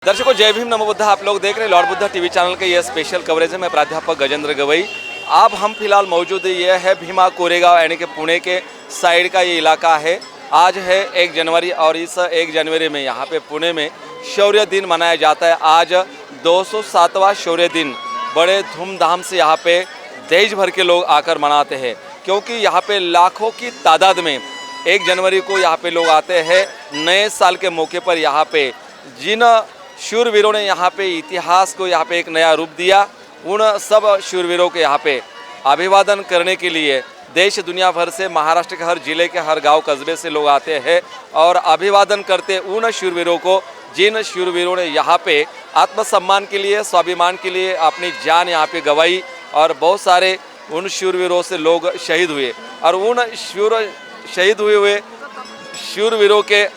दर्शकों जय भीम नमो बुद्धा। आप लोग देख रहे हैं लॉर्ड बुद्धा टीवी चैनल के ये स्पेशल कवरेज है। मैं प्राध्यापक गजेंद्र गवई। अब हम फिलहाल मौजूद ये है भीमा कोरेगांव यानी कि पुणे के साइड का ये इलाका है। आज है 1 जनवरी और इस 1 जनवरी में यहाँ पे पुणे में शौर्य दिन मनाया जाता है। आज 207वां शौर्य दिन बड़े धूमधाम से यहाँ पे देश भर के लोग आकर मनाते हैं, क्योंकि यहाँ पे लाखों की तादाद में 1 जनवरी को यहाँ पे लोग आते हैं। नए साल के मौके पर यहाँ पे जिन शूरवीरों ने यहाँ पे इतिहास को यहाँ पे एक नया रूप दिया, उन सब शूरवीरों के यहाँ पे अभिवादन करने के लिए देश दुनिया भर से, महाराष्ट्र के हर जिले के हर गांव कस्बे से लोग आते हैं और अभिवादन करते उन शूरवीरों को जिन शूरवीरों ने यहाँ पे आत्मसम्मान के लिए, स्वाभिमान के लिए अपनी जान यहाँ पे गंवाई। और बहुत सारे उन शूरवीरों से लोग शहीद हुए और उन शहीद हुए शूरवीरों के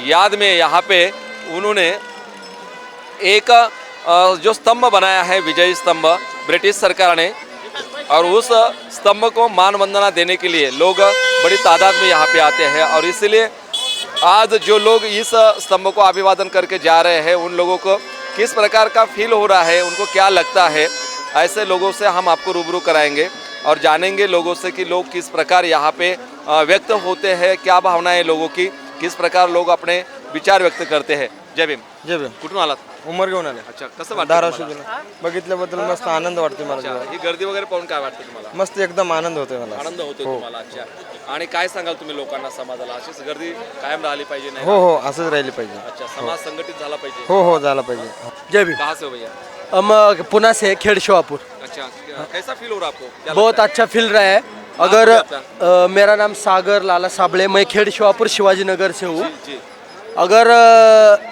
याद में यहाँ पे उन्होंने एक जो स्तंभ बनाया है, विजय स्तंभ, ब्रिटिश सरकार ने, और उस स्तंभ को मान वंदना देने के लिए लोग बड़ी तादाद में यहाँ पे आते हैं। और इसलिए आज जो लोग इस स्तंभ को अभिवादन करके जा रहे हैं, उन लोगों को किस प्रकार का फील हो रहा है, उनको क्या लगता है, ऐसे लोगों से हम आपको रूबरू कराएंगे और जानेंगे लोगों से कि लोग किस प्रकार यहाँ पे व्यक्त होते हैं, क्या भावनाएं लोगों की, किस प्रकार लोग अपने विचार व्यक्त करते हैं। जय भीम. जय भीम. कुठून आलात? उमर घेऊन आले. अच्छा, कसं वाटतं धाराशिव तुम्हाला? जिल्हा बघितल्याबद्दल मस्त आनंद वाटतो मला. अच्छा, ही गर्दी वगैरे पाहून काय वाटतं तुम्हाला? मस्त एकदम आनंद होतोय मला. आनंद होतो तुम्हाला. अच्छा, आणि काय सांगाल तुम्ही लोकांना, समाजाला अशीच गर्दी कायम राहिली पाहिजे नाही? हो हो असंच राहिली पाहिजे. अच्छा, समाज संघटित झाला पाहिजे. हो हो झाला पाहिजे. जय भीम. कहाँ से हो भैया? हम पुणे से खेड़ शिवापुर. अच्छा, कैसा फील हो रहा है आपको? क्या बहुत लगता है? अच्छा फील रहा है. अगर मेरा नाम सागर लाला साबळे, मैं खेड़ शिवापुर शिवाजी नगर से हूँ. जी अगर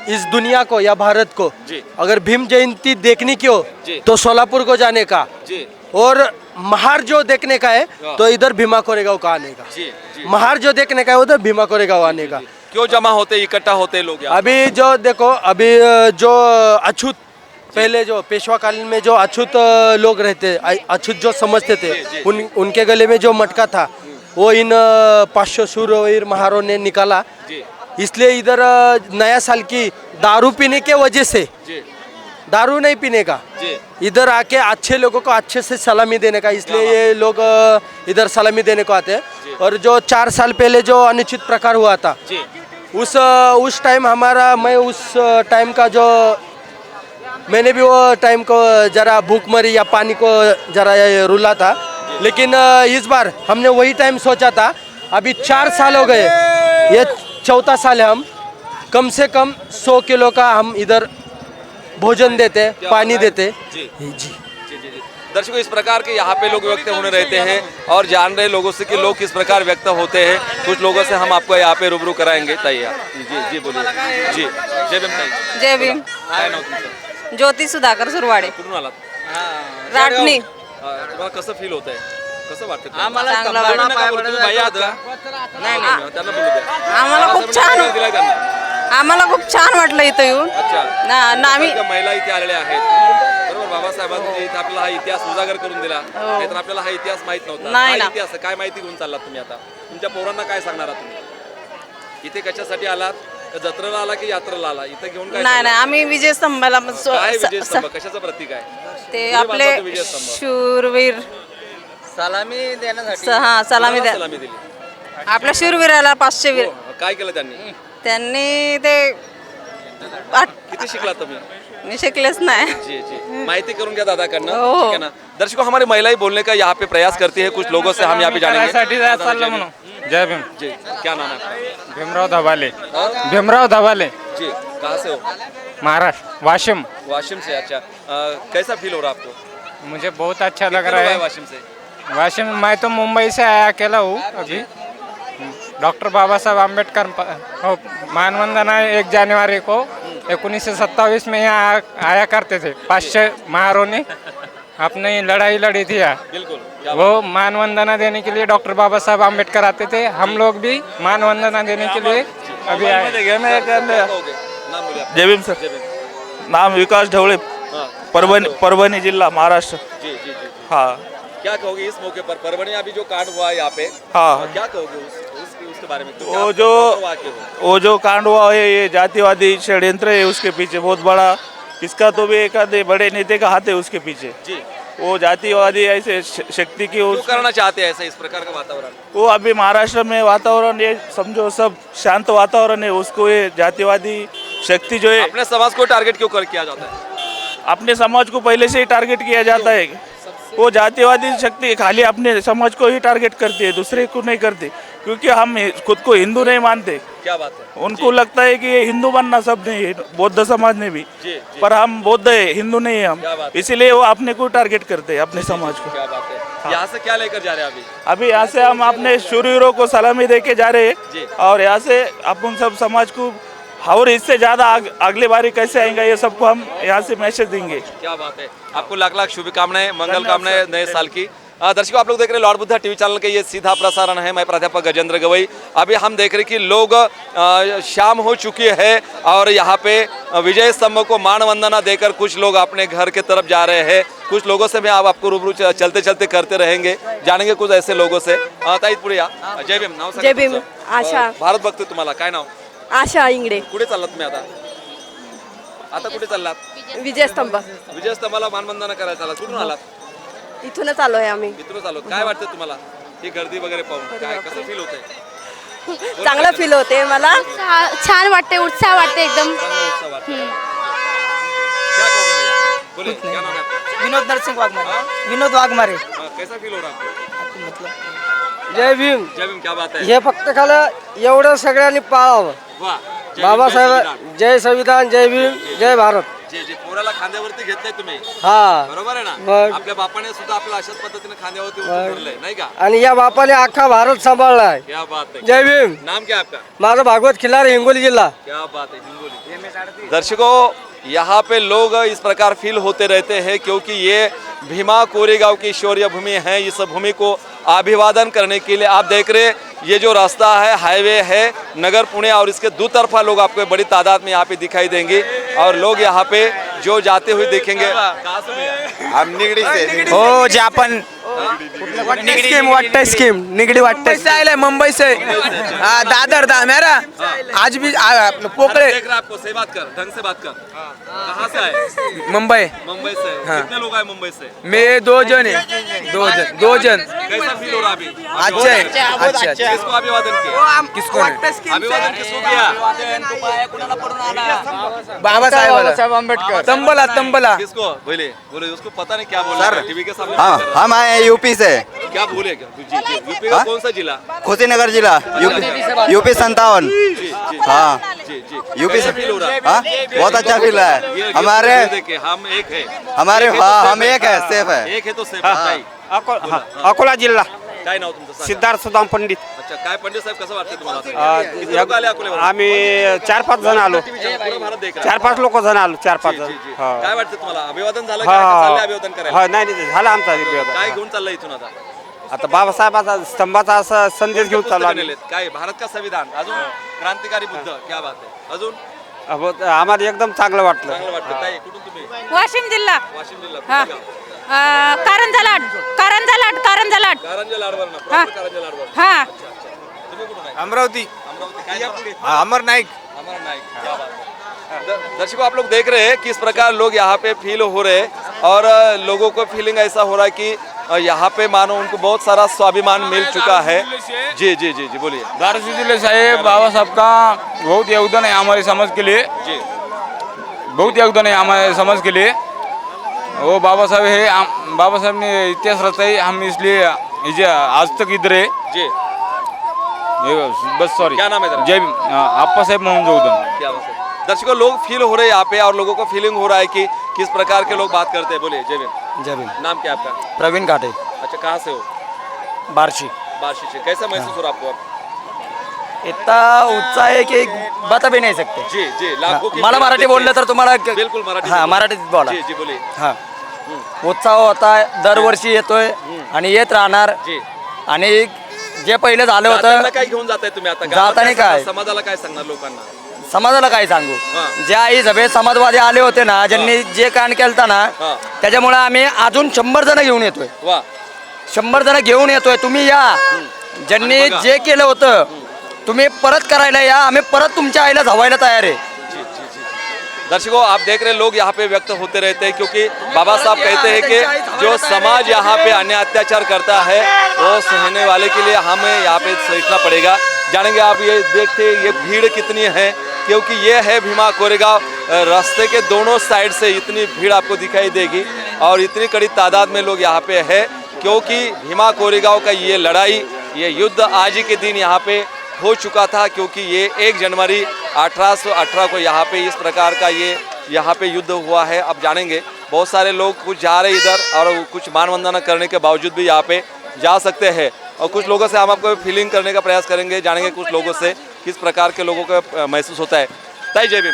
इस दुनिया को या भारत को जी अगर भीम जयंती देखने की हो जी तो सोलापुर को जाने का, जी और महार जो देखने का है तो इधर भीमा कोरेगांव का आने का. जी जी. महार जो देखने का है उधर भीमा कोरेगांव आने का. क्यों जमा होते, इकट्ठा होते लोग यहाँ? अभी जो देखो, अभी जो अछूत, पहले जो पेशवा कालीन में जो अछूत लोग रहते, अछूत जो समझते थे, उनके गले में जो मटका था वो इन 500 शूरवीर महारों ने निकाला. जी इसलिए इधर नया साल की दारू पीने के वजह से, जी दारू नहीं पीने का, जी इधर आके अच्छे लोगों को अच्छे से सलामी देने का, इसलिए ये लोग इधर सलामी देने को आते हैं. और जो 4 साल पहले जो अनुचित प्रकार हुआ था, जी उस टाइम हमारा, मैं उस टाइम का जो, मैंने भी वो टाइम को जरा भूखमरी या पानी को जरा रुला था. लेकिन इस बार हमने वही टाइम सोचा था. अभी 4 साल हो गए, ये 4था साल है. हम कम से कम 100 किलो का हम इधर भोजन देते, पानी देते. जी जी जी जी जी. दर्शकों, इस प्रकार के यहाँ पे लोग व्यक्त होने रहते हैं और जान रहे लोगों से कि लोग किस प्रकार व्यक्त होते हैं. कुछ लोगों से हम आपको यहाँ पे रूबरू कराएंगे. तैयार? जी जी बोलिए. जी जय भीम. ताई, जय भीम. काय नाव तुमचं? ज्योती सुधाकर सुरवाडे, कुठून आलात? राटणी. तुम्हाला कसं फील होत आहे, कसं वाटतं? चांगलं वाटतं. तुम्ही बाई आहात का? नाही त्यांना बोलू द्या. आम्हाला खूप छान, दिलाय त्यांना. आम्हाला खूप छान वाटलं इथं येऊन. अच्छा. ना आम्ही सारख्या महिला इथे आलेल्या आहेत, बरोबर. बाबासाहेबांनी इथे आपल्याला हा इतिहास उजागर करून दिला. नाहीतर आपल्याला हा इतिहास माहित नव्हता. नाही काय ना. इतिहास आहे? काय माहिती घेऊन चाललात तुम्ही आता? तुमच्या पोरांना काय सांगणार आहात तुम्ही? इथे कशासाठी आलात? का जत्रेला आला की यात्रेला आला? इथे घेऊन काय नाही चाललात? नाही, आम्ही विजय स्तंभाला काय विजय स्तंभ, कशाचं प्रतीक आहे? ते कुणी आपले बांधला तो विजय स्तंभ? शूरवीर, सलामी देण्यासाठी. हा सलामी द्या. सलामी दिली. आपल्या शूरवीराला 500 वीर. हो, काय केलं त्यांनी? त्यांनी ते किती शिकलात तुम्ही? मी शिकलेच नाही. जी जी, माहिती करून घ्या दादाकडनं. हो. ठीक है ना. दर्शकों, हमारी महिलाएं बोलने का यहाँ पे प्रयास करती है. कुछ लोगों से हम यहाँ पे जानेंगे. जय भीम. जी, क्या नाम है आपका? भीमराव धबाले. हाँ? भीमराव धबाले, जी, कहाँ से हो? महाराष्ट्र, वाशिम. वाशिम से. अच्छा, कैसा फील हो रहा है आपको? मुझे बहुत अच्छा लग कितने रहा लोग आए है. वाशिम से? वाशिम, मैं तो मुंबई से आया अकेला हूँ अभी. डॉक्टर बाबा साहब आम्बेडकर मानवंदना 1 जनवरी को 1927 में यहाँ आया करते थे. 500 महारों ने अपनी लड़ाई लड़ी थी यहाँ. बिल्कुल. क्या वो मानवंदना देने के लिए डॉक्टर बाबा साहब आम्बेडकर आते थे. हम लोग भी मानवंदना देने के लिए अभी आए. कहोगे? नाम बोलिए आप. जय भीम सर. जय भीम. नाम विकास ढवळे, हाँ. परभणी जिला, महाराष्ट्र. जी जी जी. हाँ क्या कहोगे इस मौके पर? परभणी अभी जो कांड हुआ है यहाँ पे, हाँ. क्या कहोगे उसके उसके बारे में? क्योंकि वो आप जो डॉक्टर वाकई हो। वो जो कांड हुआ है ये जातिवादी षड्यंत्र है उसके पीछे बहुत बड़ा। किसका तो भी एक आधे बड़े नेता का हाथ है उसके पीछे। जी, वो जातिवादी ऐसे शक्ति की क्यों उस करना चाहते हैं ऐसा इस प्रकार का वातावरण? वो अभी महाराष्ट्र में वातावरण ये समझो सब शांत वातावरण है, उसको ये जातिवादी शक्ति जो है अपने समाज को टारगेट क्यों किया जाता है? अपने समाज को पहले से ही टारगेट किया जाता है। वो जातिवादी शक्ति खाली अपने समाज को ही टारगेट करती है, दूसरे को नहीं करती, क्योंकि हम खुद को हिंदू नहीं मानते। क्या बात है? उनको लगता है कि ये हिंदू बनना सब नहीं है, बौद्ध समाज ने भी, जी, जी। पर हम बौद्ध है, हिंदू नहीं है क्या हम, बात है? इसीलिए वो अपने को टारगेट करते हैं, अपने समाज को। क्या बात है? यहाँ से क्या लेकर जा रहे हैं अभी? अभी यहाँ से हम अपने शूरवीरों को सलामी दे के जा रहे जी। हैं और यहाँ से अपन सब समाज को और इससे ज्यादा अगली बारी कैसे आएंगे ये सबको हम यहाँ से मैसेज देंगे। क्या बात है। आपको लाख लाख शुभकामनाएं, मंगल कामनाएं नए साल की। दर्शकों, आप लोग देख रहे हैं लॉर्ड बुद्धा टीवी चैनल के ये सीधा प्रसारण है। मैं प्राध्यापक गजेंद्र गवई। अभी हम देख रहे हैं कि लोग शाम हो चुकी है और यहाँ पे विजय स्तंभ को मान वंदना देकर कुछ लोग अपने घर के तरफ जा रहे हैं। कुछ लोगों से मैं आपको रूबरू चलते चलते करते रहेंगे, जानेंगे कुछ ऐसे लोगों से। ताई पुढे या. जय भीम. नाव सांगा जय भीम. तुमचं. आशा. भारत बघतोय तुम्हाला. काय नाव? आशा इंगडे. कुठे चाललात तुम्ही आता? आता कुठे चाललात? विजयस्तंभ विजय स्तंभाला मानवंदना करायला चाललात. कुठून आलात? इथूनच आलोय आम्ही. इथूनच आलो. काय वाटतं तुम्हाला ही गर्दी वगैरे पाहून? काय कसं फील होतंय? चांगलं फील होते मला. छान वाटते, उत्साह वाटते एकदम. चांगला उत्सव वाटतोय. क्या कहोगे भैया? बोले, क्या नाम है आपका? विनोद नरसिंह वाघमारे. हाँ? विनोद वाघमारे. कैसा फील हो रहा है आपको? मतलब जय भीम. जय भीम. क्या बात है? हे फक्त खालं एवढं सगळ्यांनी पाळावं. वाह. जय भीम, जय बाबासाहेब संविधान. जय संविधान, जय भीम, जय भारत. जे जे पोराला खांद्यावरती घेतलंय तुम्ही, हा. बरोबर आहे ना? मग. आपल्या बापाने सुद्धा आपल्या अशाच पद्धतीने खांद्यावरती उचलून धरलंय, नाही का? आणि या बापाने अख्खा भारत सांभाळलाय. क्या बात है. जय भीम. नाम क्या है आपका? माझं भागवत खिल्लार, हिंगोली जिल्हा. क्या बात है. हिंगोली. दर्शकों, यहाँ पे लोग इस प्रकार फील होते रहते हैं क्योंकि ये भीमा कोरेगांव की शौर्य भूमि है। इस भूमि को अभिवादन करने के लिए आप देख रहे ये जो रास्ता है, हाईवे है नगर पुणे, और इसके दो तरफा लोग आपको बड़ी तादाद में यहाँ पे दिखाई देंगे और लोग यहाँ पे जो जाते हुए देखेंगे। हम निगडी से हो जे आपण स्कीम वाटतं स्कीम निगडी वाटतं से आले मुंबई से दादर मेरा आज भी पोकळे देख रहे हैं आपको, सही बात कर, ढंग से बात कर। कहाँ से आए? मुंबई. मुंबई से. कितने लोग आए मुंबई से? मैं 2 जन है. 2 जन. कैसा फील हो रहा अभी? अच्छा है. अच्छा. किसको अभिवादन किया? किसको नहीं? अभिवादन किसको किया? बाबासाहेब आंबेडकर. तंबला. किसको? बोले बोले, उसको पता नहीं क्या बोल सर, रहा है, टीवी के सामने हाँ बात कर रहा हम आए हैं यूपी से, है। क्या बोले? जी जी. यूपी का हाँ? कौन सा जिला? कुशीनगर जिला, यूपी 57. जी जी. हाँ जी जी. यूपी से. कैसा फील हो रहा है? हाँ बहुत अच्छा फील रहा ये है. हमारे देखिए, हम एक है. हमारे एक है तो हाँ safe हम एक है, सेफ है. एक है तो सेफ आहे. अकोला जिल्हा. काय नाव तुमचं? सांगा. सिद्धार्थ सुदाम पंडित. अच्छा, काय पंडित साहेब, कसं वाटतं तुम्हाला? किती लोक आले अकोल्यावरून? आम्ही 4-5 जण आलो. पूर्ण भारत देख रहा है. 4-5 लोक जण आलो. 4-5 जी, जण. जी, जी. हा. काय वाटतं तुम्हाला? अभिवादन झालं का? चाललंय अभिवादन करायला? हा नाही झालं आमचा काय विरोध. घेऊन चाललंय इथून आता? आता बाबासाहेबाचा स्तंभाचा असा संदेश घेऊन चालला. पुस्तकं नेलेत. काय भारत का संविधान, अजून क्रांतिकारी बुद्ध, क्या बात आहे. अजून आम्हाला एकदम चांगलं वाटलं. चांगलं वाटतं. ताई, कुठून तुम्ही? वाशिम जिल्हा. वाशिम जिल्हा. हा. कुठलं गाव? कारंजा लाड. कारंजा लाड. कारंजा लाड. कारंजा लाडवर ना, हा. proper कारंजा लाडवर. हा. अच्छा, अच्छा. तुम्ही कुठून आहे? अमरावती. अमरावती. काय नाव? अमर नाईक. अमर नाइक. क्या बात है. दर्शकों, आप लोग देख रहे हैं किस प्रकार लोग यहाँ पे फील हो रहे हैं और लोगों को फीलिंग ऐसा हो रहा है कि यहाँ पे मानो उनको बहुत सारा स्वाभिमान मिल चुका है. जी जी जी जी. बोलिए. धाराशिव जिले साहेब बाबा साहब का बहुत योगदान है हमारे समाज के लिए. जी. बहुत योगदान है हमारे समाज के लिए. वो बाबा साहब है, बाबा साहब ने इतिहास रचा है, हम इसलिए आज तक इधर है. जी. बस सॉरी. क्या नाम है तेरा? जय भीम. आप्पा साहेब म्हणून जोगदन. क्या बात है. दर्शकों, लोग फील हो रहे हैं यहाँ पे और लोगों को फीलिंग हो रहा है कि किस प्रकार के लोग बात करते हैं. बोलिए. जय भीम. जय भीम. नाम क्या है आपका? प्रवीण घाटे. अच्छा, कहाँ से हो? बार्शी. बार्शी से. कैसा महसूस हो रहा है आपको अब? इतना उत्साह है की बता भी नाही सकते. जी जी. लाखों की मला मराठी बोललं तर तुम्हाला बिल्कुल मराठी हा बोला. मराठीत बोला. जी जी. बोलिए. हा. उत्साह होता दरवर्षी येतोय आणि येत राहणार. जी. आणि जे पहिले झालं जाताना होतं काय घेऊन जाताय तुम्ही आता? जाताना गावात काय? समाजाला काय सांगणार लोकांना? समाजाला काय सांगू. हा. ज्या आई सभेत समाजवादी आले होते ना, ज्यांनी जे कांड केलता ना, हा. त्याच्यामुळे आम्ही अजून 100 जण घेऊन येतोय. वा. 100 जण घेऊन येतोय. तुम्ही या. ज्यांनी आणि बघा. जे केलं होतं तुम्ही परत करायला या, आम्ही परत तुमच्या आईला धावायला तयार आहे. दर्शकों, आप देख रहे लोग यहाँ पे व्यक्त होते रहते हैं क्योंकि बाबा साहब कहते हैं कि जो समाज यहाँ पे अन्य अत्याचार करता है वो सहने वाले के लिए हमें यहाँ पे सोचना पड़ेगा. जानेंगे आप ये देखते ये भीड़ कितनी है, क्योंकि ये है भीमा कोरेगांव. रास्ते के दोनों साइड से इतनी भीड़ आपको दिखाई देगी और इतनी कड़ी तादाद में लोग यहाँ पे है, क्योंकि भीमा कोरेगांव का ये लड़ाई, ये युद्ध आज ही के दिन यहाँ पे हो चुका था, क्योंकि ये 1 जनवरी 1818 को यहाँ पे इस प्रकार का ये यहाँ पे युद्ध हुआ है. अब जानेंगे, बहुत सारे लोग कुछ जा रहे इधर और कुछ मानवंदना करने के बावजूद भी यहाँ पे जा सकते हैं, और कुछ लोगों से हम आपको फीलिंग करने का प्रयास करेंगे. जानेंगे कुछ लोगों से किस प्रकार के लोगों का महसूस होता है. ताई जय भीम.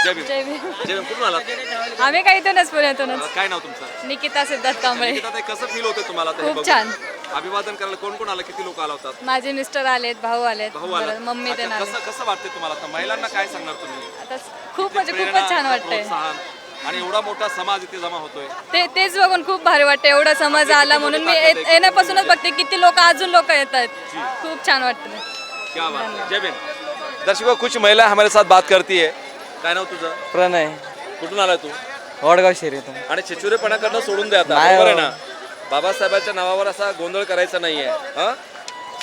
जय भीम. जय भीम. कुठून आलात? आम्ही काही इथूनच पुण्यातूनच. काय नाव तुमचं? निकिता सिद्धार्थ कांबळे. निकिता ताई, कसं फील होतं तुम्हाला ते खूप बघून? छान. अभिवादन करायला कोण कोण आलं, किती लोक आला होतात? माझे मिस्टर आलेत, भाऊ आलेत, भाऊ आला. परत मम्मी अच्छा, ते आले. कसं कसं वाटते तुम्हाला आता? महिलांना काय सांगणार तुम्ही? आता खूप म्हणजे प्रेरणा, खूपच छान वाटतंय. प्रोत्साहन आणि एवढा मोठा समाज इथे जमा होतोय. तेच बघून खूप भारी वाटतं. एवढा समाज आला म्हणून मी येण्यापासूनच बघते किती लोक अजून लोक येत आहेत. खूप छान वाटतं. क्या बात है. जय भीम. दर्शकों, कुछ महिला हमारे साथ बात करती है. काय नाव तुझं? प्रणय कुठून आला तू? वडगाव शहरीतून. आणि चिचुरेपणा करणं सोडून दे आता, नाही बरोबर आहे हो. ना? बाबासाहेबांच्या नावावर असा गोंधळ करायचा नाहीये. हा,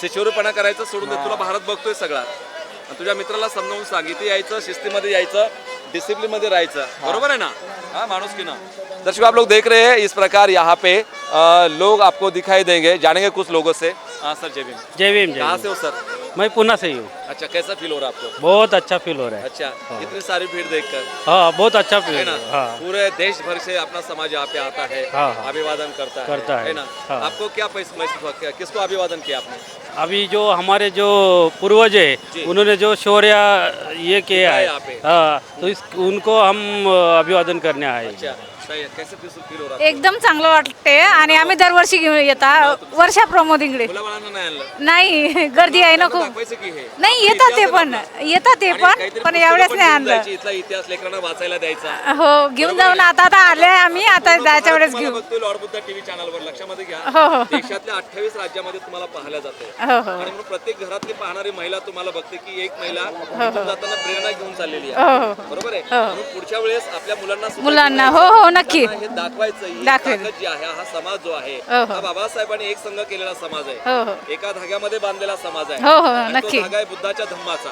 चिचुरेपणा करायचं सोडून दे. तुला भारत बघतोय सगळा. आणि तुझ्या मित्राला समजावून सांग, इथे यायचं, शिस्तीमध्ये यायचं, डिसिप्लिन मध्ये राहायचं, बरोबर आहे ना? हाँ, मानुस की ना. दर्शकों, आप लोग देख रहे हैं इस प्रकार यहाँ पे लोग आपको दिखाई देंगे. जानेंगे कुछ लोगों से. हाँ सर, जय भीम. जय भीम. कहाँ से हो सर? मैं पुणे से ही हूँ. अच्छा, कैसा फील हो रहा है आपको? बहुत अच्छा फील हो रहा है. अच्छा, इतनी सारी भीड़ देखकर, हाँ, बहुत अच्छा फील है हो ना? रहा है. हाँ, पूरे देश भर से अपना समाज यहाँ पे आता है, हाँ, हाँ. अभिवादन करता है ना? हाँ. आपको क्या महसूस हुआ? किसको अभिवादन किया आपने? अभी जो हमारे जो पूर्वज जी. है उन्होंने जो शौर्य ये किया है, यहाँ पे. हाँ, तो उनको हम अभिवादन करने आए. अच्छा, सही है. कैसे फील हो रहा है? एकदम चांगलं वाटते आणि आम्ही दरवर्षी घेऊन येता. वर्षा प्रमोद इंगडे. मुलाबाळांना नाही आणलं? नाही, गर्दी आहे ना खूप. दाखवायचं की हे? नाही, येतात ते पण, येतात ते आणि पण काहीतरी पण पुस्तकं यावेळेस पण नाही घेऊन आणलं. जायची, इथला इतिहास लेकरांना वाचायला द्यायचा. हो, घेऊन जाऊन आता आले आम्ही. आता जायच्या वेळेस तुम्हाला घेऊ. बघतोय लॉर्ड बुद्धा टीव्ही चॅनलवर. लक्षामध्ये घ्या, हो हो देशातल्या 28 राज्यामध्ये तुम्हाला पाहायला जाते. हो हो आणि म्हणून प्रत्येक घरातली पाहणारी महिला तुम्हाला बघते की एक महिला इथून जाताना प्रेरणा घेऊन चाललेली हो आहे, हो बरोबर आहे? हो. म्हणून पुढच्या वेळेस आपल्या मुलांना सुद्धा मुलांना घेऊन हो हो जायचं. नक्की त्यांना हे दाखवायचं, ही दाखवेल. ताकद जी आहे, हा समाज जो आहे, हो, हो. हा बाबासाहेबांनी एक संघ केलेला समाज आहे. हो हो एका धाग्यामध्ये बांधलेला समाज आहे. हो, हो, आणि तो नक्की. धागा आहे बुद्धाच्या धम्माचा.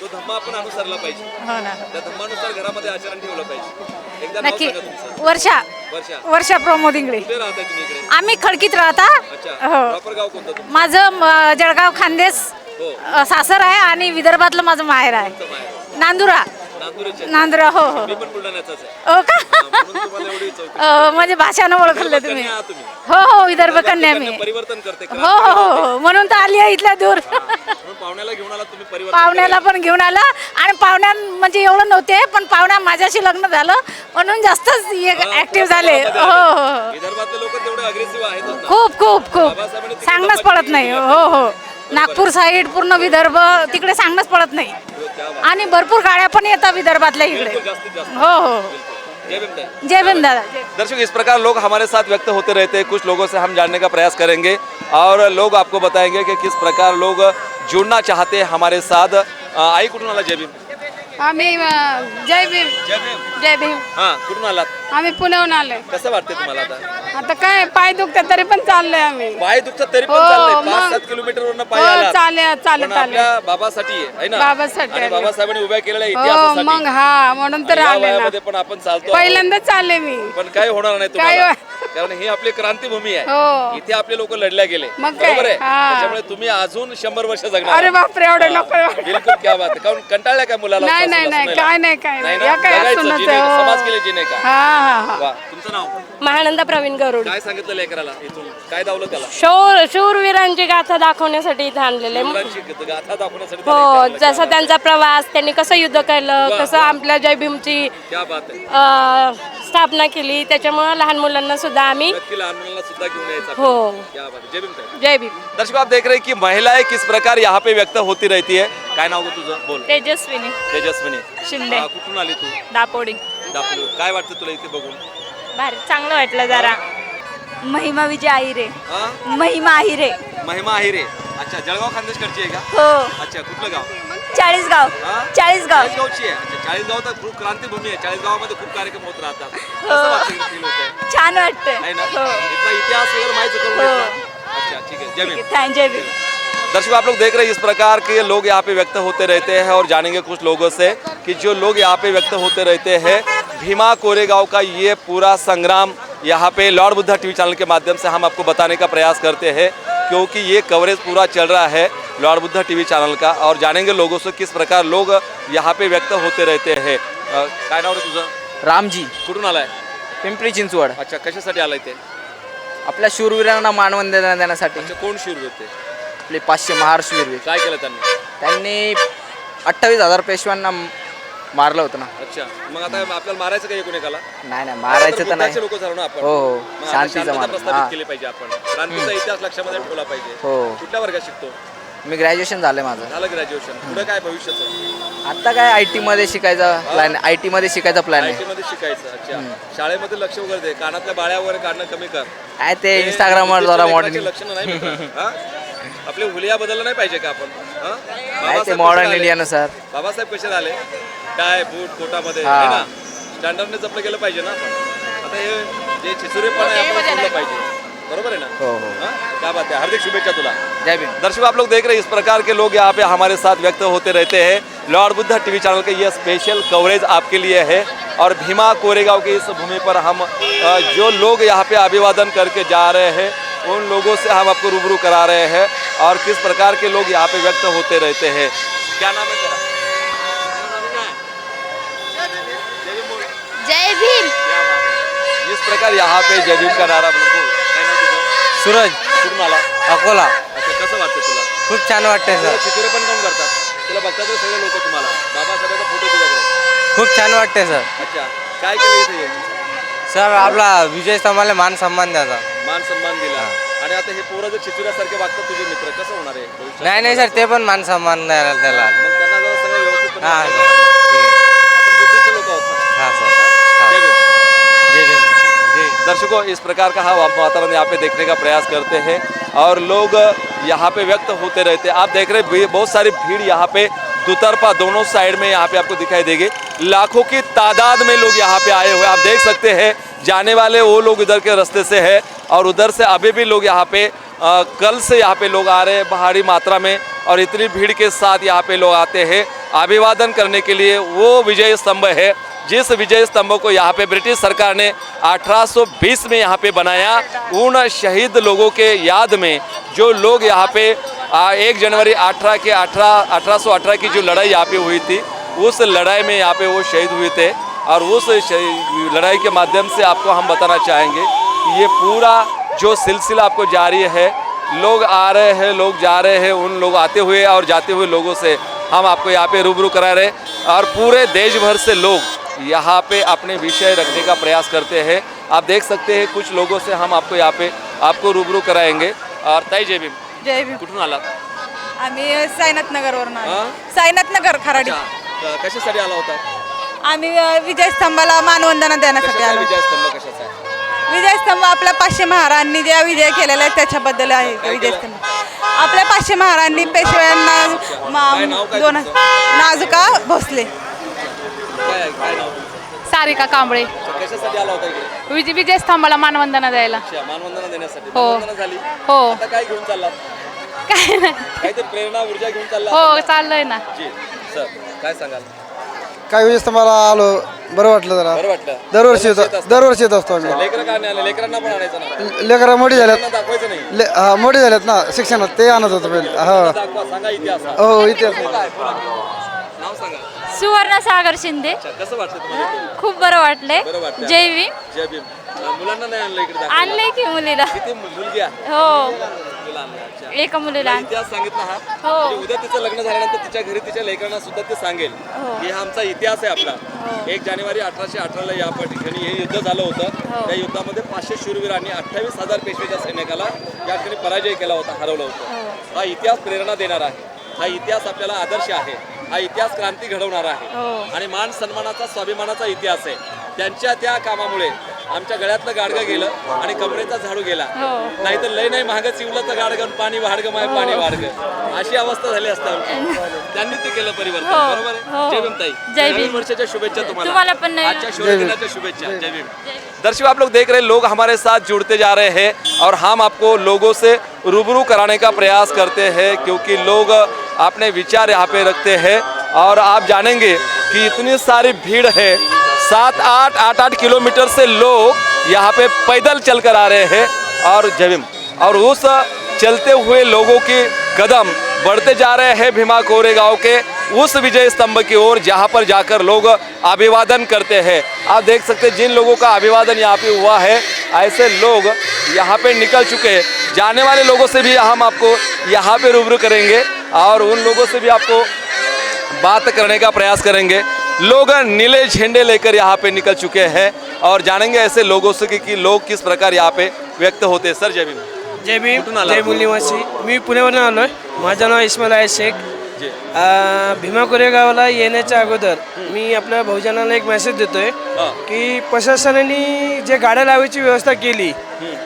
तो धम्मा आपण अनुसरला पाहिजे. हो ना त्या धम्मानुसार घरामध्ये आचरण ठेवलं पाहिजे. एकदा नाव नक्की. सांगा तुमचं. वर्षा वर्षा. वर्षा प्रमोद इंगडे. कुठे राहताय तुम्ही इकडे? आम्ही खडकीत राहता. अच्छा, हो. प्रॉपर गाव कोणतं तुमचं? माझं जळगाव खानदेश हो. सासर आहे आणि विदर्भातलं माझं माहेर आहे. तुमचं माहेर? नांदुरा. नांदुरेचे. नांदुरा. हो हो मी पण बुलढाण्याचाच आहे. हो का? म्हणून तुम्हाला एवढी चौकशी. म्हणजे भाषानं ओळखलं तुम्ही. कन्या आहात तुम्ही. हो हो विदर्भ कन्या मी. परिवर्तन करते. हो हो हो म्हणून तर आली आहे इथल्या दूर. म्हणून पाहुण्याला घेऊन आला तुम्ही परिवर्तन. पाहुण्याला पण घेऊन आलं आणि पाहुण्या म्हणजे एवढं नव्हते पण पाहुण्या माझ्याशी लग्न झालं म्हणून जास्तच ऍक्टिव्ह झाले. हो हो विदर्भातले लोक तेवढे अग्रेसिव्ह आहेत ना. खूप खूप खूप सांगणंच पडत नाही. हो हो नागपूर साईड पूर्ण विदर्भ तिकडे सांगणंच पडत नाही. आणि भरपूर गाड्या पण येतात विदर्भातल्या इकडे. जास्तीत जास्त. हो हो जय भीम ताई. जय भीम दादा. दर्शक, इस प्रकार लोग हमारे साथ व्यक्त होते रहते हैं. कुछ लोगों से हम जानने का प्रयास करेंगे और लोग आपको बताएंगे कि किस प्रकार लोग जुड़ना चाहते हैं हमारे साथ. आई कुठून आला? जय भीम. आम्ही जय भीम. जय भीम. जय भीम. हा, कुठून आलात? आम्ही पुण्याहून आलोय. कसं वाटते तुम्हाला आता? आता काय पाय दुखतात तरी पण चाललोय आम्ही. पाय दुखतात तरी पण हो, चाललंय. मग. 5-7 किलोमीटरवरून पाय हो आलात. चालत पण आले. आपल्या बाबासाठी आहे ना? बाबासाठी आणि आले. बाबासाहेबांनी उभ्या केलेल्या हो इतिहासासाठी. मग हा म्हणून तर या आले ना. वयामध्ये पण आपण चालतो. पहिल्यांदा चालले मी. पण काय होणार नाही काय तुम्हाला, कारण ही आपली क्रांतीभूमी आहे. हो इथे आपले लोक लढल्या गेले, मग काय? बरोबर आहे. हा. त्याच्यामुळे तुम्ही अजून 100 वर्ष जगणार. अरे बापरे एवढं नको. बिलकुल, क्या बात आहे. कारण कंटाळल्या काय मुलाला? नाही सासूला, नाही नाही सुनेला? काय नाही काय नाही नाही ना? या काय जगायचं, असूनच जिने का, समाज केले जिने का. हा हा हा. वा, तुमचं नाव? महानंदा प्रवीण गरुड. काय सांगितलं लेकराला इथून? काय दावलं त्याला? शूरवीरांची गाथा दाखवण्यासाठी इथं आणलेले. मुलांची गाथा दाखवण्यासाठी त्याला हो इथे आणलं. जसं त्यांचा प्रवास त्यांनी कसं युद्ध केलं, वा, कसं वा. आपल्या जय भीमची क्या बात आहे. स्थापना केली, त्याच्यामुळे लहान मुलांना सुद्धा आम्ही नक्की लहान मुलांना सुद्धा घेऊन यायचा. हो. क्या बात आहे. जय भीम ताई. जय भीम. दर्शकों, आप देख रहे हैं कि महिलाएं किस प्रकार यहाँ पे व्यक्त होती रहती है. काय नाव गं तुझं? बोल. तेजस्विनी तेजस्विनी शिंदे. कुठून आली तू? दापोडी. दापोली. काय वाटतं तुला इथे बघून? भारी चांगलं वाटलं जरा. महिमा विजय आहिरे हा? महिमा आहिरे महिमा आहिरे. अच्छा, जळगाव खानदेशकडची आहे का? हो अच्छा, कुठलं गाव? चाळीसगाव हा? चाळीसगाव चाळीसगावची आहे. अच्छा, चाळीसगाव तर खूप क्रांतीभूमी आहे. चाळीसगावामध्ये खूप कार्यक्रम होत राहतात. कसं वाटतं, फील होतंय? छान वाटतंय आहे ना? हो इथला इतिहास वगैरे माहिती करून हो. घेतला? अच्छा, ठीक है, जय भीम. थँक यू दर्शकों, आप लोग देख रहे हैं इस प्रकार के लोग यहाँ पे व्यक्त होते रहते हैं और जानेंगे कुछ लोगों से कि जो लोग यहाँ पे व्यक्त होते रहते हैं भीमा कोरेगांव का ये पूरा संग्राम यहाँ पे लॉर्ड बुद्धा टीवी चैनल के माध्यम से हम आपको बताने का प्रयास करते हैं, क्योंकि ये कवरेज पूरा चल रहा है लॉर्ड बुद्धा टीवी चैनल का, और जानेंगे लोगों से किस प्रकार लोग यहाँ पे व्यक्त होते रहते हैं. काय नाव रे तुझं? रामजी कुठून आलाय? पिंपरी चिंचवड. अच्छा, कशासाठी आलाय ते? आपल्या शूरवीरांना मानवंदना देण्यासाठी. अच्छा, कोण शूर होते? आपले 500 महाराष्ट्र वीरवीर. काय केलं त्यांनी? त्यांनी 28,000 पेशव्यांना मारलं होतं ना. अच्छा, मग आता आपल्याला मारायचं का एकूण एकाला? नाही मारायचं तर नाही. लोक झालो ना आपण. हो हो मग आता शांतीचा शांतता मार्ग. प्रस्थापित हा केली पाहिजे आपण. क्रांतीचा इतिहास लक्षामध्ये ठेवला पाहिजे. हो कुठल्या वर्गात शिकतो? मी ग्रॅज्युएशन झालंय माझं. झालं ग्रॅज्युएशन. पुढे काय भविष्याचं? आता काय IT मध्ये शिकायचा प्लॅन. IT मध्ये शिकायचा प्लॅन आहे. IT मध्ये शिकायचं. अच्छा, शाळेमध्ये लक्ष वगैरे दे. कानातल्या बाळ्या वगैरे काढणं कमी कर. काय ते इंस्टाग्रामवर जरा मॉडर्न. लक्षण नाही मिळत. हा? आपले हुलिया बदललं नाही पाहिजे का आपण? हा? काय ते बाबासाहेब मॉडर्न कसे आले? इंडियानुसार. बाबासाहेब कसे झाले? टाय बूट कोटामध्ये हा. आहे ना, स्टँडर्डने जपलं गेलं पाहिजे ना आपण. आता हे जे छिचुरेपण आहे आपण सोडलं पाहिजे. बरोबर है ना? हो हो हाँ? क्या बात है, हार्दिक शुभेच्छा तुला. जय भीम. दर्शकों, आप लोग देख रहे हैं इस प्रकार के लोग यहाँ पे हमारे साथ व्यक्त होते रहते हैं. लॉर्ड बुद्धा टीवी चैनल का ये स्पेशल कवरेज आपके लिए है, और भीमा कोरेगांव की इस भूमि पर हम जो लोग यहाँ पे अभिवादन करके जा रहे हैं उन लोगों से हम आपको रूबरू करा रहे हैं, और किस प्रकार के लोग यहाँ पे व्यक्त होते रहते हैं. क्या नाम है तेरा? जय भीम. इस प्रकार यहाँ पे जय भीम का नारा बोल. काय नाव तुझं? सूरज कुठून आला? अकोला. अच्छा, कसं वाटतं तुला? खूप छान वाटतंय सर. चित्र पण काम करतात. तुला बघतात ते सगळे लोक तुम्हाला. बाबासाहेबांचा फोटो तुझ्याकडे. खूप छान वाटतंय सर. अच्छा, काय केलं इथे येऊन? सर आपला विजय स्तंभाला मान सन्मान द्यायचा. मान सन्मान दिला. आणि आता हे पोरं जर चिचुऱ्यासारखे वागतात तुझे मित्र, कसं होणार आहे भविष्यात? नाही सर, ते पण मान सन्मान द्यायला त्याला. मग त्यांना जरा सगळं व्यवस्थित हां आपण सर. बुद्धीचे लोक आहोत ना. हां सर. जय भीम. जय भीम. जय. दर्शकों, इस प्रकार का हम वातावरण यहाँ पे देखने का प्रयास करते हैं, और लोग यहाँ पे व्यक्त होते रहते हैं. आप देख रहे हैं बहुत सारी भीड़ यहाँ पे दुतरफा दोनों साइड में यहाँ पे आपको दिखाई देगी. लाखों की तादाद में लोग यहाँ पे आए हुए आप देख सकते हैं. जाने वाले वो लोग इधर के रास्ते से है, और उधर से अभी भी लोग यहाँ पे कल से यहाँ पे लोग आ रहे हैं भारी मात्रा में, और इतनी भीड़ के साथ यहाँ पे लोग आते हैं अभिवादन करने के लिए. वो विजय स्तंभ है जिस विजय स्तंभ को यहाँ पे ब्रिटिश सरकार ने 1820 में यहाँ पे बनाया. उन शहीद लोगों के याद में जो लोग यहाँ पे 1 जनवरी 1818 की जो लड़ाई यहाँ पे हुई थी, उस लड़ाई में यहाँ पे वो शहीद हुए थे, और उस लड़ाई के माध्यम से आपको हम बताना चाहेंगे कि ये पूरा जो सिलसिला आपको जारी है. लोग आ रहे हैं, लोग जा रहे हैं. उन लोग आते हुए और जाते हुए लोगों से हम आपको यहाँ पे रूबरू करा रहे हैं, और पूरे देश भर से लोग यहाँ पे अपने विषय रखने का प्रयास करते हैं. आप देख सकते हैं कुछ लोगों से हम आपको यहाँ पे आपको रूबरू कराएंगे. और ताई जय भीम. जय भीम. कुठून आलात? आम्ही साईनाथ नगरवरून हा? साईनाथ नगर खराडी. अच्छा, कशासाठी आला होता? आम्ही विजय स्तंभाला मानवंदना देण्यासाठी कशाचा आलो. विजय स्तंभ कशाचा आहे? विजय स्तंभ आपल्या 500 महाराजांनी जे विजय केलेला आहे त्याच्याबद्दल आहे विजय स्तंभ. आपल्या 500 महाराजांनी पेशव्यांना काय नाव काय दोन तुमचं? नाजुका भोसले. काय नाव? सारिका कांबळे. अच्छा, कशासाठी आला होता इकडे? विजय स्तंभाला मानवंदना द्यायला. अच्छा, मानवंदना देण्यासाठी. हो. मानवंदना झाली. हो. आता काय घेऊन चाललात? काय नाही. काहीतरी प्रेरणा ऊर्जा घेऊन चालला? हो, चाललंय ना. जी सर, काय सांगाल? काय विजय स्तंभाला आलो, बरं वाटलं जरा. बरं वाटलं. दरवर्षी येत असतो आम्ही. लेकरं का नाही आले? लेकरांना पण आणायचं ना. लेकरं मोठी झाल्यात. लेकरांना दाखवायचं नाही. मोठी झाल्यात ना शिक्षणात, ते आणत होतो पहिले. हो दाखवा, सांगा इतिहास. हो इतिहास. काय? नाव सांगा. सुवर्ण सागर शिंदे. अच्छा, कसं वाटतं तुम्हाला इथे? खूप बरं वाटले. बरं वाटतं. जय भीम. जय भीम. मुलांना नाही आणलं इकडे दाखवायला? आणले की मुलीला. किती मुलगी आहे? हो, मुलं आणलं. अच्छा. एका मुलीला आण- इतिहास सांगितला हा. हो. म्हणजे उद्या तिचं लग्न झाल्यानंतर तिच्या घरी तिच्या लेकरांना सुद्धा ते सांगेल की हा आमचा इतिहास आहे आपला. 1 जानेवारी 1818 या ठिकाणी हे युद्ध झालं होतं. त्या युद्धामध्ये 500 शूरवीरांनी 28,000 पेशवेच्या सैनिकाला या ठिकाणी पराजय केला होता, हरवलं होतं. हा इतिहास प्रेरणा देणार आहे. हा इतिहास आपल्याला आदर्श आहे. हा इतिहास क्रांती घडवणार आहे, आणि मान सन्मानाचा स्वाभिमानाचा इतिहास आहे. त्यांच्या त्या कामामुळे आमच्या गळ्यातलं गाडगं गेलं आणि कमरेचा झाडू गेला, नाहीतर लय नाही महाग चिवलाचं गाडगं पाणी वाढगं माय पाणी वाढगं अशी अवस्था झाली असता आमची. त्यांनी ते केलं परिवर्तन. बरोबर आहे. जय भीम ताई. नवीन वर्षाच्या शुभेच्छा तुम्हाला पण नवीन आजच्या शिवदिनाच्या शुभेच्छा. जय भीम. दर्शकों, आप लोग देख रहे हैं, लोग हमारे साथ जुड़ते जा रहे हैं और हम आपको लोगों से रूबरू कराने का प्रयास करते हैं, क्योंकि लोग अपने विचार यहाँ पे रखते हैं और आप जानेंगे कि इतनी सारी भीड़ है, 7-8 किलोमीटर से लोग यहाँ पे पैदल चल कर आ रहे हैं और जय भीम, और उस चलते हुए लोगों की कदम बढ़ते जा रहे हैं भीमा कोरेगांव के उस विजय स्तंभ की ओर, जहां पर जाकर लोग अभिवादन करते हैं। आप देख सकते हैं जिन लोगों का अभिवादन यहाँ पे हुआ है, ऐसे लोग यहाँ पे निकल चुके हैं। जाने वाले लोगों से भी हम आपको यहाँ पे रूबरू करेंगे और उन लोगों से भी आपको बात करने का प्रयास करेंगे। लोग नीले झंडे लेकर यहाँ पे निकल चुके हैं और जानेंगे ऐसे लोगों से कि लोग किस प्रकार यहाँ पे व्यक्त होते हैं। सर जय भीम. जय भीम. कुठून आला? जय मुलीवासी. मी पुण्यावरून आलोय. माझं नाव इस्माईल आहे शेख. जी. भीमा कोरेगावला येण्याच्या अगोदर मी आपल्या भाऊजनाला एक मेसेज देतोय की प्रशासनाने जे गाड्या लावायची व्यवस्था केली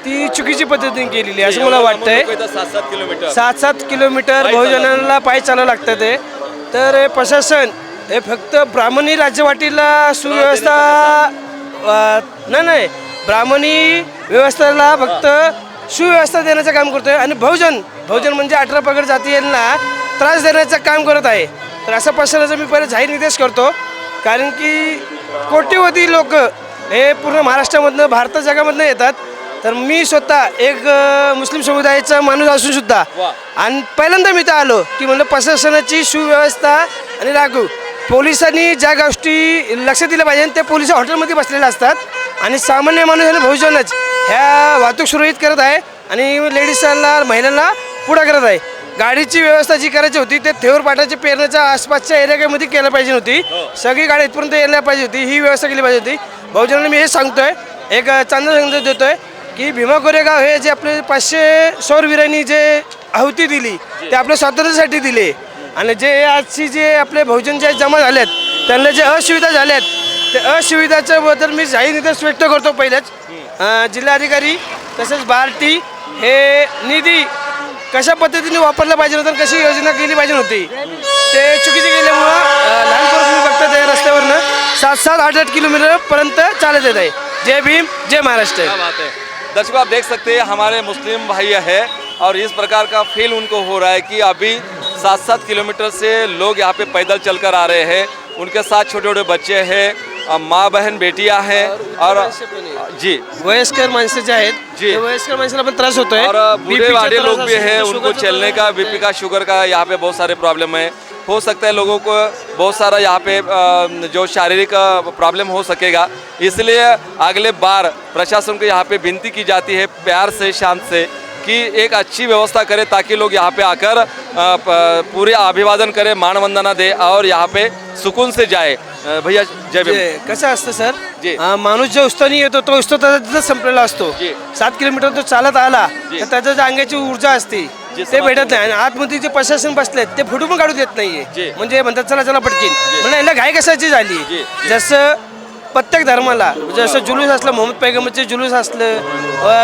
ती चुकीची पद्धतीने केलेली आहे असं मला वाटतंय. 7-7 किलोमीटर 7-7 किलोमीटर भाऊजनांना पायी चालावं लागतं ते. तर हे प्रशासन हे फक्त ब्राह्मणी राज्यवाटीला सुव्यवस्था नाही ब्राह्मणी व्यवस्थेला फक्त सुव्यवस्था देण्याचं काम करतोय आणि बहुजन म्हणजे 18 पगड जातीयांना त्रास देण्याचं काम करत आहे. तर अशा प्रशासनाचा मी पहिले जाहीर निर्देश करतो, कारण की कोटीवधी लोक हे पूर्ण महाराष्ट्रामधनं भारत जगामधनं येतात. तर मी स्वतः एक मुस्लिम समुदायाचा माणूस असून सुद्धा आणि पहिल्यांदा मी तर आलो की म्हणलं प्रशासनाची सुव्यवस्था आणि लागू पोलिसांनी ज्या गोष्टी लक्ष दिल्या पाहिजे ते पोलिस हॉटेलमध्ये बसलेले असतात आणि सामान्य माणूस आणि भविष्यानंच ह्या वाहतूक सुरळीत करत आहे आणि लेडीजला महिलांना पुढं करत आहे. गाडीची व्यवस्था जी करायची होती ते थेऊर पाटाच्या पेरण्याच्या आसपासच्या एरियामध्ये केलं पाहिजे होती. सगळी गाडी इथपर्यंत यायला पाहिजे होती, ही व्यवस्था केली पाहिजे होती. भाऊजनांना मी हे सांगतोय, एक चांगला संदेश देतोय की भीमा कोरेगाव हे जे आपले 500 शौरवीरांनी जे आहुती दिली ते आपल्या स्वातंत्र्यासाठी दिले आणि जे आजची जे आपले बहुजन जे जमा झालेत त्यांना जे असुविधा झाल्यात ते असुविधाच्या बद्दल मी जाहीर निर्देश व्यक्त करतो. पहिलेच जिल्हाधिकारी तसेच बार्टी हे निधी कशा पद्धतीने वापरला पाहिजे होता, कशी योजना केली पाहिजे होती ते चुकीची केल्यामुळं लहान पोरं बघतात त्या रस्त्यावरनं 7-8 किलोमीटरपर्यंत चालत येत आहे. जय भीम, जय महाराष्ट्र. क्या बात है. दर्शकों, आप देख सकते हैं हमारे मुस्लिम भाई है और इस प्रकार का फील उनको हो रहा है कि अभी 7-7 किलोमीटर से लोग यहाँ पे पैदल चलकर आ रहे हैं. उनके साथ छोटे छोटे बच्चे हैं, माँ बहन बेटियां हैं और जी वयस्कर माणसं जे आहेत जी. ते वयस्कर माणसाला पण त्रास होतोय और बूढ़े वाले लोग भी हैं, उनको चलने का बीपी का शुगर का यहाँ पे बहुत सारे प्रॉब्लम है. हो सकता है लोगों को बहुत सारा यहाँ पे जो शारीरिक प्रॉब्लम हो सकेगा, इसलिए अगले बार प्रशासन को यहाँ पे विनती की जाती है प्यार से शांत से कि एक अच्छी व्यवस्था करे ताकि लोग यहाँ पे आकर पूरे अभिवादन करें, मान वंदना दे और यहाँ पे सुकून से जाए. भैया जय भीम. कसं असतं सर जी. माणूस जो उत्साही येतो तो उत्साह तिथं संपलेला असतो. जी. 7 किलोमीटर तो चालत आला तर त्याच्या ज्या अंगाची ऊर्जा असते ते भेटत नाही आणि आतमध्ये जे प्रशासन बसलेत ते फोटो पण काढू देत नाहीये. म्हणजे म्हणतात चला चला पटकीन म्हणजे याला घाई कशाची झाली. जसं प्रत्येक धर्माला जसं जुलूस असलं, मोहम्मद पैगंबरचे जुलूस असलं,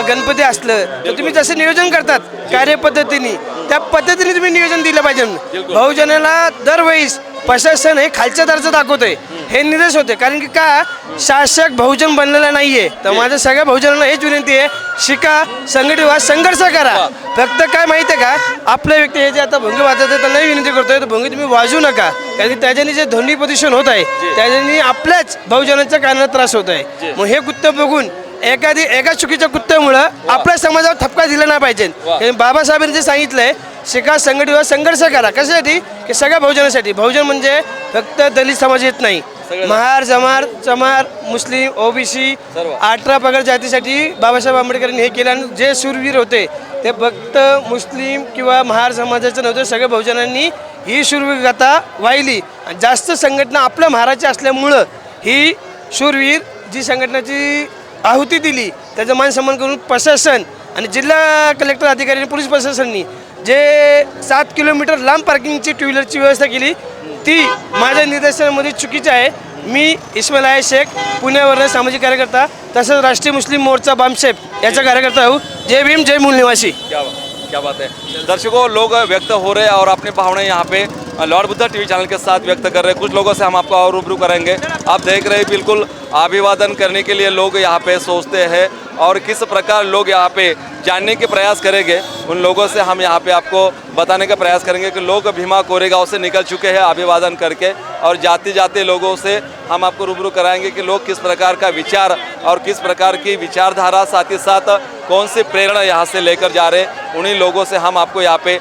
गणपती असलं तर तुम्ही जसं नियोजन करतात कार्यपद्धतीने त्या पद्धतीने तुम्ही नियोजन दिलं पाहिजे. बहुजनाला दरवेळेस प्रशासन हे खालच्या दर्जा दाखवतंय हे निर्देश होते, कारण की का शासक बहुजन बनलेला नाहीये. तर माझ्या सगळ्या बहुजनांना हेच विनंती आहे, शिका, संघटित व्हा, संघर्ष करा. फक्त काय माहिती आहे का, आपले व्यक्ती हे जे आता भोंगे वाजवतात त्यांनाही विनंती करतोय तर भोंगे तुम्ही वाजवू नका, कारण की त्याच्यानी जे ध्वनी प्रदूषण होत आहे त्याच्यानी आपल्याच बहुजनांच्या कानाला त्रास होत आहे. मग हे कुत्ते बघून एका चुकीच्या कुत्त्यामुळं आपल्या समाजावर ठपका दिला नाही पाहिजे. बाबासाहेबांनी जे सांगितलंय, शिका, संघटित व्हा, संघर्ष करा. कशासाठी की सगळ्या बहुजनासाठी. बहुजन म्हणजे फक्त दलित समाज येत नाही, महार, जमार, चमार, मुस्लिम, ओबीसी 18 पगड जातीसाठी बाबासाहेब आंबेडकरांनी हे केलं आणि जे शूरवीर होते ते फक्त मुस्लिम किंवा महार समाजाचं नव्हतं, सगळ्या बहुजनांनी ही शूरवीर गाथा वाहिली. जास्त संघटना आपल्या महाराष्ट्र असल्यामुळं ही शूरवीर जी संघटनाची आहुती दिली त्याचा मान सन्मान करून प्रशासन आणि जिल्हा कलेक्टर अधिकारी आणि पोलीस प्रशासनाने जे 7 किलोमीटर लांब पार्किंगची टू व्हीलरची व्यवस्था केली ती माझ्या निर्देशनामध्ये चुकीची आहे. मी इस्माईल आय शेख पुण्यावरून सामाजिक कार्यकर्ता तसंच राष्ट्रीय मुस्लिम मोर्चा बामशेप याचा कार्यकर्ता हूँ। जय भीम जय मूल निवासी। क्या बात है दर्शकों, लोग व्यक्त हो रहे हैं और अपनी भावनाएं यहाँ पे लॉर्ड बुद्धा टीवी चैनल के साथ व्यक्त कर रहे हैं। कुछ लोगों से हम आपको और रूबरू करेंगे। आप देख रहे हैं बिल्कुल अभिवादन करने के लिए लोग यहाँ पे सोचते हैं और किस प्रकार लोग यहाँ पे जानने के प्रयास करेंगे। उन लोगों से हम यहाँ पे आपको बताने का प्रयास करेंगे कि लोग भीमा कोरेगांव से निकल चुके हैं अभिवादन करके, और जाते जाते लोगों से हम आपको रूबरू कराएंगे कि लोग किस प्रकार का विचार और किस प्रकार की विचारधारा, साथ ही साथ कौन सी प्रेरणा यहाँ से लेकर जा रहे हैं। उन्हीं लोगों से हम आपको यहाँ पे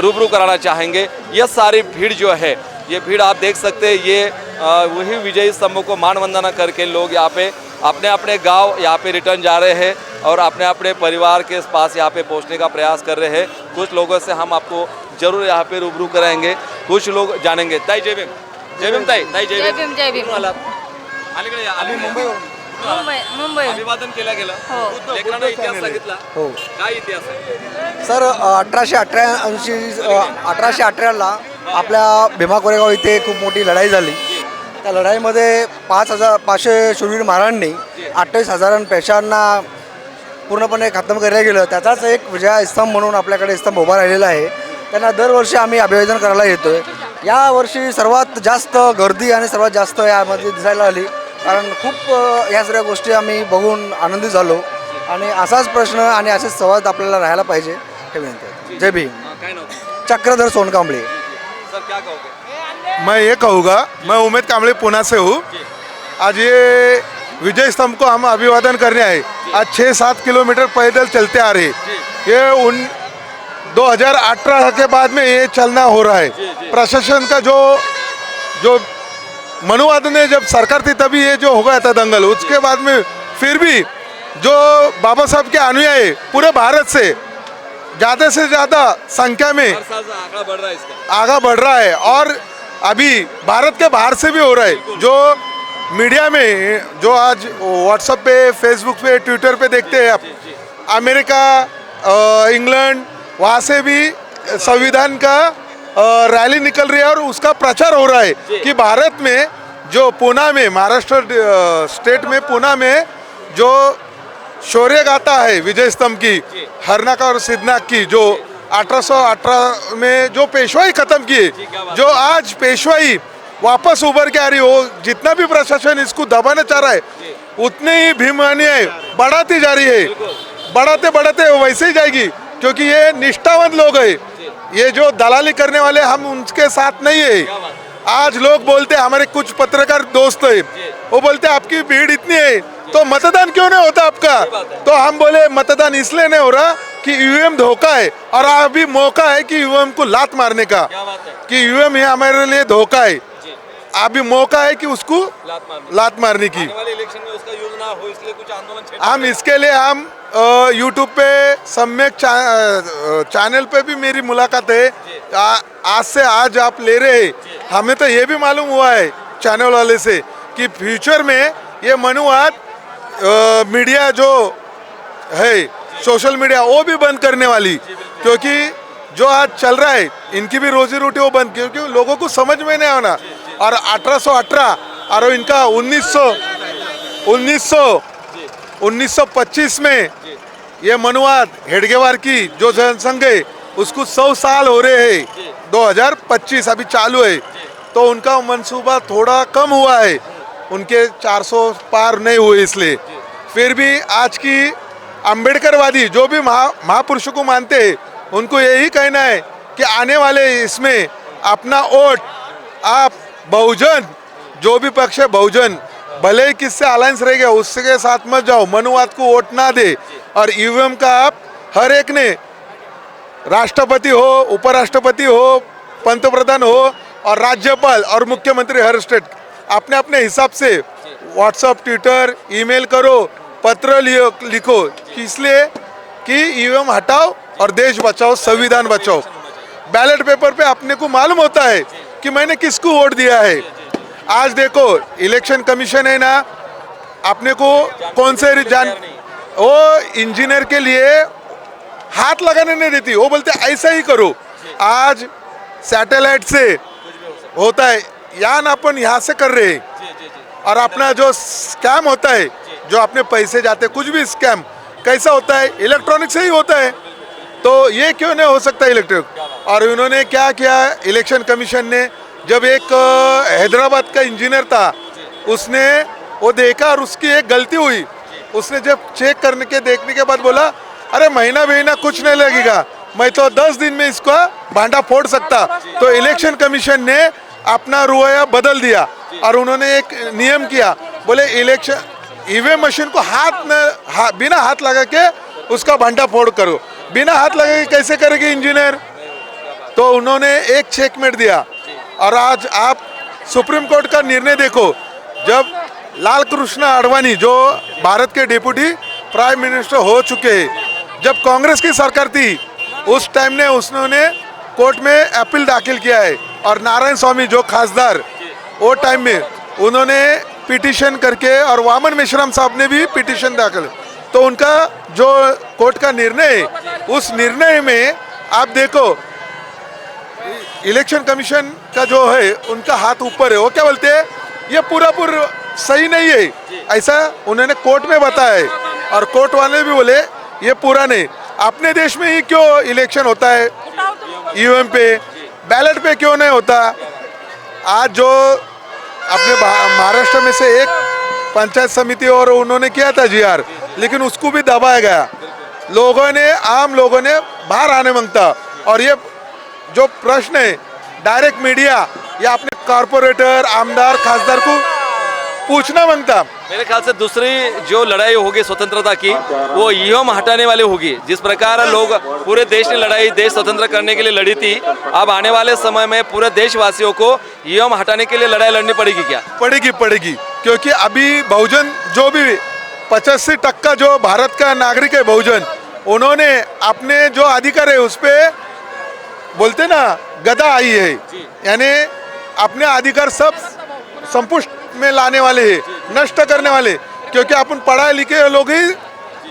रूबरू कराना चाहेंगे। यह सारी भीड़ जो है, ये भीड़ आप देख सकते हैं, ये वही विजयी स्तंभों को मान वंदना करके लोग यहाँ पे अपने अपने गांव यहाँ पे रिटर्न जा रहे हैं और अपने अपने परिवार के पास यहाँ पे पहुँचने का प्रयास कर रहे हैं। कुछ लोगों से हम आपको जरूर यहाँ पे रूबरू कराएंगे, कुछ लोग जानेंगे। ताई जय भीम, जय भीम ताई, ताई जय भीम, जय भीम। अलीकडे या, आम्ही मुंबई अभिवादन केलं गेलं, लेकरांना इतिहास सांगितला, काय इतिहास आहे सर? 1818ला आपल्या भीमा कोरेगाव इथे खूप मोठी लढाई झाली। त्या लढाईमध्ये 5,500 शूरवीर महाराजांनी 28,000 पेशांना पूर्णपणे खतम केलं गेलं। त्याचाच एक विजय स्तंभ म्हणून आपल्याकडे स्तंभ उभा राहिलेला आहे। त्यांना दरवर्षी आम्ही अभिवादन करायला येतोय। यावर्षी सर्वात जास्त गर्दी आणि सर्वात जास्त यामध्ये दिसायला आली, कारण खूप ह्या सगळ्या गोष्टी आम्ही बघून आनंदित झालो आणि असाच प्रश्न आणि असेच संवाद आपल्याला राहायला पाहिजे हे विनंती आहे। जय भीम। चक्रधर सोनकांबळे। सर क्या कहोगे? मैं ये कहूँगा, मैं उमेद कांबळे पुणे से हूँ। आज ये विजय स्तंभ को हम अभिवादन करने आए। आज 6-7 किलोमीटर पैदल चलते आ रहे। ये 2018 के बाद में ये चलना हो रहा है। प्रशासन का जो मनुवाद ने जब सरकार थी तभी ये जो हो गया था दंगल, उसके बाद में फिर भी जो बाबा साहब के अनुयायी पूरे भारत से ज़्यादा से ज़्यादा संख्या में आगे बढ़ रहा है, इसका आगा बढ़ रहा है और अभी भारत के बाहर से भी हो रहा है। जो मीडिया में जो आज व्हाट्सएप पे, फेसबुक पे, ट्विटर पे देखते हैं आप, अमेरिका, इंग्लैंड, वहाँ से भी संविधान का रैली निकल रही है और उसका प्रचार हो रहा है कि भारत में जो पुणे में, महाराष्ट्र स्टेट में पुणे में जो शौर्य गाथा है विजय स्तंभ की, हरनाक और सिद्धनाक की, जो 1818 में जो पेशवाई खत्म की, जो आज पेशवाई वापस उभर के आ रही हो, जितना भी प्रशासन इसको दबाना चाह रहा है उतने ही भीमान्याय बढ़ाती जा रही है। बढ़ाते बढ़ाते वैसे ही जाएगी, क्योंकि ये निष्ठावंत लोग हैं। ये जो दलाली करने वाले, हम उनके साथ नहीं है। आज लोग बोलते हैं, हमारे कुछ पत्रकार दोस्त है, वो बोलते हैं आपकी भीड़ इतनी है तो मतदान क्यों नहीं होता आपका? तो हम बोले मतदान इसलिए नहीं हो रहा कि ईवीएम धोखा है और अभी मौका है कि ईवीएम को लात मारने का, कि ईवीएम ये हमारे लिए धोखा है। अभी मौका है कि उसको लात मारने की। इलेक्शन में उसका यूज ना हो, इसलिए कुछ आंदोलन हम इसके लिए हम यूट्यूब पे सम्यक चैनल पे भी मेरी मुलाकात है। आज से आज आप ले रहे हैं, हमें तो ये भी मालूम हुआ है चैनल वाले से कि फ्यूचर में ये मनुवाद मीडिया जो है, सोशल मीडिया, वो भी बंद करने वाली, क्योंकि जो आज चल रहा है इनकी भी रोजी रोटी वो बंद, क्योंकि लोगों को समझ में नहीं आना। और 1818 और इनका 1925 में ये मनुवाद हेडगेवार की जो जनसंघ है उसको 100 साल हो रहे हैं। 2025 अभी चालू है, तो उनका मंसूबा थोड़ा कम हुआ है, उनके 400 पार नहीं हुए। इसलिए फिर भी आज की अम्बेडकरवादी जो भी महापुरुषों को मानते हैं, उनको यही कहना है कि आने वाले इसमें अपना वोट आप बहुजन, जो भी पक्ष है बहुजन, भले ही किससे अलायंस रह गया उसके साथ मत जाओ, मनुवाद को वोट ना दे। और ईवीएम का आप हर एक ने, राष्ट्रपति हो, उपराष्ट्रपति हो, पंतप्रधान हो और राज्यपाल और मुख्यमंत्री हर स्टेट अपने अपने हिसाब से व्हाट्सएप, ट्विटर, ईमेल करो, पत्र लिखो, इसलिए कि ईवीएम हटाओ और देश बचाओ, संविधान बचाओ। बैलेट पेपर पे अपने को मालूम होता है कि मैंने किसको वोट दिया है। आज देखो इलेक्शन कमीशन है ना, अपने को कौन से वो इंजीनियर के लिए हाथ लगाने नहीं देती, वो बोलते ऐसा ही करो। आज सैटेलाइट से होता है, यान अपन यहाँ से कर रहे हैं, और अपना जो स्कैम होता है, जो अपने पैसे जाते, कुछ भी स्कैम कैसा होता है, इलेक्ट्रॉनिक से ही होता है। तो ये क्यों नहीं हो सकता इलेक्ट्रॉनिक? और उन्होंने क्या किया, इलेक्शन कमीशन ने, जब एक हैदराबाद का इंजीनियर था, उसने वो देखा और उसकी एक गलती हुई, उसने जब चेक करने के देखने के बाद बोला अरे महीना कुछ नहीं लगेगा, मैं तो 10 दिन में इसका भांडा फोड़ सकता। तो इलेक्शन कमीशन ने अपना रवैया बदल दिया और उन्होंने एक नियम किया, बोले इलेक्शन ईवीएम मशीन को बिना हाथ लगा के उसका भांडा फोड़ करो। बिना हाथ लगा के कैसे करेंगे इंजीनियर? तो उन्होंने एक चेकमेट दिया। और आज आप सुप्रीम कोर्ट का निर्णय देखो, जब लाल कृष्ण आडवाणी जो भारत के डिप्टी प्राइम मिनिस्टर हो चुके हैं, जब कांग्रेस की सरकार थी उस टाइम ने उन्होंने कोर्ट में अपील दाखिल किया है। और नारायण स्वामी जो खासदार वो टाइम में उन्होंने पिटीशन करके, और वामन मेश्राम साहब ने भी पिटीशन दाखिल, तो उनका जो कोर्ट का निर्णय है, उस निर्णय में आप देखो इलेक्शन कमीशन का जो है उनका हाथ ऊपर है। वो क्या बोलते हैं, ये पूरा सही नहीं है, ऐसा उन्होंने कोर्ट में बताया है। और कोर्ट वाले भी बोले ये पूरा नहीं। अपने देश में ही क्यों इलेक्शन होता है ईवीएम पे, बैलेट पे क्यों नहीं होता? आज जो अपने महाराष्ट्र में से एक पंचायत समिति और उन्होंने किया था जीआर, लेकिन उसको भी दबाया गया। आम लोगों ने बाहर आने मांगता। और ये जो प्रश्न है डायरेक्ट मीडिया या अपने कॉर्पोरेटर, आमदार, खासदार को पूछना मांगता। मेरे ख्याल से दूसरी जो लड़ाई होगी स्वतंत्रता की, वो ईवीएम हटाने वाले होगी। जिस प्रकार लोग पूरे देश ने लड़ाई देश स्वतंत्र करने के लिए लड़ी थी, अब आने वाले समय में पूरे देशवासियों को ईवीएम हटाने के लिए लड़ाई लड़नी पड़ेगी क्या? पड़ेगी, क्योंकि अभी बहुजन जो भी 85% जो भारत का नागरिक है बहुजन, उन्होंने अपने जो अधिकार है उस पर बोलते ना गदा आई है, यानी अपने अधिकार सब संपुष्ट में लाने वाले हैं, नष्ट करने वाले। क्योंकि अपन पढ़ाए लिखे लोग ही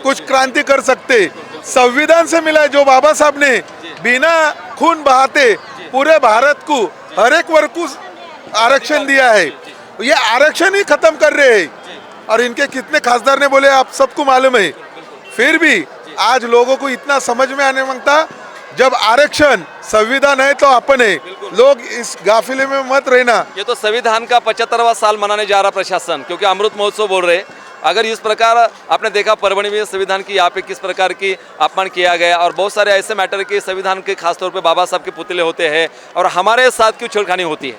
कुछ क्रांति कर सकते। संविधान से मिला है जो बाबा साहब ने बिना खून बहाते पूरे भारत को हर एक वर्ग को आरक्षण दिया है, ये आरक्षण ही खत्म कर रहे हैं। और इनके कितने खासदार ने बोले आप सबको मालूम है। फिर भी आज लोगों को इतना समझ में आने मांगता, जब आरक्षण संविधान है तो अपन है, लोग इस गाफिले में मत रहना। ये तो संविधान का 75वां साल मनाने जा रहा प्रशासन, क्योंकि अमृत महोत्सव बोल रहे। अगर इस प्रकार आपने देखा परभणी में संविधान की यहाँ पे किस प्रकार की अपमान किया गया, और बहुत सारे ऐसे मैटर के संविधान के खासतौर पे बाबा साहब के पुतले होते हैं और हमारे साथ क्यों छेड़खानी होती है?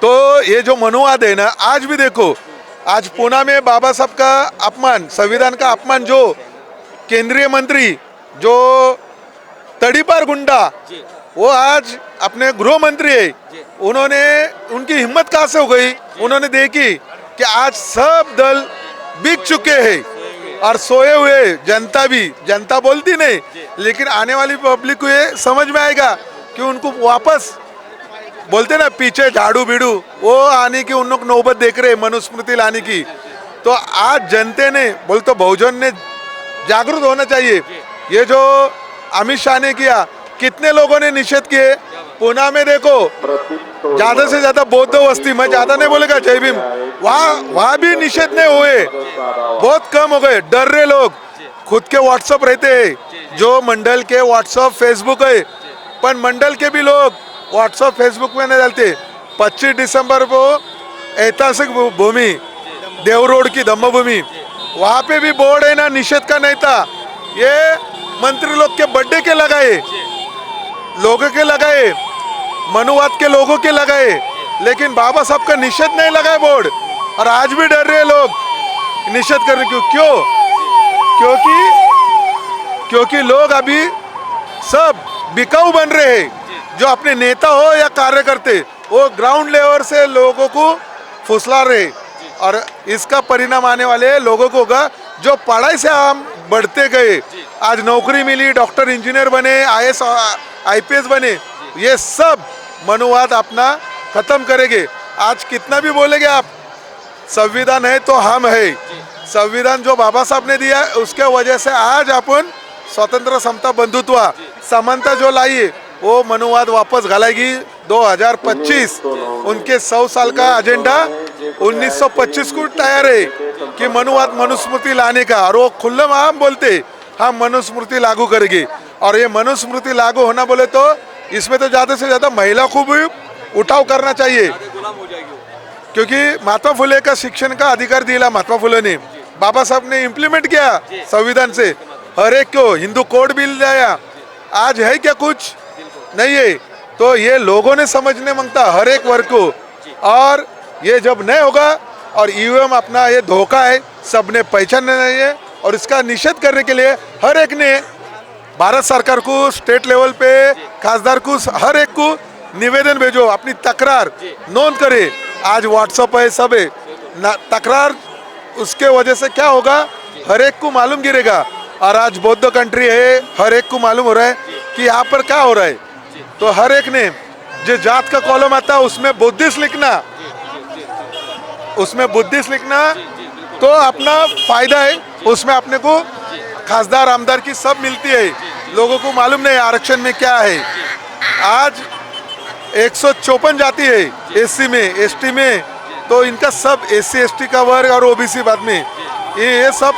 तो ये जो मनुवाद है ना, आज भी देखो, आज पुणे में बाबा साहब का अपमान, संविधान का अपमान, जो केंद्रीय मंत्री जो तड़ीपार गुंडा, वो आज अपने गृह मंत्री है, उन्होंने उनकी हिम्मत कहाँ से हो गई? उन्होंने देखी कि आज सब दल बिक चुके हैं और सोए हुए जनता भी, जनता बोलती नहीं, लेकिन आने वाली पब्लिक को ये समझ में आएगा कि उनको वापस बोलते ना पीछे झाड़ू बीड़ू वो आने की उन लोग नौबत देख रहे, मनुस्मृति लाने की। तो आज जनता ने बोलते बहुजन ने जागरूक होना चाहिए। ये जो अमित शाह ने किया, कितने लोगों ने निषेध किए। पुणे में देखो ज्यादा से ज्यादा बौद्ध वस्ती, मैं ज्यादा नहीं बोलेगा, जय भीम, वहाँ भी निषेध नहीं हुए, बहुत कम हो गए। डर रहे लोग, खुद के व्हाट्सएप रहते हैं, जो मंडल के व्हाट्सएप फेसबुक है, पर मंडल के भी लोग व्हाट्सएप फेसबुक में नहीं डालते। 25 दिसंबर को ऐतिहासिक भूमि देव रोड की धम्म भूमि, वहाँ पे भी बोर्ड है ना, निषेध का नहीं था। ये मंत्री लोग के बर्थडे के लगाए, लोगों के लगाए, मनुवाद के लोगों के लगाए, लेकिन बाबा साहब का निषेध नहीं लगाए बोर्ड। और आज भी डर रहे लोग निषेध करने क्यों? क्योंकि लोग अभी सब बिकाऊ बन रहे हैं। जो अपने नेता हो या कार्यकर्ते, वो ग्राउंड लेवल से लोगों को फुसला रहे, और इसका परिणाम आने वाले लोगों को होगा जो पढ़ाई से हम बढ़ते गए, आज नौकरी मिली, डॉक्टर इंजीनियर बने, IAS IPS बने, ये सब मनुवाद अपना खत्म करेंगे। आज कितना भी बोलेंगे आप, संविधान है तो हम है, संविधान जो बाबा साहब ने दिया उसके वजह से आज अपन स्वतंत्र, समता, बंधुत्व, समानता जो लाई है, वो मनुवाद वापस घालेगी। 2025 उनके 100 साल का एजेंडा 1925 को तैयार है कि मनुवाद मनुस्मृति लाने का, और वो खुल्लम आम बोलते हम मनुस्मृति लागू करेंगे। और ये मनुस्मृति लागू होना बोले तो इसमें तो ज़्यादा से ज़्यादा महिला को भी उठाव करना चाहिए, क्योंकि महात्मा फुले का शिक्षण का अधिकार दिला महात्मा फुले ने, बाबा साहब ने इम्प्लीमेंट किया संविधान से, हर एक को हिंदू कोड बिल लाया। आज है क्या कुछ नहीं है, तो ये लोगों ने समझने मांगता हर एक वर्ग को। और ये जब नहीं होगा, और ईवीएम अपना ये धोखा है, सबने पहचानना नहीं है, और इसका निषेध करने के लिए हर एक ने भारत सरकार को, स्टेट लेवल पे खासदार को, हर एक को निवेदन भेजो, अपनी तकरार नोंद करे। आज व्हाट्सअप है, सब है, तकरार उसके वजह से क्या होगा, हर एक को मालूम गिरेगा। और आज बौद्ध कंट्री है, हर एक को मालूम हो रहा है कि यहाँ पर क्या हो रहा है। तो हर एक ने जो जात का कॉलम आता है उसमें बुद्धिस्ट लिखना, उसमें बुद्धिस्ट लिखना तो अपना फायदा है, उसमें अपने को खासदार आमदार की सब मिलती है। लोगों को मालूम नहीं आरक्षण में क्या है। आज 154 जाति है एससी में, एसटी में, तो इनका सब एससी एसटी का वर्ग और ओबीसी बाद में ये सब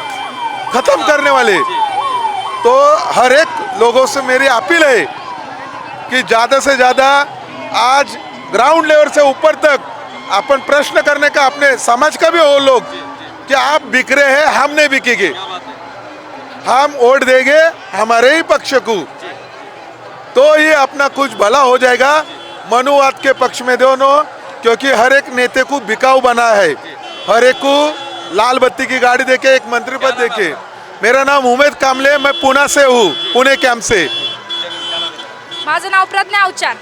खत्म करने वाले। तो हर एक लोगों से मेरी अपील है कि ज़्यादा से ज़्यादा आज ग्राउंड लेवल से ऊपर तक अपन प्रश्न करने का, अपने समाज का भी हो लोग कि आप बिक रहे हैं, हम नहीं बिकेंगे, हम वोट देंगे हमारे ही पक्ष को, तो ये अपना कुछ भला हो जाएगा। मनुवाद के पक्ष में दोनों, क्योंकि हर एक नेता को बिकाऊ बना है, हर एक को लाल बत्ती की गाड़ी देके, एक मंत्री पद देके। मेरा नाम उमेद कामले, मैं पुणे से हूँ, पुणे कॅम्प से। माझं नाव प्रज्ञा अवचार.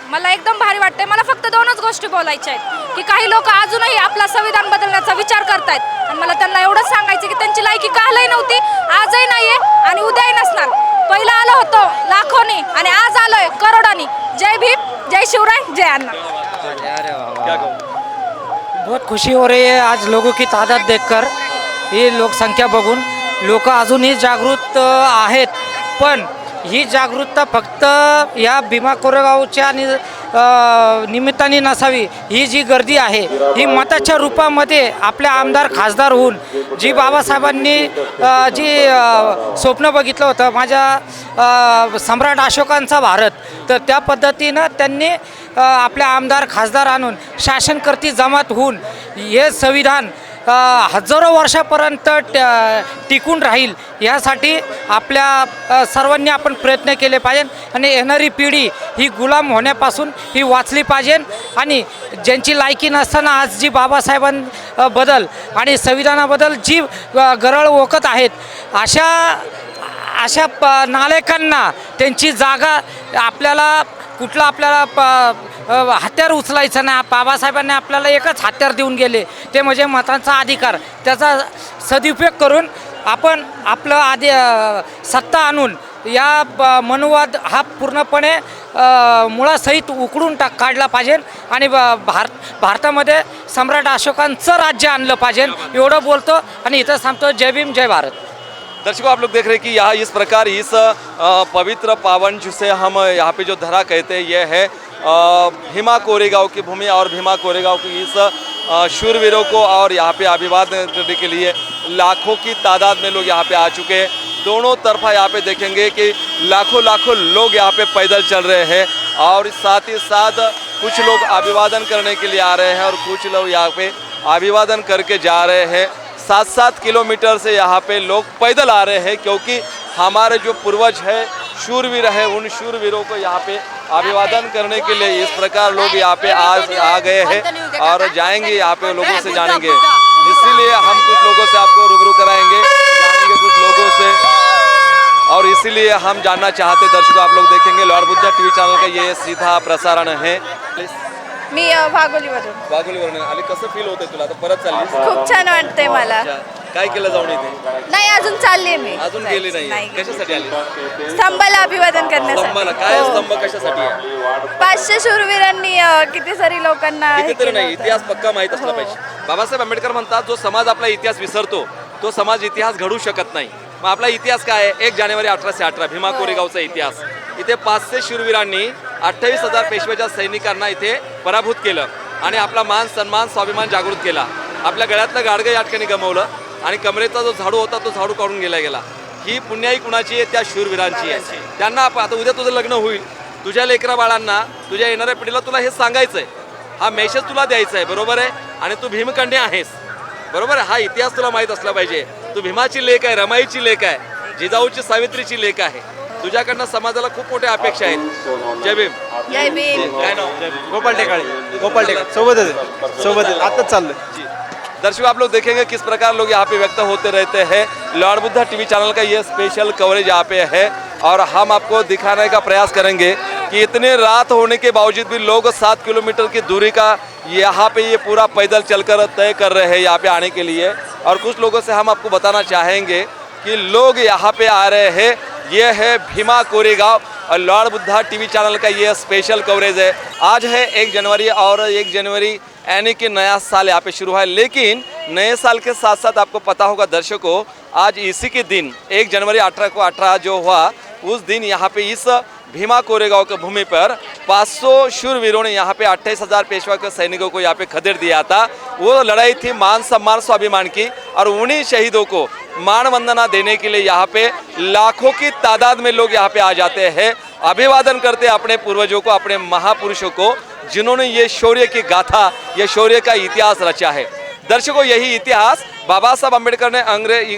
मला एकदम भारी वाटतंय. मला फक्त दोनच गोष्टी बोलायच्या आहेत की काही लोक अजूनही आपला संविधान बदलण्याचा विचार करतायत, आणि मला त्यांना एवढंच सांगायचं की त्यांची लायकी कालही नव्हती, आजही नाहीये आणि उद्याही नसणार. पहिलं आलं होतं लाखोनी आणि आज आलोय करोडांनी. जय भीम, जय शिवराय, जय अण्णा. बहुत खुशी हो रही है आज लोगों की तादाद देखकर. ये लोकसंख्या बघून लोक अजूनही जागृत आहेत, पण ही जागरूकता फक्त या भीमा कोरेगावच्या निमित्ताने नसावी. ही जी गर्दी आहे ही मताच्या रूपामध्ये आपल्या आमदार खासदार होऊन जी बाबासाहेबांनी जी स्वप्न बघितलं होतं, माझ्या सम्राट अशोकांचा भारत, तर त्या पद्धतीनं त्यांनी आपल्या आमदार खासदार आणून शासनकर्ती जमात होऊन हे संविधान हजारो वर्षापर्यंत टिकून राहील यासाठी आपल्या सर्वांनी आपण प्रयत्न केले पाहिजे. आणि येणारी पिढी ही गुलाम होण्यापासून ही वाचली पाहिजे. आणि ज्यांची लायकी नसताना आज जी बाबासाहेबांबद्दल आणि संविधानाबद्दल जी गरळ ओकत आहेत, अशा नालायकांना त्यांची जागा आपल्याला कुठला आपल्याला हत्यार उचलायचं नाही. बाबासाहेबांनी आपल्याला एकच हत्यार देऊन गेले, ते म्हणजे मतांचा अधिकार. त्याचा सदुपयोग करून आपण आपलं सत्ता आणून या मनुवाद हा पूर्णपणे मुळासहित उकडून काढला पाहिजे आणि भारतामध्ये सम्राट अशोकांचं राज्य आणलं पाहिजे. एवढं बोलतो आणि इथं सांगतो. जय भीम, जय भारत. दर्शकों, आप लोग देख रहे हैं कि यहाँ इस प्रकार इस पवित्र पावन जिसे हम यहाँ पे जो धरा कहते हैं, ये है भीमा कोरेगांव की भूमि। और भीमा कोरेगांव की इस शूरवीरों को और यहाँ पे अभिवादन करने के लिए लाखों की तादाद में लोग यहाँ पे आ चुके हैं। दोनों तरफा यहाँ पे देखेंगे कि लाखों लाखों लोग यहाँ पे पैदल चल रहे हैं, और साथ ही साथ कुछ लोग अभिवादन करने के लिए आ रहे हैं और कुछ लोग यहाँ पे अभिवादन करके जा रहे हैं। 7-7 किलोमीटर से यहाँ पे लोग पैदल आ रहे हैं, क्योंकि हमारे जो पूर्वज है, शूरवीर है, उन शूरवीरों को यहाँ पे अभिवादन करने के लिए इस प्रकार लोग यहाँ पे आ गए हैं और जाएंगे, यहाँ पे लोगों से जानेंगे। इसीलिए हम कुछ लोगों से आपको रूबरू कराएंगे, जानेंगे कुछ लोगों से। और इसीलिए हम जानना चाहते, दर्शकों आप लोग देखेंगे लॉर्ड बुद्धा टीव्ही चॅनल का ये सीधा प्रसारण है। मी वाघोलीवरून. वाघोलीवरून आली, कसं फील होतंय तुला? आता परत चालली? खूप छान वाटतंय मला. काय केलं जाऊन इथे? नाही, अजून चालले मी. अजून गेली नाही? कशासाठी आली? स्तंभाला अभिवादन करण्यासाठी. स्तंभाला काय? स्तंभ कशासाठी आहे? 500 शूरवीरांनी किती सारी लोकांना कितीतरी नाही, इतिहास पक्का माहीत असला पाहिजे. बाबासाहेब आंबेडकर म्हणतात, जो समाज आपला इतिहास विसरतो तो समाज इतिहास घडू शकत नाही. मग आपला इतिहास काय आहे? 1 जानेवारी 1818 भीमा कोरेगावचा इतिहास. इथे 500 शूरवीरांनी 28,000 पेशव्याच्या सैनिकांना इथे पराभूत केलं आणि आपला मान सन्मान स्वाभिमान जागृत केला. आपल्या गळ्यातलं गाडगं या ठिकाणी गमावलं आणि कमरेचा जो झाडू होता तो झाडू काढून गेला. ही पुण्याई कुणाची आहे? त्या शूरवीरांची आहे. त्यांना आता उद्या तुझं लग्न होईल, तुझ्या लेकरा बाळांना, तुझ्या येणाऱ्या पिढीला तुला हे सांगायचं आहे, हा मेसेज तुला द्यायचा आहे, बरोबर आहे. आणि तू भीमकन्या आहेस, बरोबर आहे. हा इतिहास तुला माहीत असला पाहिजे. तू भीमाची लेक आहे, रमाईची लेक आहे, जिजाऊची सावित्रीची लेक आहे. तुझ्याकडनं समाजाला खूप मोठ्या अपेक्षा आहेत. जय भीम. जय भीम. काय नाव? गोपाल टेकाळे सोबत आताच चाललोय. दर्शकों, आप लोग देखेंगे किस प्रकार लोग यहाँ पे व्यक्त होते रहते हैं. लॉर्ड बुद्धा टीवी चैनल का ये स्पेशल कवरेज यहाँ पे है और हम आपको दिखाने का प्रयास करेंगे कि इतने रात होने के बावजूद भी लोग 7 किलोमीटर की दूरी का यहाँ पे ये पूरा पैदल चलकर तय कर रहे हैं यहाँ पे आने के लिए. और कुछ लोगों से हम आपको बताना चाहेंगे कि लोग यहाँ पे आ रहे हैं. ये है भीमा कोरेगांव और लॉर्ड बुद्धा टीवी चैनल का ये स्पेशल कवरेज है. आज है 1 जनवरी और 1 जनवरी यानी कि नया साल यहाँ पे शुरू है. लेकिन नए साल के साथ साथ आपको पता होगा दर्शकों, आज इसी के दिन 1 जनवरी 18 जो हुआ, उस दिन यहाँ पे इस भीमा कोरेगांव की भूमि पर 500 शूरवीरों ने यहाँ पे 28,000 पेशवा के सैनिकों को यहाँ पे खदेड़ दिया था. वो लड़ाई थी मान सम्मान स्वाभिमान की और उन्हीं शहीदों को मान वंदना देने के लिए यहाँ पे लाखों की तादाद में लोग यहाँ पे आ जाते हैं, अभिवादन करते हैं अपने पूर्वजों को, अपने महापुरुषों को, जिन्होंने ये शौर्य की गाथा, ये शौर्य का इतिहास रचा है. दर्शकों, यही इतिहास बाबा साहब अम्बेडकर ने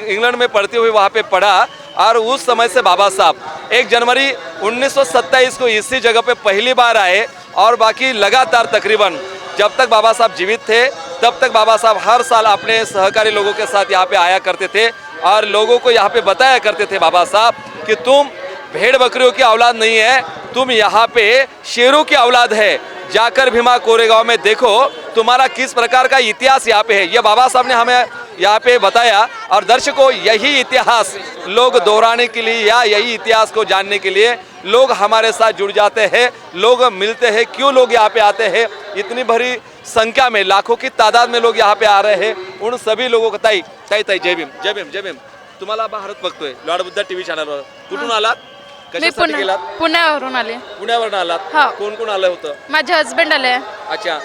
इंग्लैंड में पढ़ते हुए वहाँ पे पढ़ा और उस समय से बाबा साहब 1 जनवरी 1927 को इसी जगह पे पहली बार आए और बाकी लगातार तकरीबन जब तक बाबा साहब जीवित थे तब तक बाबा साहब हर साल अपने सहकारी लोगों के साथ यहाँ पे आया करते थे और लोगों को यहाँ पे बताया करते थे बाबा साहब कि तुम भेड़ बकरियों की औलाद नहीं है, तुम यहाँ पे शेरों की औलाद है. जाकर भीमा कोरेगांव में देखो तुम्हारा किस प्रकार का इतिहास यहाँ पे है. ये बाबा साहब ने हमें यहाँ पे बताया. और दर्शकों, यही इतिहास लोग दोहराने के लिए या यही इतिहास को जानने के लिए लोग हमारे साथ जुड़ जाते हैं, लोग मिलते हैं. क्यों लोग यहाँ पे आते हैं? इतनी बड़ी संख्या में, लाखों की तादाद में लोग यहाँ पे आ रहे हैं. उन सभी लोगों को ताई जय भीम. जय भीम. जय भीम. तुम्हाला भारत बघतोय लॉर्ड बुद्धा टीव्ही चॅनलवर. कुठून आलात? कशासाठी गेलात? पुण्यावरून आले. पुण्यावरून आलात? हा. कोण कोण आलं होतं? माझे हस्बंड आले. अच्छा,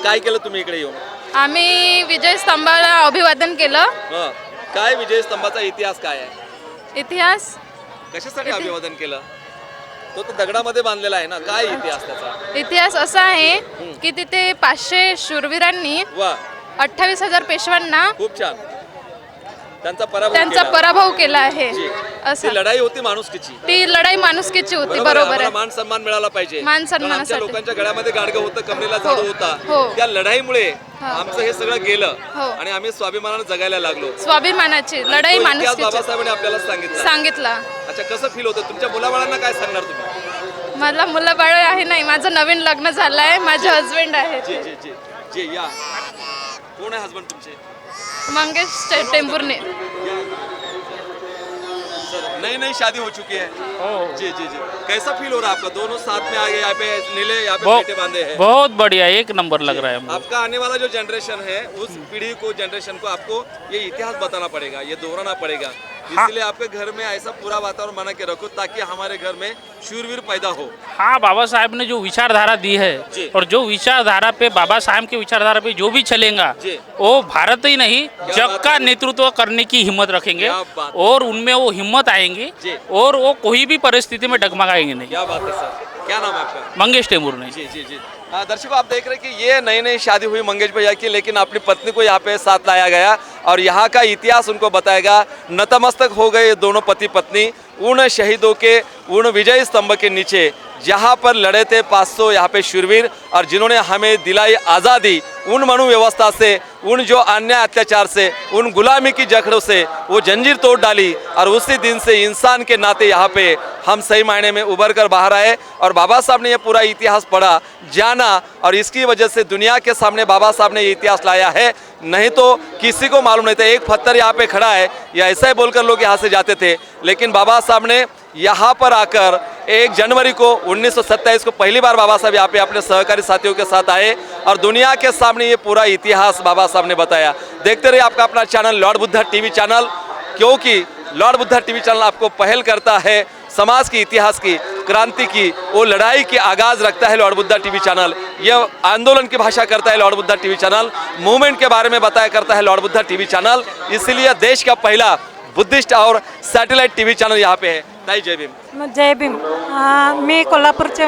काय केलं तुम्ही इकडे येऊन? आम्ही विजय स्तंभाला अभिवादन केलं. हं. काय विजय स्तंभाचा इतिहास काय आहे? इतिहास कशासाठी अभिवादन केलं? तो दगडामध्ये बांधलेला आहे ना, काय इतिहास त्याचा? इतिहास असा आहे की तिथे 500 शूरवीरांनी वा, 28,000 पेशव्यांना खूप छान. त्यांचा पराभव केला आहे. जी. असं ती लढाई होती माणुसकीची. ती लढाई माणुसकीची होती. बरोबर बरोबर आहे. मान सन्मान मिळाला पाहिजे. मान कारण आमच्या सन्मानासाठी. लोकांच्या गळ्यामध्ये गाडगं होतं, कमरेला झाडू होता. हो. त्या लढाईमुळे आमचं हे सगळं गेलं हो. आणि आम्ही स्वाभिमानाने जगायला लागलो. स्वाभिमानाची लढाई माणुसकीची बाबासाहेबांनी आपल्याला सांगितलं. अच्छा, कसं फील होतं? तुमच्या मुलाबाळांना काय सांगणार तुम्ही? मला मुलं बाळ आहे नाही, माझं नवीन लग्न झालं आहे. माझे हस्बंड आहे जी जी जी जी. या, कोण आहे हस्बंड तुमचे? मंगेश टेंभुर्णे. नई शादी हो चुकी है. जी जी जी. कैसा फील हो रहा है आपका? दोनों साथ में आ गए, यहाँ पे नीले, यहाँ पे पेटे बांधे हैं. बहुत बढ़िया, एक नंबर लग रहा है. आपका आने वाला जो जनरेशन है, उस पीढ़ी को, जनरेशन को आपको ये इतिहास बताना पड़ेगा, ये दोहराना पड़ेगा. इसलिए आपके घर में ऐसा पूरा वातावरण बना के रखो ताकि हमारे घर में शूरवीर पैदा हो. हाँ, बाबा साहब ने जो विचारधारा दी है और जो विचारधारा पे बाबा साहब की विचारधारा पे जो भी चलेगा वो भारत ही नहीं जग का नेतृत्व करने की हिम्मत रखेंगे और उनमें वो हिम्मत आएंगी और वो कोई भी परिस्थिति में डगमगाएंगे नहीं. क्या बात है सर. क्या नाम है आपका? मंगेश टेंभुर्णे. जी जी जी. दर्शकों, आप देख रहे हैं कि ये नई शादी हुई मंगेश भैया की, लेकिन अपनी पत्नी को यहाँ पे साथ लाया गया और यहाँ का इतिहास उनको बताएगा. नतमस्तक हो गए दोनों पति पत्नी उन शहीदों के, उन विजय स्तंभ के नीचे जहाँ पर लड़े थे 500 यहाँ पे शूरवीर और जिन्होंने हमें दिलाई आज़ादी उन मनु व्यवस्था से, उन जो अन्याय अत्याचार से, उन गुलामी की जकड़ों से वो जंजीर तोड़ डाली और उसी दिन से इंसान के नाते यहाँ पे हम सही मायने में उभर कर बाहर आए और बाबा साहब ने ये पूरा इतिहास पढ़ा, जाना और इसकी वजह से दुनिया के सामने बाबा साहब ने ये इतिहास लाया है. नहीं तो किसी को मालूम नहीं था. एक पत्थर यहाँ पे खड़ा है या ऐसा ही बोलकर लोग यहाँ से जाते थे, लेकिन बाबा साहब ने यहाँ पर आकर 1 जनवरी को 1927 को पहली बार बाबा साहब यहाँ पे अपने सहकारी साथियों के साथ आए और दुनिया के सामने ये पूरा इतिहास बाबा साहब ने बताया. देखते रहिए आपका अपना channel Lord Buddha TV channel, क्योंकि लॉर्ड बुद्धा टीवी चैनल आपको पहल करता है समाज की, इतिहास की, क्रांति की, वो लड़ाई की आगाज रखता है लॉर्ड बुद्धा टीवी चैनल। यह आंदोलन की भाषा करता है Lord Buddha TV channel, movement के बारे में बताया करता है लॉर्ड बुद्धा टीवी चैनल। इसलिए देश का पहला बुद्धिस्ट और सॅटेलाइट टीव्ही चॅनल यहाँ पे है। ताई जय भीम। जय भीम। मी कोल्हापूरचे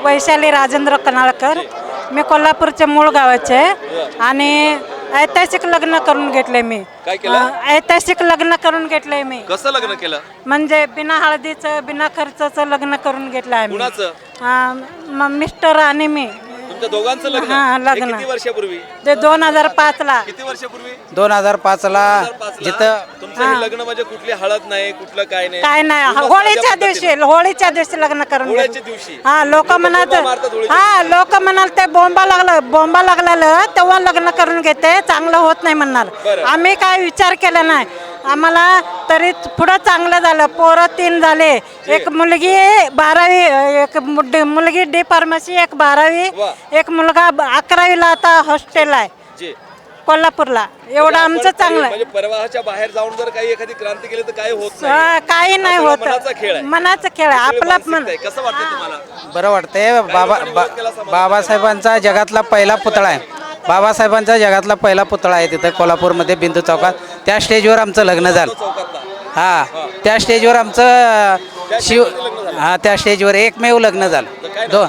वैशाली राजेंद्र कनाळकर, मी कोल्हापूरचे मूळ गावाचे आणि ऐतिहासिक लग्न करून घेतले मी। काय केलं? ऐतिहासिक लग्न करून घेतले मी। कसं लग्न केलं? म्हणजे बिना हळदीचं बिना खर्चाचं लग्न करून घेतलं आहे मी। कुणाचं? मिस्टर आणि मी। तुमच्या दोघांचं लग्न? हां, लग्न. हे किती वर्षापूर्वी? ते 2005 ला। किती वर्षापूर्वी? 2005 ला 2005 ला? जिथं तुमचं हे लग्न म्हणजे कुठली हळद नाही, कुठलं काय नाही? काय नाही, पूर्ण होळीच्या साध्या दिवशी, होळीच्या दिवशी लग्न करून होळीच्या घेतलं। दिवशी? हा, लोक म्हणत, बोंबा मारतात होळीच्या हा लोक म्हणाल ते बोंबा लागलेलं तेव्हा लग्न करून घेते, चांगलं होत नाही म्हणणार। बरं. आम्ही काय विचार केला नाही, आम्हाला तरी पुढं चांगलं झालं। पोरं 3 झाले, एक मुलगी 12वी, एक मुलगी डी फार्मसी, एक 12वी, वा. एक मुलगा 11वीला आता हॉस्टेल आहे जी. कोल्हापूरला। एवढं आमचं आपण चांगलं आहे। म्हणजे प्रवाहाच्या बाहेर जाऊन जर काही एखादी क्रांती केली तर काय होत हा, काही नाही आपला होत, मनाचा खेळ आहे. मनाचा खेळ आहे आपला मानसिकता मन। आहे. कसं वाटतं तुम्हाला? बरं वाटतंय। बाबासाहेबांचा जगातला पहिला पुतळा आहे, बाबासाहेबांचा जगातला पहिला पुतळा आहे तिथं कोल्हापूरमध्ये बिंदू चौकात। त्या स्टेजवर आमचं लग्न झालं। चौकातला हां, त्या स्टेजवर आमचं हां, त्या स्टेजवर एकमेव लग्न झालं।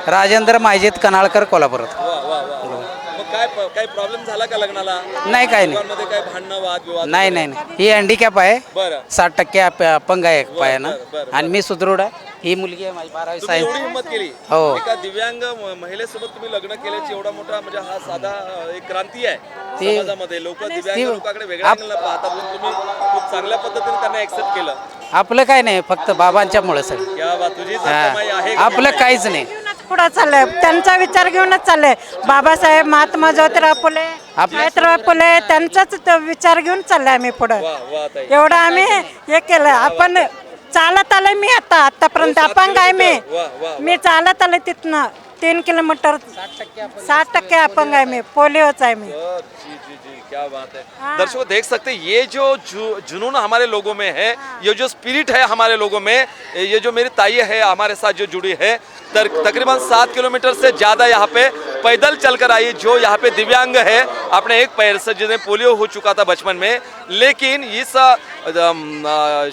राजेंद्र मायजीत कनाळकर कोल्हापुरात। वा वा वा वा. मग काय प्रॉब्लेम झाला का लग्नाला? नाही, काही नाही, दोघांमध्ये काय भांडणं वाद विवाद? नाही नाही नाही। ही हँडिकॅप आहे, बरं. 60% अपंग आहे पायानं, बरं. आणि मी सुदृढ आहे। ही मुलगी आहे माझी 12वी तुम्ही एवढी साहेब। हिंमत केली? हो. एका दिव्यांग महिलेसोबत तुम्ही लग्न केल्याची एवढा मोठा म्हणजे हा साधा एक क्रांती आहे ती- समाजामध्ये। लोक दिव्यांग ती- लोकांकडे वेगळ्या अँगलला पाहतात, पण तुम्ही खूप चांगल्या पद्धतीने त्यांना ऍक्सेप्ट केलं। आपलं काय नाही, फक्त बाबांच्यामुळे सगळं। क्या बात, तुझी हां, कमाई आहे का? आपलं काहीच नाही। पुढे चाललंय, त्यांचा विचार घेऊनच चाललंय। बाबासाहेब, महात्मा ज्योतिराव फुले, सावित्रीबाई फुले, त्यांचाच तो विचार घेऊन चाललंय आम्ही पुढे। वा वा ताई. एवढं आम्ही हे केलं। आपण चालत आलोय, मी आतापर्यंत अपंग आहे वा, वा. मी चालत आलोय तिथनं 3 किलोमीटर। 60% अपंग आहे मी, पोलिओच आहे मी। जी जी जी, क्या बात है। दर्शकों देख सकते हैं ये जो जुनून हमारे लोगों में है, ये जो स्पिरिट है हमारे लोगों में, ये जो मेरी ताई है हमारे साथ जो जुड़ी है, तकरीबन 7 किलोमीटर से ज़्यादा यहाँ पे पैदल चलकर आई, जो यहाँ पे दिव्यांग है अपने एक पैर से, जिन्हें पोलियो हो चुका था बचपन में, लेकिन इस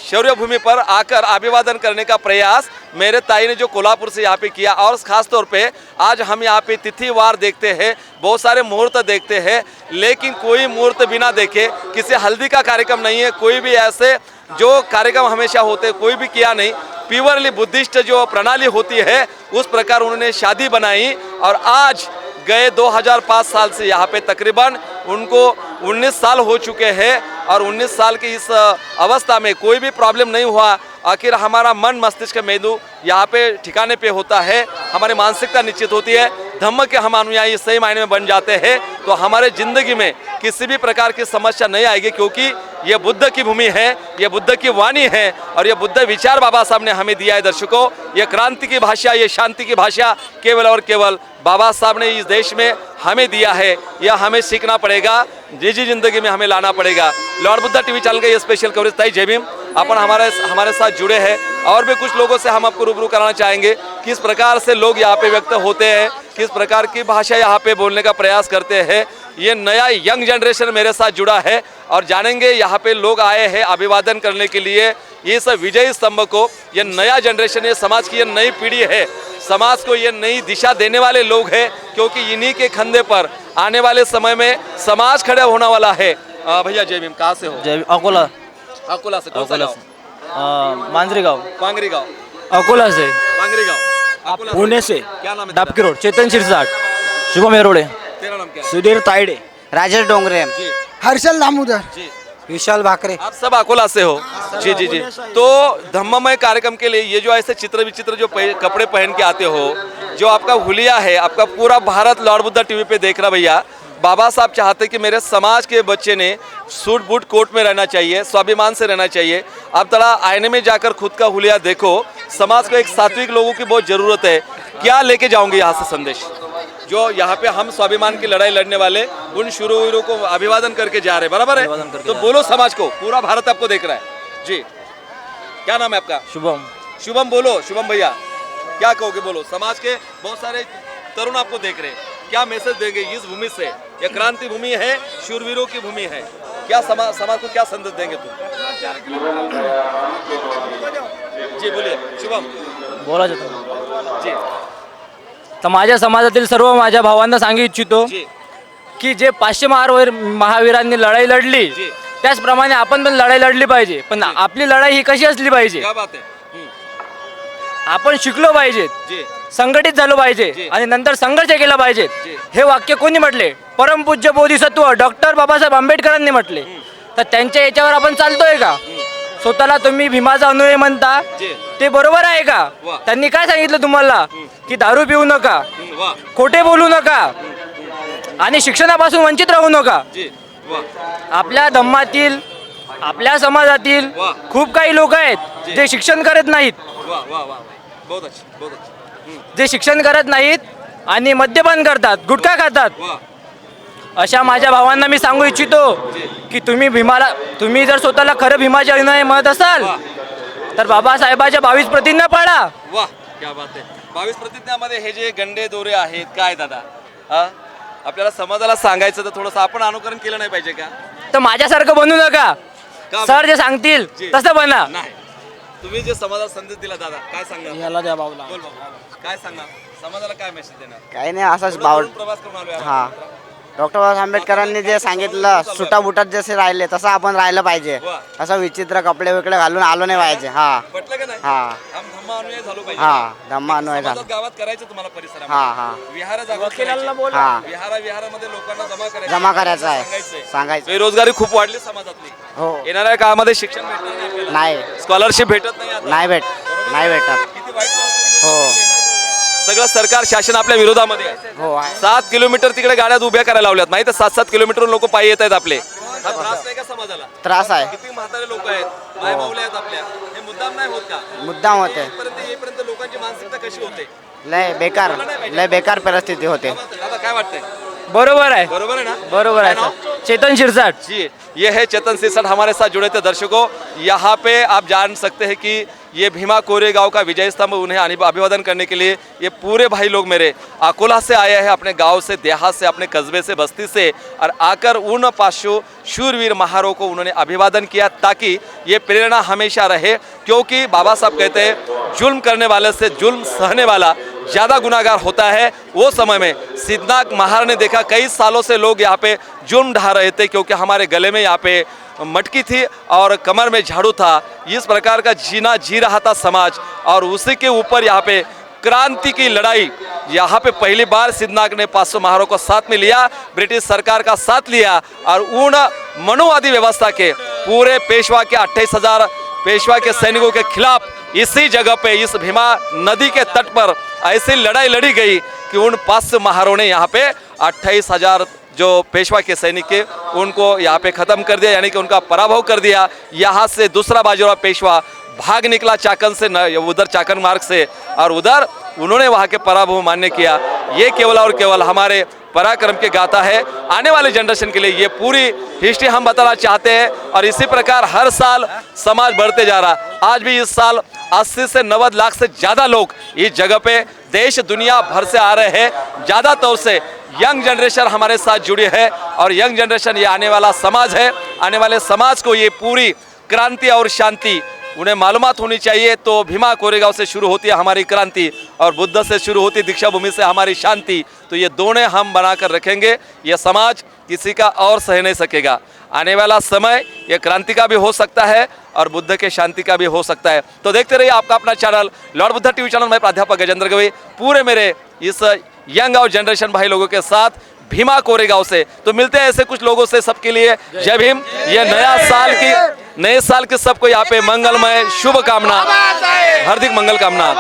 शौर्य भूमि पर आकर अभिवादन करने का प्रयास मेरे ताई ने जो कोल्हापुर से यहाँ पे किया। और ख़ास तौर पे आज हम यहाँ पे तिथिवार देखते हैं, बहुत सारे मुहूर्त देखते हैं, लेकिन कोई मुहूर्त बिना देखे, किसी हल्दी का कार्यक्रम नहीं है, कोई भी ऐसे जो कार्यक्रम हमेशा होते कोई भी किया नहीं। प्योरली बुद्धिस्ट जो प्रणाली होती है उस प्रकार उन्होंने शादी बनाई। और आज गए 2005 साल से यहाँ पे तकरीबन उनको 19 साल हो चुके हैं, और 19 साल की इस अवस्था में कोई भी प्रॉब्लम नहीं हुआ। आखिर हमारा मन मस्तिष्क मेंदु यहाँ पे ठिकाने पे होता है, हमारी मानसिकता निश्चित होती है, धम्म के हम अनुयायी सही मायने में बन जाते हैं, तो हमारे ज़िंदगी में किसी भी प्रकार की समस्या नहीं आएगी, क्योंकि ये बुद्ध की भूमि है, ये बुद्ध की वाणी है, और ये बुद्ध विचार बाबा साहब ने हमें दिया है। दर्शकों, ये क्रांति की भाषा, ये शांति की भाषा केवल और केवल बाबा साहब ने इस देश में हमें दिया है। यह हमें सीखना पड़ेगा, निजी जिंदगी में हमें लाना पड़ेगा। लॉर्ड बुद्धा टीवी चैनल का ये स्पेशल कवरेज। ताई जय भीम। अपन हमारे साथ जुड़े हैं, और भी कुछ लोगों से हम आपको रूबरू कराना चाहेंगे किस प्रकार से लोग यहाँ पे व्यक्त होते हैं, किस प्रकार की भाषा यहाँ पे बोलने का प्रयास करते हैं। ये नया यंग जनरेशन मेरे साथ जुड़ा है, और जानेंगे यहाँ पे लोग आए हैं अभिवादन करने के लिए इस विजयी स्तंभ को। ये नया जनरेशन, ये समाज की ये नई पीढ़ी है, समाज को ये नई दिशा देने वाले लोग हैं, क्योंकि इन्हीं के कंधे पर आने वाले समय में समाज खड़ा होने वाला है। भैया जय भीम, कहाँ से हो? जय अकोला। अकोला से? कौन सा गाँव? मांजरी गाँव। पांगरी गाँव। अकोला से। पांगरी गाँव। पुणे से। क्या नाम है? डाबकी रोड, चेतन शिरसाट, शुभम हेरोड़े, तेरा नाम क्या है? सुधीर तायडे, राजेश डोंगरे, जी हर्षल दामोदर, जी। विशाल भाकरे। आप सब अकोला से हो? जी जी जी। तो धम्ममय कार्यक्रम के लिए ये जो ऐसे चित्र विचित्र जो कपड़े पहन के आते हो, जो आपका हुलिया है, आपका पूरा भारत लॉर्ड बुद्धा टीवी पे देख रहा भैया। बाबा साहब चाहते कि मेरे समाज के बच्चे ने सूट बूट कोट में रहना चाहिए, स्वाभिमान से रहना चाहिए। आप थोड़ा आईने में जाकर खुद का हुलिया देखो। समाज को एक सात्विक लोगों की बहुत ज़रूरत है। क्या लेके जाओगे यहाँ से संदेश, जो यहाँ पे हम स्वाभिमान की लड़ाई लड़ने वाले उन शूरवीरों को अभिवादन करके जा रहे हैं, बराबर है? तो बोलो समाज को, पूरा भारत आपको देख रहा है जी। क्या नाम है आपका? शुभम। शुभम बोलो, शुभम भैया क्या कहोगे, बोलो। समाज के बहुत सारे तरुण आपको देख रहे हैं, क्या मैसेज देंगे इस भूमि से? ये क्रांति भूमि है, शूरवीरों की भूमि है, क्या समाज को क्या संदेश देंगे तुम? जी बोलिए शुभम। बोला जातो जी तर माझ्या समाजातील सर्व माझ्या भावांना सांगू इच्छितो की जे 500 महावीरांनी लढाई लढली त्याचप्रमाणे आपण पण लढाई लढली पाहिजे, पण आपली लढाई ही कशी असली पाहिजे? क्या बात है? आपण शिकलो पाहिजे, संघटित झालो पाहिजे आणि नंतर संघर्ष केला पाहिजे. हे वाक्य कोणी म्हटले? परमपूज्य बोधिसत्व डॉक्टर बाबासाहेब आंबेडकरांनी म्हटले. तर त्यांच्या याच्यावर आपण चालतोय का? स्वतःला तुम्ही भीमाचा अनुयायी म्हणता, ते बरोबर आहे का? त्यांनी काय सांगितलं तुम्हाला की दारू पिऊ नका, खोटे बोलू नका आणि शिक्षणापासून वंचित राहू नका. आपल्या धम्मातील आपल्या समाजातील खूप काही लोक आहेत जे शिक्षण करत नाहीत, जे शिक्षण करत नाहीत आणि मद्यपान करतात, गुटखा खातात. अशा माझ्या भावांना मी सांगू इच्छितो की तुम्ही जर स्वतःला खरं भीमाचे अनुयायी म्हणत असाल तर बाबासाहेबाच्या 22 प्रतिज्ञा पाळा. वाह क्या बात आहे. 22 प्रतिज्ञामध्ये हे जे गंडे दोरे आहेत काय दादा, आपल्याला समाजाला सांगायचं तर थोडंसं आपण अनुकरण केलं नाही पाहिजे का? तर माझ्यासारखं बनू नका, सर जे सांगतील तसं बना. नाही, तुम्ही जे समाजाला संदेश दिला दादा, काय सांगणार? याला द्या बाबूला. बोल बाबा, काय सांगणार समाजाला, काय मेसेज देणार? काही नाही, असाच भाव. प्रवास करून आलोय. हा, डॉक्टर बाबासाहेब आंबेडकरांनी जे सांगितलं सुटाबुटात जसे राहिले तसं आपण राहिलं पाहिजे. असं विचित्र कपडे विकडे घालून आलो नाही पाहिजे. हा पटलं का नाही? हा हम धम्मा अनुयायी झालो पाहिजे. हा, धम्मा अनुयायी झालो. समाजात गावात करायचं तुम्हाला परिसरामध्ये. हा हा विहार जागृत हा, विहारामध्ये लोकांना जमा करायचं आहे, सांगायचं. बेरोजगारी खूप वाढली समाजातली. हो, येणाऱ्या काळामध्ये शिक्षण भेटणार नाही आपल्याला. नाही स्कॉलरशिप भेटत नाही आता. नाही भेटत. किती वाईट परिस्थिती. हो सगळं सरकार शासन आपल्या विरोधामध्ये आहे. हो आहे. 7 किलोमीटर तिकडे गाड्या उभ्या करायला लावल्यात, माहिती आहे? 7-7 किलोमीटर लोक पायी येत आहेत आपले. हा त्रास नाही का समाजाला? त्रास आहे, किती म्हातारे लोक आहेत, माय माऊले आहेत आपल्या, हे मुद्दाम नाही होत का? मुद्दाम होते. येईपर्यंत लोकांची मानसिकता कशी होते? लय बेकार परिस्थिती होते. दादा काय वाटतंय? बरोबर आहे, बरोबर है ना? बरोबर आहे सर. चेतन शिरसाट जी, ये है चेतन सिरसाट हमारे साथ जुड़े थे. दर्शकों, यहाँ पे आप जान सकते हैं कि ये भीमा कोरेगांव का विजय स्तंभ, उन्हें अभिवादन करने के लिए ये पूरे भाई लोग मेरे अकोला से आए हैं, अपने गांव से, देहात से, अपने कस्बे से, बस्ती से, और आकर उन 500 शूरवीर महारों को उन्होंने अभिवादन किया ताकि ये प्रेरणा हमेशा रहे. क्योंकि बाबा साहब कहते हैं जुल्म करने वाले से जुल्म सहने वाला ज़्यादा गुनाहगार होता है. वो समय में सिद्धनाथ महाराज ने देखा कई सालों से लोग यहाँ पे जुल्म ढा रहे थे, क्योंकि हमारे गले में यहाँ पे मटकी थी और कमर में झाड़ू था. इस प्रकार का जीना जी रहा था समाज, और उसी के ऊपर यहाँ पे क्रांति की लड़ाई. यहाँ पे पहली बार सिद्धनाथ ने 500 महारों को साथ में लिया, ब्रिटिश सरकार का साथ लिया, और उन मनुवादी व्यवस्था के पूरे पेशवा के 28,000 पेशवा के सैनिकों के खिलाफ इसी जगह पे, इस भीमा नदी के तट पर ऐसी लड़ाई लड़ी गई कि उन 500 महारों ने यहाँ पे 28,000 जो पेशवा के सैनिक के उनको यहाँ पे ख़त्म कर दिया, यानी कि उनका पराभव कर दिया. यहाँ से दूसरा बाजीराव पेशवा भाग निकला चाकन से, उधर चाकन मार्ग से, और उधर उन्होंने वहाँ के पराभव मान्य किया. ये केवल और केवल हमारे पराक्रम के गाथा है. आने वाले जनरेशन के लिए ये पूरी हिस्ट्री हम बताना चाहते हैं, और इसी प्रकार हर साल समाज बढ़ते जा रहा. आज भी इस साल 80 से 90 लाख से ज़्यादा लोग इस जगह पे देश दुनिया भर से आ रहे हैं. ज़्यादा तौर से यंग जनरेशन हमारे साथ जुड़ी है, और यंग जनरेशन ये आने वाला समाज है. आने वाले समाज को ये पूरी क्रांति और शांति उन्हें मालूमात होनी चाहिए. तो भीमा कोरेगांव से शुरू होती है हमारी क्रांति, और बुद्ध से शुरू होती दीक्षा भूमि से हमारी शांति. तो ये दोनों हम बनाकर रखेंगे, ये समाज किसी का और सह नहीं सकेगा. आने वाला समय ये क्रांति का भी हो सकता है और बुद्ध के शांति का भी हो सकता है. तो देखते रहिए आपका अपना channel Lord Buddha TV channel. मैं प्राध्यापक गजेंद्र गवई, पूरे मेरे इस यंग और जनरेशन भाई लोगों के साथ भीमा कोरेगांव से. तो मिलते हैं ऐसे कुछ लोगों से. सबके लिए जय भीम. ये नए साल की सबको यहाँ पे मंगलमय शुभ कामना, हार्दिक मंगल कामना.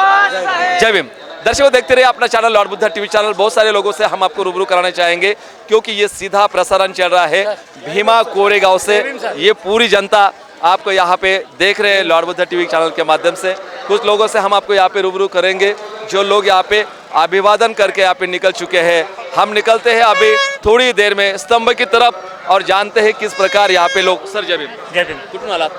जय भीम. दर्शकों, देखते रहिए अपना channel Lord Buddha TV channel. बहुत सारे लोगों से हम आपको रूबरू कराने चाहेंगे, क्योंकि ये सीधा प्रसारण चल रहा है भीमा कोरेगांव से. ये पूरी जनता आपको यहाँ पे देख रहे हैं लॉर्ड बुद्ध टीवी चैनल के माध्यम से. कुछ लोगों से हम आपको यहाँ पे रूबरू करेंगे जो लोग यहाँ पे अभिवादन करके यहाँ पे निकल चुके हैं. हम निकलते हैं अभी थोड़ी देर में स्तंभ की तरफ और जानते हैं किस प्रकार यहाँ पे लोग. सर जय भीम. जय भीम. कुठून आलात?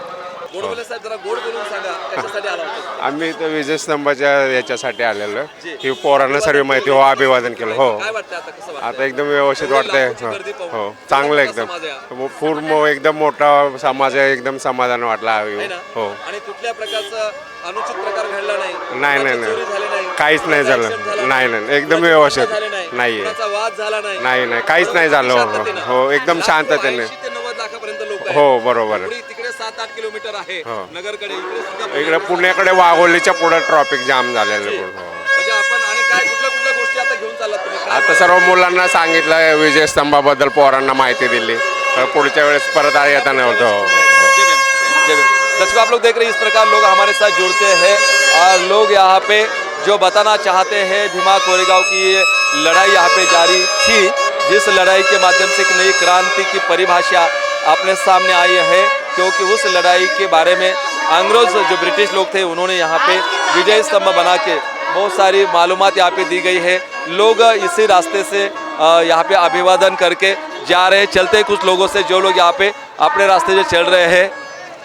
गोडबोले साहेब जरा गोड बोलून सांगा कशासाठी आला होता? आम्ही तर विजयस्तंभाच्या याच्यासाठी आलेलो की पोरांना सर्व माहिती हो अभिवादन केलं हो. काय वाटतं आता कसं वाटतं? आता एकदम व्यवस्थित वाटतंय गर्दी पाहून. हो चांगलं समाज एकदम पूर्ण एकदम मोठा समाज आहे एकदम समाधान वाटला आहे ना? हो. आणि कुठल्या प्रकारचा अनुचित प्रकार घडला नाही नाही कोणाची चोरी झाली नाही नाही काहीच नाही कोणाचा accident झालं झाला नाही नाही एकदम कोणाची व्यवस्थित भांडणं झाली नाही नाहीये कोणाचा वाद झाला नाही नाही नाही काहीच नाही झालं शांततेनं. हो हो एकदम शांततेने 80 ते 90 लाखापर्यंत लोक हो बरोबर पुढे तिकडे 7-8 किलोमीटर आहे हो. नगरकडे इकडे सुद्धा इकडे पुण्याकडे वाघोलीच्या पुढे ट्रॉफिक जाम झालेलं हो. म्हणजे आपण आणि काय कुठल्या गोष्टी आता घेऊन चाललात तुम्ही काय आता सर्व मुलांना सांगितलं विजयस्तंभाबद्दल पोरांना माहिती दिली तर पुढच्या वेळेस परत येता नव्हतं हो. जय भीम, जय भीम। दर्शकों आप लोग देख रहे हैं इस प्रकार लोग हमारे साथ जुड़ते हैं और लोग यहाँ पे जो बताना चाहते हैं भीमा कोरेगांव की ये लड़ाई यहाँ पे जारी थी जिस लड़ाई के माध्यम से एक नई क्रांति की परिभाषा अपने सामने आई है क्योंकि उस लड़ाई के बारे में अंग्रेज जो ब्रिटिश लोग थे उन्होंने यहाँ पे विजय स्तंभ बना के बहुत सारी मालूमात यहाँ पे दी गई है। लोग इसी रास्ते से यहाँ पे अभिवादन करके जा रहे हैं। चलते कुछ लोगों से जो लोग यहाँ पे अपने रास्ते से चल रहे हैं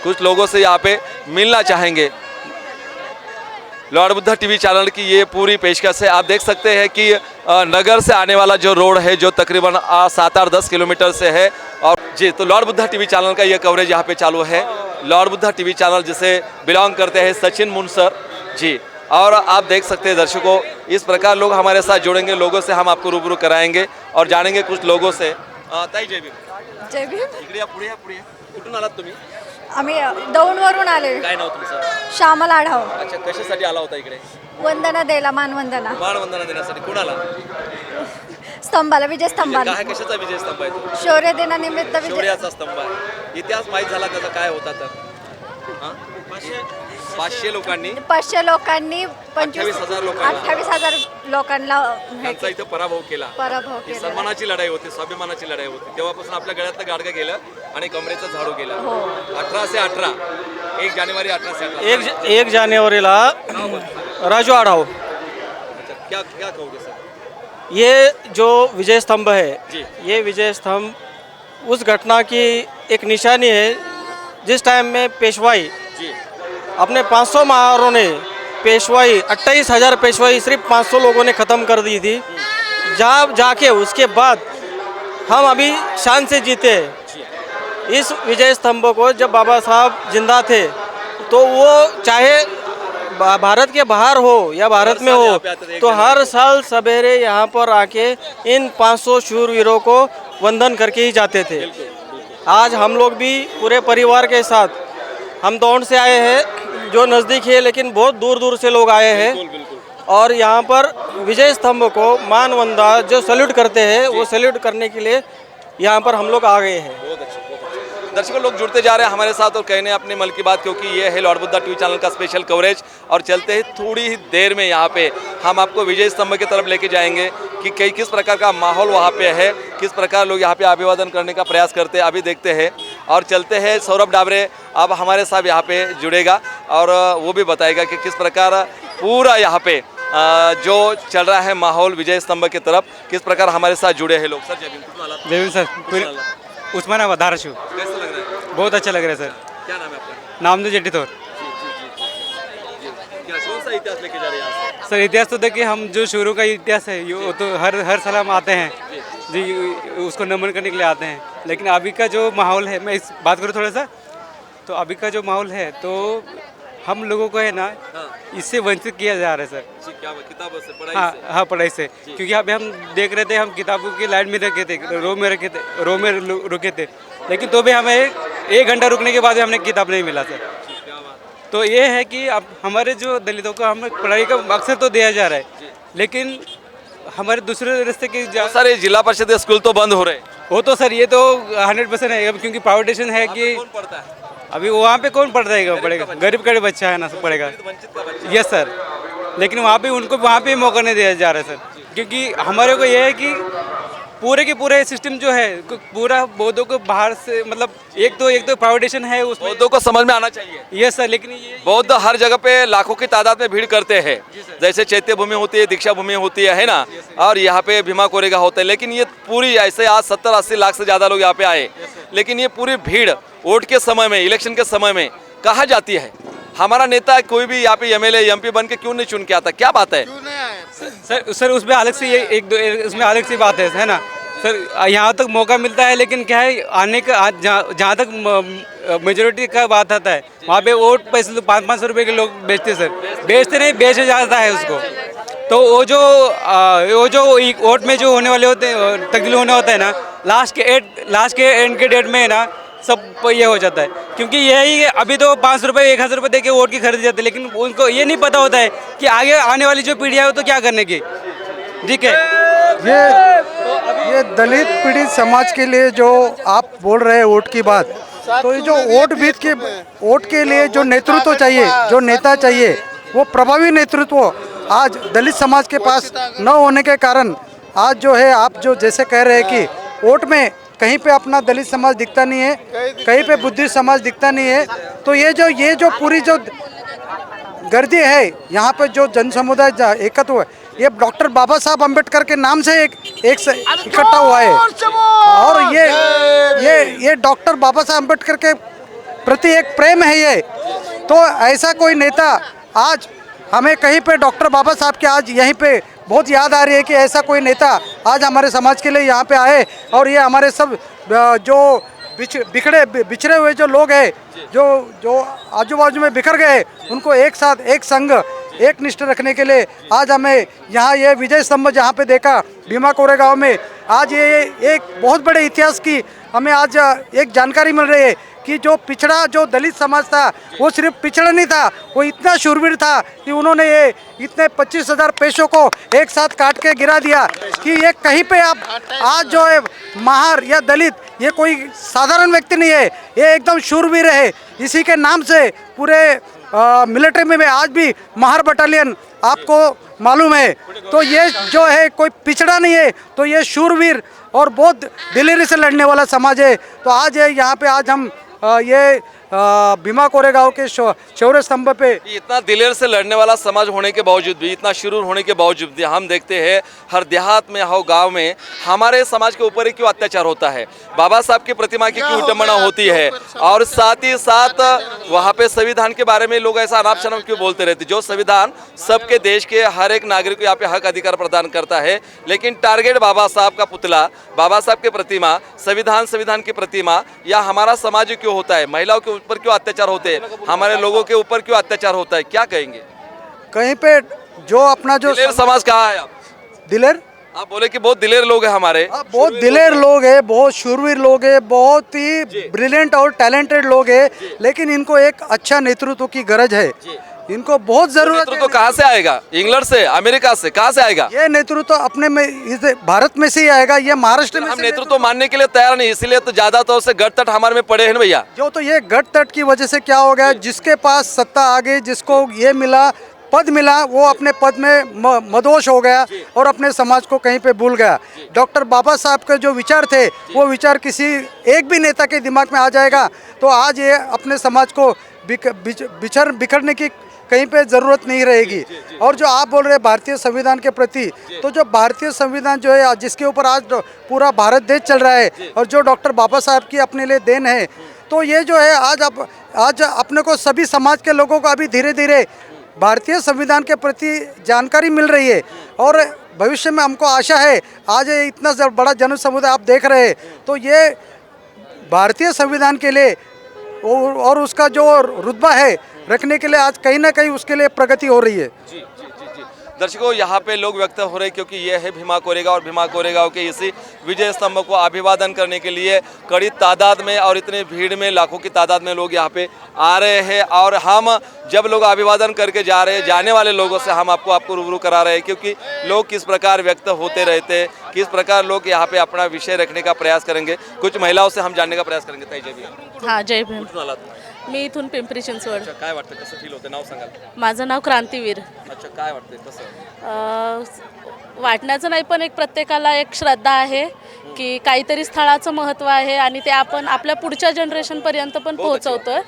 कुछ लोगों से यहाँ पे मिलना चाहेंगे। लॉर्ड बुद्धा टीवी चैनल की ये पूरी पेशकश है। आप देख सकते हैं कि नगर से आने वाला जो रोड है जो तकरीबन 7-10 किलोमीटर से है और जी तो लॉर्ड बुद्धा टीवी चैनल का ये कवरेज यहाँ पे चालू है। लॉर्ड बुद्धा टीवी चैनल जिसे बिलोंग करते हैं सचिन मुनसर जी और आप देख सकते हैं दर्शकों इस प्रकार लोग हमारे साथ जुड़ेंगे लोगों से हम आपको रूबरू कराएंगे और जानेंगे कुछ लोगों से। ताई जय भीम। जय भीम। इकडे या पुढे कुठून आलात तुम्ही? आम्ही दौंडवरून आले काय नाव तुमचं? श्यामल आढाव अच्छा कशासाठी आला होता इकडे? वंदना द्यायला मानवंदना मानवंदना देण्यासाठी कोणाला? स्तंभाला विजय स्तंभाला काय कशाचा विजय स्तंभ आहे तो? शौर्य दिनानिमित्त विजय शौर्याचा स्तंभ आहे। इतिहास माहीत झाला त्याचा काय होता तर? 500 लोकांनी 500 लोकांनी 28,000 लोकांना 28,000 लोकांना त्यांचा इथं पराभव केला। पराभव ही केला सन्मानाची लढाई होती स्वाभिमानाची लढाई होती तेव्हापासून आपल्या गळ्यातलं गाडगं गेलं आणि कमरेचं झाडू गेलं। 18 से 18 1 जानेवारी 18 से 18 एक जानेवारीला राजू आढाव अच्छा क्या क्या कहोगे सर? ये जो विजय स्तंभ है जी। ये विजय स्तंभ उस घटना की एक निशानी है जिस टाइम में पेशवाई जी अपने 500 महारों ने पेशवाई 28,000 पेशवाई सिर्फ 500 लोगों ने ख़त्म कर दी थी। जब जाके उसके बाद हम अभी शान से जीते। इस विजय स्तंभ को जब बाबा साहब जिंदा थे तो वो चाहे भारत के बाहर हो या भारत में हो तो हर साल सवेरे यहाँ पर आके इन 500 शूरवीरों को वंदन करके ही जाते थे। आज हम लोग भी पूरे परिवार के साथ हम दौंड से आए हैं जो नज़दीक है लेकिन बहुत दूर दूर से लोग आए हैं और यहाँ पर विजय स्तंभ को मानवंदा जो सैल्यूट करते हैं वो सैल्यूट करने के लिए यहाँ पर हम लोग आ गए हैं। बहुत अच्छा। दर्शकों लोग जुड़ते जा रहे हैं हमारे साथ और कहने अपने मल की बात क्योंकि ये है लॉर्ड बुद्धा टीवी चैनल का स्पेशल कवरेज और चलते ही थोड़ी ही देर में यहाँ पे हम आपको विजय स्तंभ की तरफ लेके जाएंगे कि किस प्रकार का माहौल वहाँ पे है किस प्रकार लोग यहाँ पे अभिवादन करने का प्रयास करते हैं अभी देखते हैं और चलते हैं। सौरभ डाबरे अब हमारे साथ यहाँ पे जुड़ेगा और वो भी बताएगा कि किस प्रकार पूरा यहाँ पे जो चल रहा है माहौल विजय स्तंभ की तरफ किस प्रकार हमारे साथ जुड़े हैं लोग। सर जय भीम। जय भीम सर। उस्मानाबाद धाराशिव। कैसा लग रहा है? बहुत अच्छा लग रहा है सर। क्या नाम है आपका? नामदेव जेट्टीथोर। क्या कौन सा इतिहास लेके जा रहे हैं यहाँ से? सर इतिहास तो देखिए हम जो शुरू का इतिहास है वो तो हर साल हम आते हैं जी उसको नमन करने के लिए आते हैं लेकिन अभी का जो माहौल है मैं इस बात करूँ थोड़ा सा तो अभी का जो माहौल है तो हम लोगों को है ना इससे वंचित किया जा रहा है सर। क्या किताब से पढ़ाई हाँ से? हाँ पढ़ाई से क्योंकि अभी हम देख रहे थे हम किताबों की लाइन में रखे थे रो में रुके थे लेकिन तो भी हमें 1 घंटा रुकने के बाद भी हमने किताब नहीं मिला सर। तो ये है कि अब हमारे जो दलितों को हमें पढ़ाई का मकसद तो दिया जा रहा है लेकिन हमारे दूसरे रास्ते के सारे जिला परिषद स्कूल तो बंद हो रहे हैं। वो तो सर ये तो 100% है क्योंकि प्राइवेटेशन है कि कौन पढ़ता है? अभी वहाँ पे कौन पढ़ेगा गरीब का बच्चा है ना सब पढ़ेगा। यस सर लेकिन वहाँ पे उनको वहाँ पे मौका नहीं दिया जा रहा है सर क्योंकि हमारे को ये है कि पूरे के पूरे सिस्टम जो है पूरा बौद्धों को बाहर से मतलब एक तो प्राइवेटेशन है उसमें। बौद्धों को समझ में आना चाहिए। यस सर, लेकिन ये बौद्ध हर जगह पे लाखों की तादाद में भीड़ करते हैं, जैसे चैत्य भूमि होती है, दीक्षा भूमि होती है ना, और यहाँ पे भीमा कोरेगांव होता है। लेकिन ये पूरी ऐसे आज 70-80 लाख से ज़्यादा लोग यहाँ पे आए, लेकिन ये पूरी भीड़ वोट के समय में, इलेक्शन के समय में कहाँ जाती है? हमारा नेता कोई भी यहाँ पे एमएलए एमपी बन के क्यों नहीं चुन के आता, क्या बात है? सर उसमें अलग से ये उसमें अलग सी बात है ना सर। यहाँ तक मौका मिलता है, लेकिन क्या है आने का जहाँ तक मेजोरिटी का बात आता है वहाँ पे वोट पैसे 500-500 रुपये के लोग बेचते सर, बेचते नहीं बेचा जाता है उसको। तो वो जो वोट में जो होने वाले होते हैं तब्दील होना होता है ना, लास्ट के एंड के डेट में है ना सब ये हो जाता है। क्योंकि यही अभी तो 500 रुपये 1000 रुपये दे के वोट की खरीदी जाती है, लेकिन उनको ये नहीं पता होता है कि आगे आने वाली जो पीढ़ी है वो तो क्या करने की। ठीक है, ये दलित पीड़ित समाज के लिए जो आप बोल रहे हैं वोट की बात, तो ये जो वोट के लिए जो नेतृत्व चाहिए, जो नेता चाहिए, वो प्रभावी नेतृत्व आज दलित समाज के पास न होने के कारण आज जो है आप जो जैसे कह रहे हैं कि वोट में कहीं पे अपना दलित समाज दिखता नहीं है, कहीं पे बुद्धिस्ट समाज दिखता नहीं है। तो ये जो पूरी जो गर्दी है यहाँ पे जो जन समुदाय एकत्र हुआ, ये डॉक्टर बाबा साहब अम्बेडकर के नाम से एक से इकट्ठा हुआ है। और ये डॉक्टर बाबा साहब अम्बेडकर के प्रति एक प्रेम है ये। तो ऐसा कोई नेता आज हमें कहीं पे डॉक्टर बाबा साहब के आज यहीं पे बहुत याद आ रही है कि ऐसा कोई नेता आज हमारे समाज के लिए यहाँ पे आए और ये हमारे सब जो बिछड़े हुए जो लोग हैं, जो आजू बाजू में बिखर गए, उनको एक साथ एक संग एक निष्ठ रखने के लिए आज हमें यहाँ ये विजय स्तंभ जहाँ पे देखा भीमा कोरेगांव में, आज ये एक बहुत बड़े इतिहास की हमें आज एक जानकारी मिल रही है कि जो पिछड़ा जो दलित समाज था वो सिर्फ पिछड़ा नहीं था, वो इतना शूरवीर था कि उन्होंने ये इतने 25,000 पैसों को एक साथ काट के गिरा दिया कि ये कहीं पे आप आज जो है महार या दलित ये कोई साधारण व्यक्ति नहीं है, ये एकदम शूरवीर है। इसी के नाम से पूरे मिलिट्री में आज भी महार बटालियन आपको मालूम है। तो ये जो है कोई पिछड़ा नहीं है, तो ये शूरवीर और बहुत दिलेरी से लड़ने वाला समाज है। तो आज यहाँ पे आज हम ये भीमा कोरेगांव के शौर्य स्तंभ पे इतना दिलेर से लड़ने वाला समाज होने के बावजूद भी, इतना शुरू होने के बावजूद भी हम देखते हैं हर देहात में हो गांव में हमारे समाज के ऊपर ही क्यों अत्याचार होता है, बाबा साहब की प्रतिमा की क्यों विडंबना होती है, और साथ ही साथ वहाँ पे संविधान के बारे में लोग ऐसा अनाप शनाप क्यों बोलते रहते। जो संविधान सबके देश के हर एक नागरिक को यहाँ पे हक अधिकार प्रदान करता है, लेकिन टारगेट बाबा साहब का पुतला, बाबा साहब की प्रतिमा, संविधान की प्रतिमा, या हमारा समाज क्यों होता है, महिलाओं के ऊपर क्यों अत्याचार होते हैं, हमारे लोगों के ऊपर क्यों अत्याचार होता है, क्या कहेंगे? कहीं पे जो अपना जो दिलेर समाज कहाँ है? आप दिलेर आप बोले कि बहुत दिलेर लोग हैं हमारे, बहुत दिलेर लोग हैं, बहुत शूरवीर लोग हैं, बहुत ही ब्रिलियंट और टैलेंटेड लोग हैं, लेकिन इनको एक अच्छा नेतृत्व की गरज है, इनको बहुत जरूरत है। तो कहाँ से आएगा? इंग्लैंड से, अमेरिका से, कहाँ से आएगा? ये नेतृत्व अपने में इस भारत में से ही आएगा, ये महाराष्ट्र में। हम नेतृत्व मानने के लिए तैयार नहीं, इसलिए तो ज्यादा तौर से गट तट हमारे में पड़े हैं भैया। जो तो ये गट तट की वजह से क्या हो गया, जिसके पास सत्ता आ गई, जिसको ये मिला, पद मिला, वो अपने पद में मदहोश हो गया और अपने समाज को कहीं पे भूल गया। डॉक्टर बाबा साहब के जो विचार थे, वो विचार किसी एक भी नेता के दिमाग में आ जाएगा तो आज ये अपने समाज को बिखरने की कहीं पे ज़रूरत नहीं रहेगी। और जो आप बोल रहे हैं भारतीय संविधान के प्रति, तो जो भारतीय संविधान जो है जिसके ऊपर आज पूरा भारत देश चल रहा है और जो डॉक्टर बाबा साहब की अपने लिए देन है, तो ये जो है आज अपने को सभी समाज के लोगों को अभी धीरे धीरे भारतीय संविधान के प्रति जानकारी मिल रही है। और भविष्य में हमको आशा है, आज इतना बड़ा जन समुदाय आप देख रहे हैं, तो ये भारतीय संविधान के लिए और उसका जो रुतबा है रखने के लिए आज कहीं ना कहीं उसके लिए प्रगति हो रही है। जी। दर्शकों, यहाँ पे लोग व्यक्त हो रहे हैं क्योंकि ये है भीमा कोरेगांव, और भीमा कोरेगांव के इसी विजय स्तंभ को अभिवादन करने के लिए कड़ी तादाद में और इतनी भीड़ में लाखों की तादाद में लोग यहाँ पे आ रहे हैं। और हम जब लोग अभिवादन करके जा रहे हैं, जाने वाले लोगों से हम आपको रूबरू करा रहे हैं, क्योंकि लोग किस प्रकार व्यक्त होते रहते हैं, किस प्रकार लोग यहाँ पे अपना विषय रखने का प्रयास करेंगे। कुछ महिलाओं से हम जानने का प्रयास करेंगे। जय भीम। हाँ, जय भीम। मी इथून पिंपरी चिंचवड. अच्छा, काय वाटतं, कसं फील होतं, नाव सांगाल? माझं नाव क्रांतीवीर. अच्छा, काय वाटतंय, कसं? वाटण्याचं नाही, पण एक प्रत्येकाला एक श्रद्धा आहे की काहीतरी स्थळाचं महत्त्व आहे आणि ते आपण आपल्या पुढच्या जनरेशनपर्यंत पण पोहोचवतोय.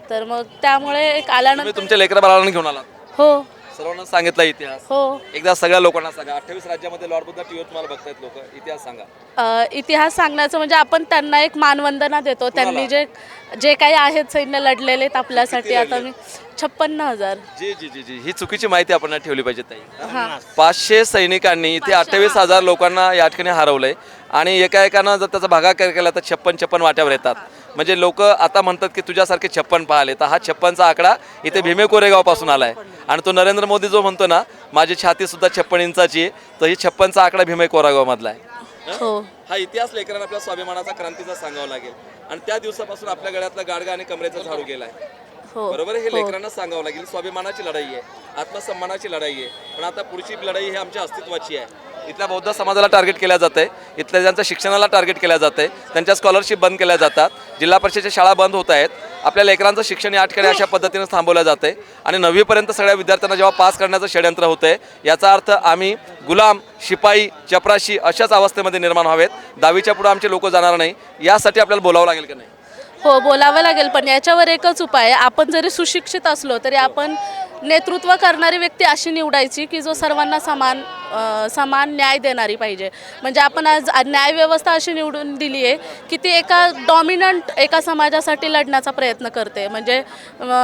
तर मग त्यामुळे एक आल्यानंतर तुम्ही तुमच्या लेकरा बाळांना घेऊन आलात? हो, सर्वांना सांगितला इतिहास? हो. एकदा सगळ्या लोकांना सांगा. 28 राज्यामध्ये लॉर्ड बुद्धा टीव्हीवर तुम्हाला बघतायत लोक, इतिहास सांगा. इतिहास सांगण्याचं म्हणजे आपण त्यांना एक मानवंदना देतो. त्यांनी जे काही आहेत सैन्य लढलेले आहेत आपल्यासाठी. आता मी 56,000. जी जी जी जी ही चुकीची माहिती आपण ठेवली पाहिजे ताई. हां. 500 सैनिकांनी इथे 28,000 लोकांना या ठिकाणी हरवलंय आणि एकाएकानं जर त्याचा भागाकार केला तर 56 वाट्यावर येतात. म्हणजे लोक आता म्हणतात की तुझ्यासारखे 56 पाहिले, तर हा 56चा आकडा इथे भीमे कोरेगाव पासून आलाय. आणि तो नरेंद्र मोदी जो म्हणतो ना माझी छाती सुद्धा 56 इंचाची आहे, तर ही 56चा आकडा भीमे कोरेगाव मधला आहे. हो. हा इतिहास लेकरांना आपल्या स्वाभिमानाचा, क्रांतीचा सांगावा लागेल. आणि त्या दिवसापासून आपल्या गळ्यातला गाडगा आणि कमरेचा झाडू गेलाय. हो. बरोबर, हे लेकरांना सांगावं लागेल. स्वाभिमानाची लढाई आहे, आत्मसन्मानाची लढाई आहे. पण आता पुढची लढाई ही आमच्या अस्तित्वाची आहे. इथल्या बौद्ध समाजाला टार्गेट केल्या जाते, इथल्या ज्यांच्या शिक्षणाला टार्गेट केल्या जाते, त्यांच्या स्कॉलरशिप बंद केल्या जातात, जिल्हा परिषदेच्या शाळा बंद होत आहेत. आपल्या लेकरांचं शिक्षण या ठिकाणी अशा पद्धतीने थांबवलं जाते आणि 9वीपर्यंत सगळ्या विद्यार्थ्यांना जेव्हा पास करण्याचं षड्यंत्र होतंय, याचा अर्थ आम्ही गुलाम, शिपाई, चपराशी अशाच अवस्थेमध्ये निर्माण व्हावेत. 10वीच्या पुढे आमचे लोक जाणार नाही, यासाठी आपल्याला बोलावं लागेल की नाही? हो, बोलावं लागेल. पण याच्यावर एकच उपाय आहे. आपण जरी सुशिक्षित असलो तरी आपण नेतृत्व करणारी व्यक्ती अशी निवडायची की जो सर्वांना समान न्याय देणारी पाहिजे. म्हणजे आपण आज न्याय व्यवस्था अशी निवडून दिली आहे की ती एका समाजासाठी लढण्याचा प्रयत्न करते. म्हणजे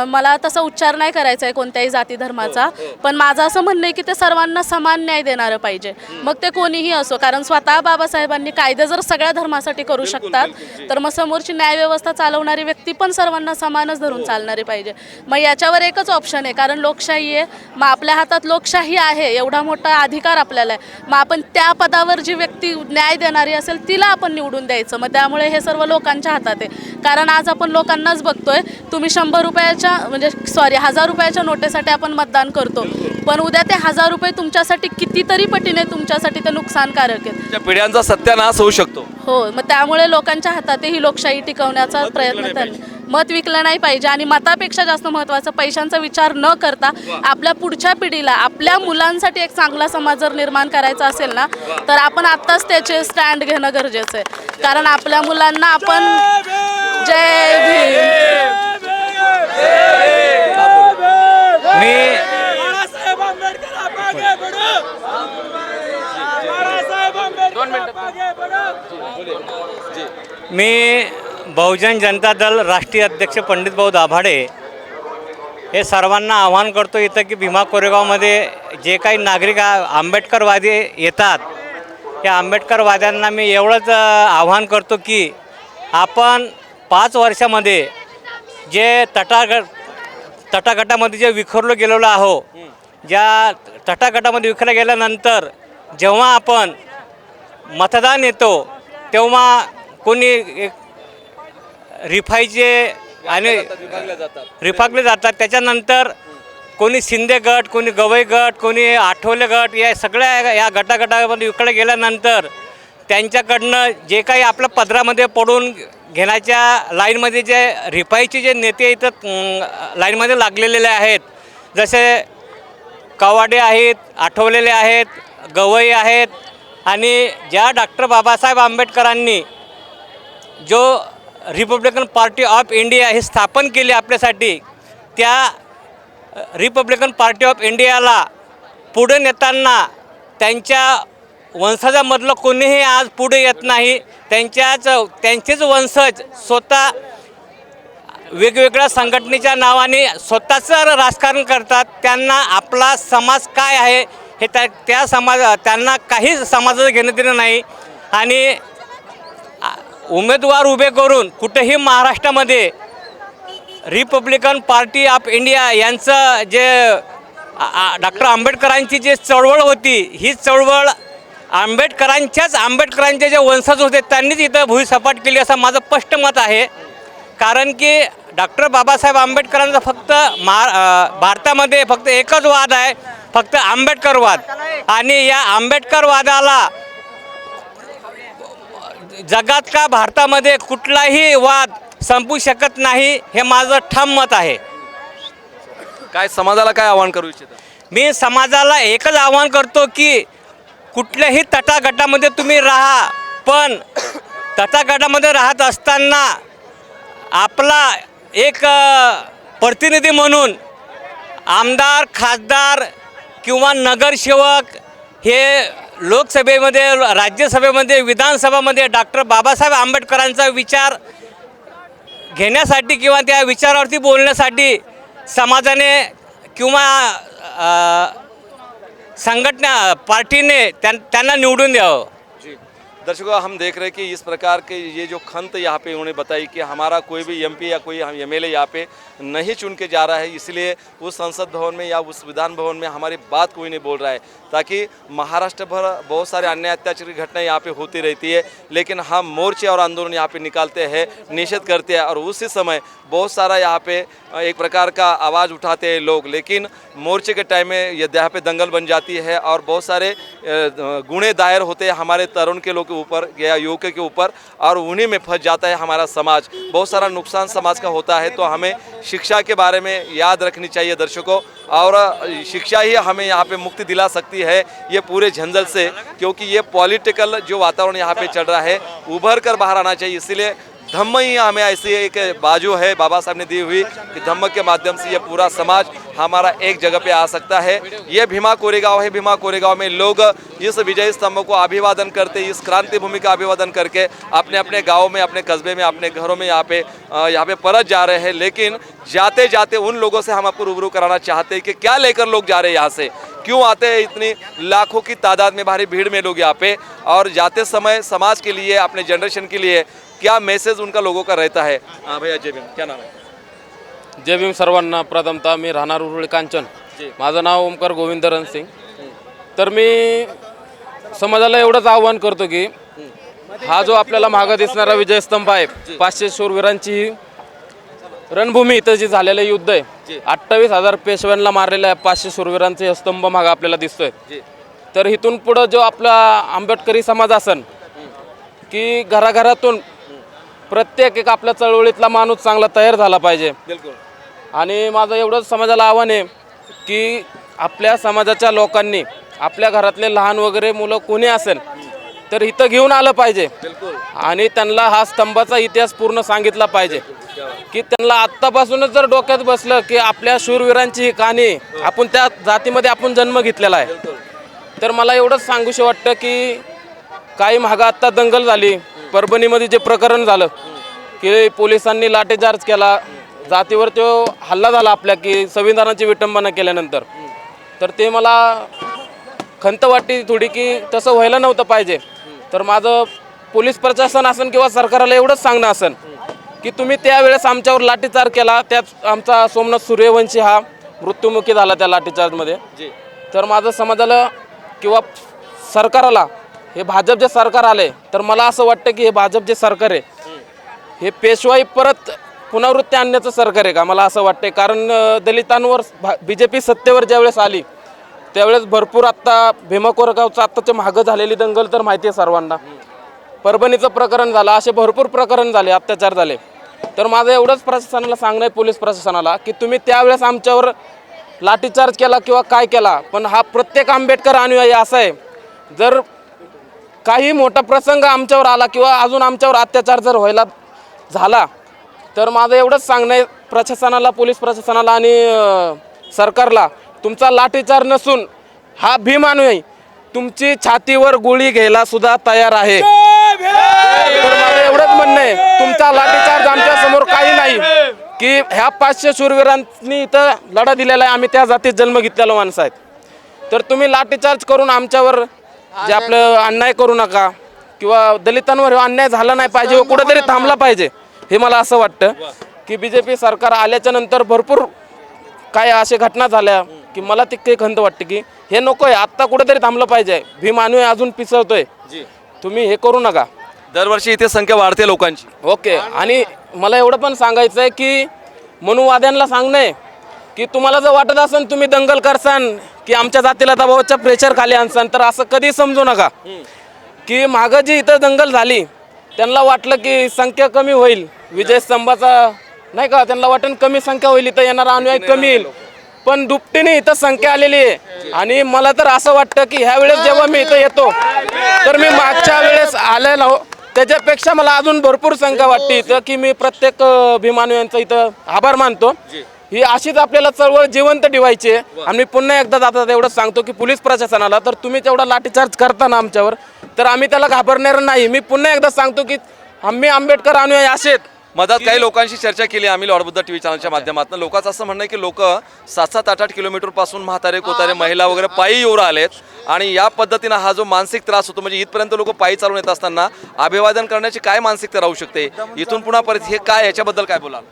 मला तसा उच्चार नाही करायचा आहे कोणत्याही जाती धर्माचा, पण माझं असं म्हणणं आहे की ते सर्वांना समान न्याय देणारं पाहिजे, मग ते कोणीही असो. कारण स्वतः बाबासाहेबांनी कायदे जर सगळ्या धर्मासाठी करू शकतात, तर मग समोरची न्याय व्यवस्था चालवणारी व्यक्ती पण सर्वांना समानच धरून चालणारी पाहिजे. मग याच्यावर एकच ऑप्शन आहे, कारण लोकशाही आहे. मग आपल्या हातात लोकशाही आहे, एवढा मोठा अधिकार आपल्याला आहे. मग आपण त्या पदावर जी व्यक्ती न्याय देणारी असेल तिला आपण निवडून द्यायचं. मग त्यामुळे हे सर्व लोकांच्या हातात आहे. कारण आज आपण लोकांनाच बघतोय, तुम्ही 100 रुपयाच्या 1000 रुपयाच्या नोटेसाठी आपण मतदान करतो, पण उद्या ते 1000 रुपये तुमच्यासाठी कितीतरी पटीने तुमच्यासाठी ते नुकसानकारक आहेत. त्या पिढ्यांचा सत्यानाश होऊ शकतो. हो, मग त्यामुळे लोकांच्या हातात ही लोकशाही टिकवण्याचा प्रयत्न त्यांनी. मत विकलं नाही पाहिजे आणि मतापेक्षा जास्त महत्त्वाचं पैशांचा विचार न करता आपल्या पुढच्या पिढीला, आपल्या मुलांसाठी एक चांगला समाज जर निर्माण करायचा असेल ना, तर आपण आत्ताच त्याचे स्टँड घेणं गरजेचं आहे. कारण आपल्या मुलांना आपण जय भीम. मी बहुजन जनता दल राष्ट्रीय अध्यक्ष पंडित भाऊ दाभाडे हे सर्वांना आवाहन करतो इथं की भीमा कोरेगावमध्ये जे काही नागरिक आंबेडकरवादी येतात, या आंबेडकरवाद्यांना मी एवढंच आवाहन करतो की आपण 5 वर्षामध्ये जे तटागटामध्ये जे विखरलो गेलेलो आहो, ज्या तटागटामध्ये विखरल्या गेल्यानंतर जेव्हा आपण मतदान येतो तेव्हा कोणी रिफाईचे आणि रिफाकले जातात. त्याच्यानंतर कोणी शिंदे गट, कोणी गवई गट, कोणी आठवले गट, या सगळ्या या गटामध्ये विखरले गेल्यानंतर त्यांच्याकडनं जे काही आपल्या पदरामध्ये पडून घेण्याच्या लाईनमध्ये जे रिफाईचे जे नेते इथं लाईनमध्ये लागलेले आहेत, जसे कवाडे आहेत, आठवलेले आहेत, गवई आहेत, आणि ज्या डॉक्टर बाबासाहेब आंबेडकरांनी जो रिपब्लिकन पार्टी ऑफ इंडिया ही स्थापन केली आपल्यासाठी, त्या रिपब्लिकन पार्टी ऑफ इंडियाला पुढे नेताना त्यांच्या वंशजामधलं कोणीही आज पुढे येत नाही. त्यांचेच वंशज स्वतः वेगवेगळ्या संघटनेच्या नावाने स्वतःचं राजकारण करतात. त्यांना आपला समाज काय आहे हे त्यांना काही समाजाचं घेणं देणं नाही. आणि उमेदवार उभे करून कुठेही महाराष्ट्रामध्ये रिपब्लिकन पार्टी ऑफ इंडिया यांचं जे डॉक्टर आंबेडकरांची जी चळवळ होती, ही चळवळ आंबेडकरांचे जे वंशज होते त्यांनीच इथं भुईसपाट केली असं माझं स्पष्ट मत आहे. कारण की डॉक्टर बाबासाहेब आंबेडकरांचा फक्त भारतामध्ये फक्त एकच वाद आहे, फक्त आंबेडकरवाद. आणि या आंबेडकरवादाला जगात का भारतामध्ये कुठलाही वाद संपू शकत नाही, हे माझं ठाम मत आहे. काय समाजाला काय आवाहन करू इच्छिता? मी समाजाला एकच आवाहन करतो की कुठल्याही तटागटामध्ये तुम्ही राहा, पण तटागटामध्ये राहत असताना आपला एक प्रतिनिधी म्हणून आमदार, खासदार किंवा नगरसेवक हे लोकसभेमध्ये, राज्यसभेमध्ये, विधानसभामध्ये डॉक्टर बाबासाहेब आंबेडकरांचा विचार घेण्यासाठी किंवा त्या विचारावरती बोलण्यासाठी समाजाने किंवा संघटना पार्टीने त्यांना निवडून द्यावं. दर्शकों, हम देख रहे हैं कि इस प्रकार के ये जो खंत यहाँ पे उन्होंने बताई कि हमारा कोई भी एमपी या कोई एमएलए यहाँ पे नहीं चुन के जा रहा है, इसलिए उस संसद भवन में या उस विधान भवन में हमारी बात कोई नहीं बोल रहा है, ताकि महाराष्ट्र भर बहुत सारे अन्य अत्याचार की घटनाएं यहाँ पे होती रहती है, लेकिन हम मोर्चे और आंदोलन यहाँ पे निकालते हैं, निषेध करते हैं और उसी समय बहुत सारा यहाँ पे एक प्रकार का आवाज़ उठाते हैं लोग, लेकिन मोर्चे के टाइम में ये यहाँ पे दंगल बन जाती है और बहुत सारे गुने दायर होते हैं हमारे तरुण के लोग के ऊपर या युवकों के ऊपर, और उन्हीं में फंस जाता है हमारा समाज. बहुत सारा नुकसान समाज का होता है. तो हमें शिक्षा के बारे में याद रखनी चाहिए दर्शकों, और शिक्षा ही हमें यहाँ पे मुक्ति दिला सकती है ये पूरे झंझट से, क्योंकि ये पॉलिटिकल जो वातावरण यहाँ पे चल रहा है उभर कर बाहर आना चाहिए. इसलिए धम्म ही हमें ऐसी एक बाजू है बाबा साहब ने दी हुई कि धम्म के माध्यम से ये पूरा समाज हमारा एक जगह पे आ सकता है. ये भीमा कोरेगांव है. भीमा कोरेगांव में लोग इस विजय स्तंभ को अभिवादन करते, इस क्रांति भूमि का अभिवादन करके अपने अपने गाँव में, अपने कस्बे में, अपने घरों में यहाँ पे परत जा रहे हैं. लेकिन जाते जाते उन लोगों से हम आपको रूबरू कराना चाहते हैं कि क्या लेकर लोग जा रहे हैं यहाँ से, क्यों आते हैं इतनी लाखों की तादाद में, भारी भीड़ में लोग यहाँ पे, और जाते समय समाज के लिए, अपने जनरेशन के लिए क्या मैसेज उनका लोगों का रहता है. हाँ भैया, जय भीम. क्या नाम है? जय भीम सर्वांना. प्रथमतः मी राहणार उरुळी कांचन, माझं नाव ओमकार गोविंद रणसिंग. तर मी समाजाला एवढंच आव्हान करतो की हा जो आपल्याला मागं दिसणारा विजयस्तंभ आहे, 500 शूरवीरांची रणभूमी इथं जी झालेलं युद्ध आहे, 28,000 पेशव्यांना मारलेलं आहे, 500 शूरवीरांचे स्तंभ मागं आपल्याला दिसतोय. तर इथून पुढं जो आपला आंबेडकरी समाज असन की घराघरातून प्रत्येक एक आपल्या चळवळीतला माणूस चांगला तयार झाला पाहिजे. आणि माझं एवढंच समाजाला आव्हान आहे की आपल्या समाजाच्या लोकांनी आपल्या घरातले लहान वगैरे मुलं कोणी असेल तर इथं घेऊन आलं पाहिजे आणि त्यांना हा स्तंभाचा इतिहास पूर्ण सांगितला पाहिजे, की त्यांना आत्तापासूनच जर डोक्यात बसलं की आपल्या शूरवीरांची ही कहाणी, आपण त्या जातीमध्ये आपण जन्म घेतलेला आहे. तर मला एवढंच सांगूशी वाटतं की काही मागं आत्ता दंगल झाली, परभणीमध्ये जे प्रकरण झालं की पोलिसांनी लाठीचार्ज केला, जातीवर तो हल्ला झाला आपल्या की संविधानाची विटंबना केल्यानंतर, तर ते मला खंत वाटते थोडी की तसं व्हायला नव्हतं पाहिजे. तर माझं पोलीस प्रशासन असन किंवा सरकारला एवढंच सांगणं असन की तुम्ही त्यावेळेस आमच्यावर लाठीचार्ज केला, त्यात आमचा सोमनाथ सूर्यवंशी हा मृत्युमुखी झाला त्या लाठीचार्जमध्ये. तर माझं समाजाला किंवा सरकारला, हे भाजप जे सरकार आले, तर मला असं वाटतं की हे भाजप जे सरकार आहे हे पेशवाई परत पुनरावृत्ती आणण्याचं सरकार आहे का, मला असं वाटतं. कारण दलितांवर BJP सत्तेवर ज्यावेळेस आली त्यावेळेस भरपूर आत्ता भीमा कोरेगावचं आत्ताच्या मागं झालेली दंगल तर माहिती आहे सर्वांना, परभणीचं प्रकरण झालं, असे भरपूर प्रकरण झाले, अत्याचार झाले. तर माझं एवढंच प्रशासनाला सांगणं आहे, पोलीस प्रशासनाला, की तुम्ही त्यावेळेस आमच्यावर लाठीचार्ज केला किंवा काय केला, पण हा प्रत्येक आंबेडकर अनुयायी असा आहे, जर काही मोठा प्रसंग आमच्यावर आला किंवा अजून आमच्यावर अत्याचार जर व्हायला झाला तर माझं एवढंच सांगणं आहे प्रशासनाला, पोलीस प्रशासनाला आणि सरकारला, तुमचा लाठीचार्ज नसून हा भीम अनुयायी तुमची छातीवर गोळी घ्यायला सुद्धा तयार आहे. तर माझं एवढंच म्हणणं आहे, तुमचा लाठीचार्ज आमच्या समोर काही नाही, की ह्या 500 शूरवीरांनी इथं लढा दिलेला आहे, आम्ही त्या जातीत जन्म घेतलेला माणसं आहेत. तर तुम्ही लाठीचार्ज करून आमच्यावर जे आपलं अन्याय करू नका, किंवा दलितांवर अन्याय झाला नाही पाहिजे, कुठेतरी थांबला पाहिजे. हे मला असं वाटतं की BJP सरकार आल्याच्या नंतर भरपूर काय अशा घटना झाल्या की मला तितके खंत वाटते की हे नको आहे, आत्ता कुठेतरी थांबलं पाहिजे. भीम अनुयायी अजून पिसळतोय, तुम्ही हे करू नका. दरवर्षी इथे संख्या वाढते लोकांची. ओके. आणि मला एवढं पण सांगायचं आहे की मनुवाद्यांना सांगणं आहे की तुम्हाला जर वाटत असेल तुम्ही दंगल करसान की आमच्या जातीला दबावाच्या प्रेशर खाली आणसान, तर असं कधी समजू नका की मागं जी इथं दंगल झाली त्यांना वाटलं की संख्या कमी होईल, विजय स्तंभाचा नाही का, त्यांना वाटण कमी संख्या होईल इथं येणारा अनुयायी कमी येईल, पण दुपटीने इथं संख्या आलेली आहे. आणि मला तर असं वाटतं की ह्या वेळेस जेव्हा मी इथं येतो तर मी मागच्या वेळेस आलेलो त्याच्यापेक्षा मला अजून भरपूर संख्या वाटते इथं, की मी प्रत्येक भीमानुयांचा इथं आभार मानतो. ही अशीच आपल्याला चळवळ जिवंत ठेवायची आहे. आणि मी पुन्हा एकदा जाता एवढंच सांगतो की पोलीस प्रशासनाला तर तुम्ही तेवढा लाठीचार्ज करताना आमच्यावर, तर आम्ही त्याला घाबरणार नाही. मी पुन्हा एकदा सांगतो की आम्ही आंबेडकर अनुयायी असेच. मधात काही लोकांशी चर्चा केली आम्ही लॉर्ड बुद्धा टीव्ही चॅनलच्या माध्यमातून. लोकांचं असं म्हणणं आहे की लोक 7-7, 8-8 किलोमीटर पासून म्हातारे कोतारे महिला वगैरे पायी येऊन आलेत, आणि या पद्धतीनं हा जो मानसिक त्रास होतो, म्हणजे इथपर्यंत लोक पायी चालून येत असताना अभिवादन करण्याची काय मानसिकता राहू शकते इथून पुन्हा परत, हे काय याच्याबद्दल काय बोलाल?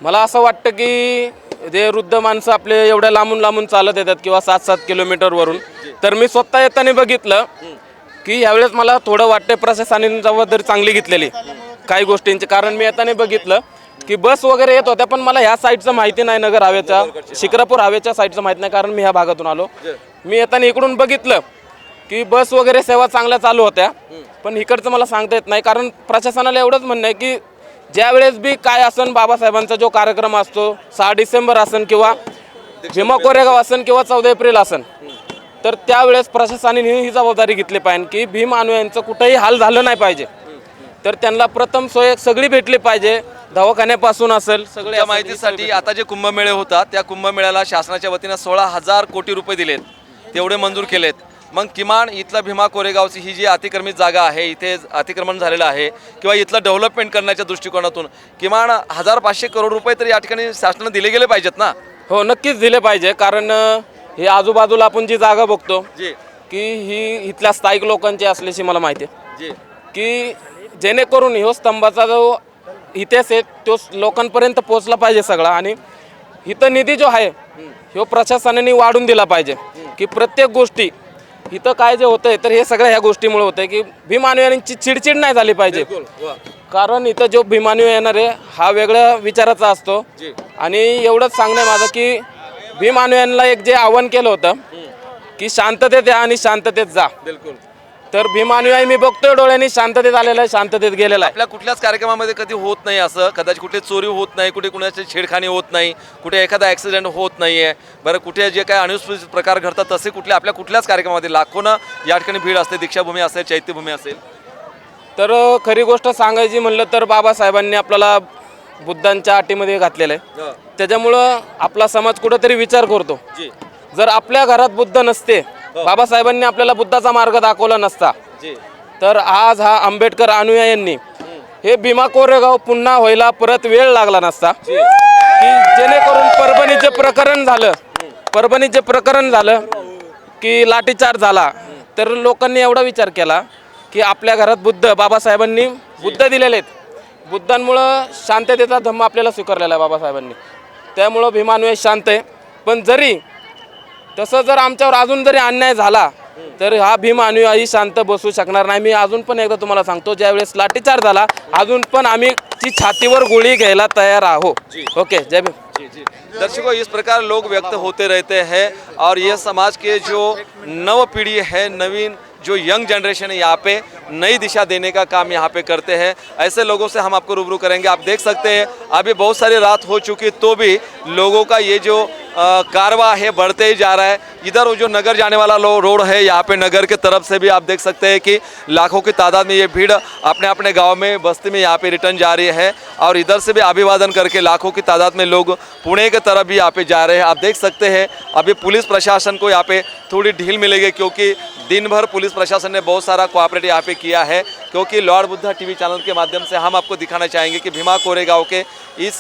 मला असं वाटतं की जे वृद्ध माणसं आपले एवढ्या लांबून लांबून चालत येतात किंवा 7-7 किलोमीटरवरून, तर मी स्वतः येताना बघितलं की यावेळेस मला थोडं वाटतं प्रशासनाने जबाबदारी चांगली घेतलेली काही गोष्टींची. कारण मी येताना बघितलं की बस वगैरे येत होत्या, पण मला ह्या साईडचं माहिती नाही, नगर हवेच्या शिक्रापूर हवेच्या साईडचं माहिती नाही, कारण मी ह्या भागातून आलो. मी येताना इकडून बघितलं की बस वगैरे सेवा चांगल्या चालू होत्या, पण इकडचं मला सांगता येत नाही. कारण प्रशासनाला एवढंच म्हणणं आहे की ज्या वेळेस बी काय असन बाबासाहेबांचा जो कार्यक्रम असतो 6 डिसेंबर असन किंवा भीमा कोरेगाव असन किंवा 14 एप्रिल असन, तर त्यावेळेस प्रशासनाने ही जबाबदारी घेतली पाहिजे की भीम अनुयायांचं कुठेही हाल झालं नाही पाहिजे. तर त्यांना प्रथम सोय सगळी भेटली पाहिजे, दवाखान्यापासून असेल सगळ्या माहितीसाठी. आता जे कुंभमेळे होतात त्या कुंभमेळ्याला शासनाच्या वतीनं 16,000 कोटी रुपये दिलेत, तेवढे मंजूर केलेत. मग किमान इथला भीमा कोरेगावची ही जी अतिक्रमित जागा आहे, इथे अतिक्रमण झालेलं आहे, किंवा इथलं डेव्हलपमेंट करण्याच्या दृष्टिकोनातून किमान 1,500 करोड रुपये तरी या ठिकाणी शासनाने दिले गेले पाहिजेत ना? हो, नक्कीच दिले पाहिजे. कारण हे आजूबाजूला आपण जी जागा बघतो की ही इथल्या स्थायिक लोकांची असल्याची मला माहिती आहे, की जेणेकरून ह्यो स्तंभाचा जो इतिहास आहे तो लोकांपर्यंत पोहोचला पाहिजे सगळा. आणि इथं निधी जो आहे ह्यो प्रशासनाने वाढून दिला पाहिजे, की प्रत्येक गोष्टी इथं काय जे होतंय तर हे सगळ्या ह्या गोष्टीमुळे होतंय की भीम अनुयायांची चिडचिड नाही झाली पाहिजे. कारण इथं जो भीम अनुयायी येणार आहे हा वेगळ्या विचाराचा असतो. आणि एवढंच सांगणं आहे माझं की भीम अनुयायांना एक जे आव्हान केलं होतं की शांततेत या आणि शांततेत जा, तर भीम अनुयायी मी बघतोय डोळ्यांनी शांततेत आलेला आहे, शांततेत गेलेला आहे. आपल्या कुठल्याच कार्यक्रमामध्ये कधी होत नाही असं, कदाचित कुठे चोरी होत नाही, कुठे कुणाची छेडखानी होत नाही, कुठे एखादा ॲक्सिडेंट होत नाही आहे. बरं, कुठे जे काही अनुसूचित प्रकार घडतात तसे कुठले आपल्या कुठल्याच कार्यक्रमामध्ये लाखोनं या ठिकाणी भीड असते, दीक्षाभूमी असेल, चैत्यभूमी असेल. तर खरी गोष्ट सांगायची म्हणलं तर बाबासाहेबांनी आपल्याला बुद्धांच्या अटीमध्ये घातलेलं आहे. त्याच्यामुळं आपला समाज कुठंतरी विचार करतो, जर आपल्या घरात बुद्ध नसते, बाबासाहेबांनी आपल्याला बुद्धाचा मार्ग दाखवला नसता, तर आज हा आंबेडकर अनुयायांनी हे भीमा कोरेगाव पुन्हा व्हायला परत वेळ लागला नसता. की जेणेकरून परभणीचे प्रकरण झालं की लाठीचार्ज झाला, तर लोकांनी एवढा विचार केला की आपल्या घरात बुद्ध, बाबासाहेबांनी बुद्ध दिलेले आहेत, बुद्धांमुळं शांततेचा धम्म आपल्याला स्वीकारलेला आहे बाबासाहेबांनी, त्यामुळं भीम अनुयायी शांत आहे. पण जरी तसं जर आमच्यावर अजून जरी अन्याय झाला तर हा भीम अनुयायी शांत बसू शकणार नाही. मी अजून पण एकदा तुम्हाला सांगतो, ज्यावेळेस लाठीचार्ज झाला अजून पण आम्ही ती छातीवर गोळी घ्यायला तयार आहोत. ओके, जय भीम. दर्शकों, इस प्रकार लोग व्यक्त होते रहते हैं और ये समाज के जो नव पीढ़ी है, नवीन जो यंग जनरेशन है, यहाँ पे नई दिशा देने का काम यहाँ पे करते हैं. ऐसे लोगों से हम आपको रूबरू करेंगे. आप देख सकते हैं अभी बहुत सारी रात हो चुकी तो भी लोगों का ये जो कारवां है बढ़ते ही जा रहा है. इधर वो जो नगर जाने वाला रोड है, यहाँ पे नगर के तरफ से भी आप देख सकते हैं कि लाखों की तादाद में ये भीड़ अपने अपने गांव में, बस्ती में यहाँ पे रिटर्न जा रही है. और इधर से भी अभिवादन करके लाखों की तादाद में लोग पुणे के तरफ भी यहाँ पे जा रहे हैं. आप देख सकते हैं अभी पुलिस प्रशासन को यहाँ पे थोड़ी ढील मिलेगी, क्योंकि दिन भर पुलिस प्रशासन ने बहुत सारा कोऑपरेट यहाँ पे किया है. क्योंकि लॉर्ड बुद्धा टीवी चैनल के माध्यम से हम आपको दिखाना चाहेंगे कि भीमा कोरेगांव के इस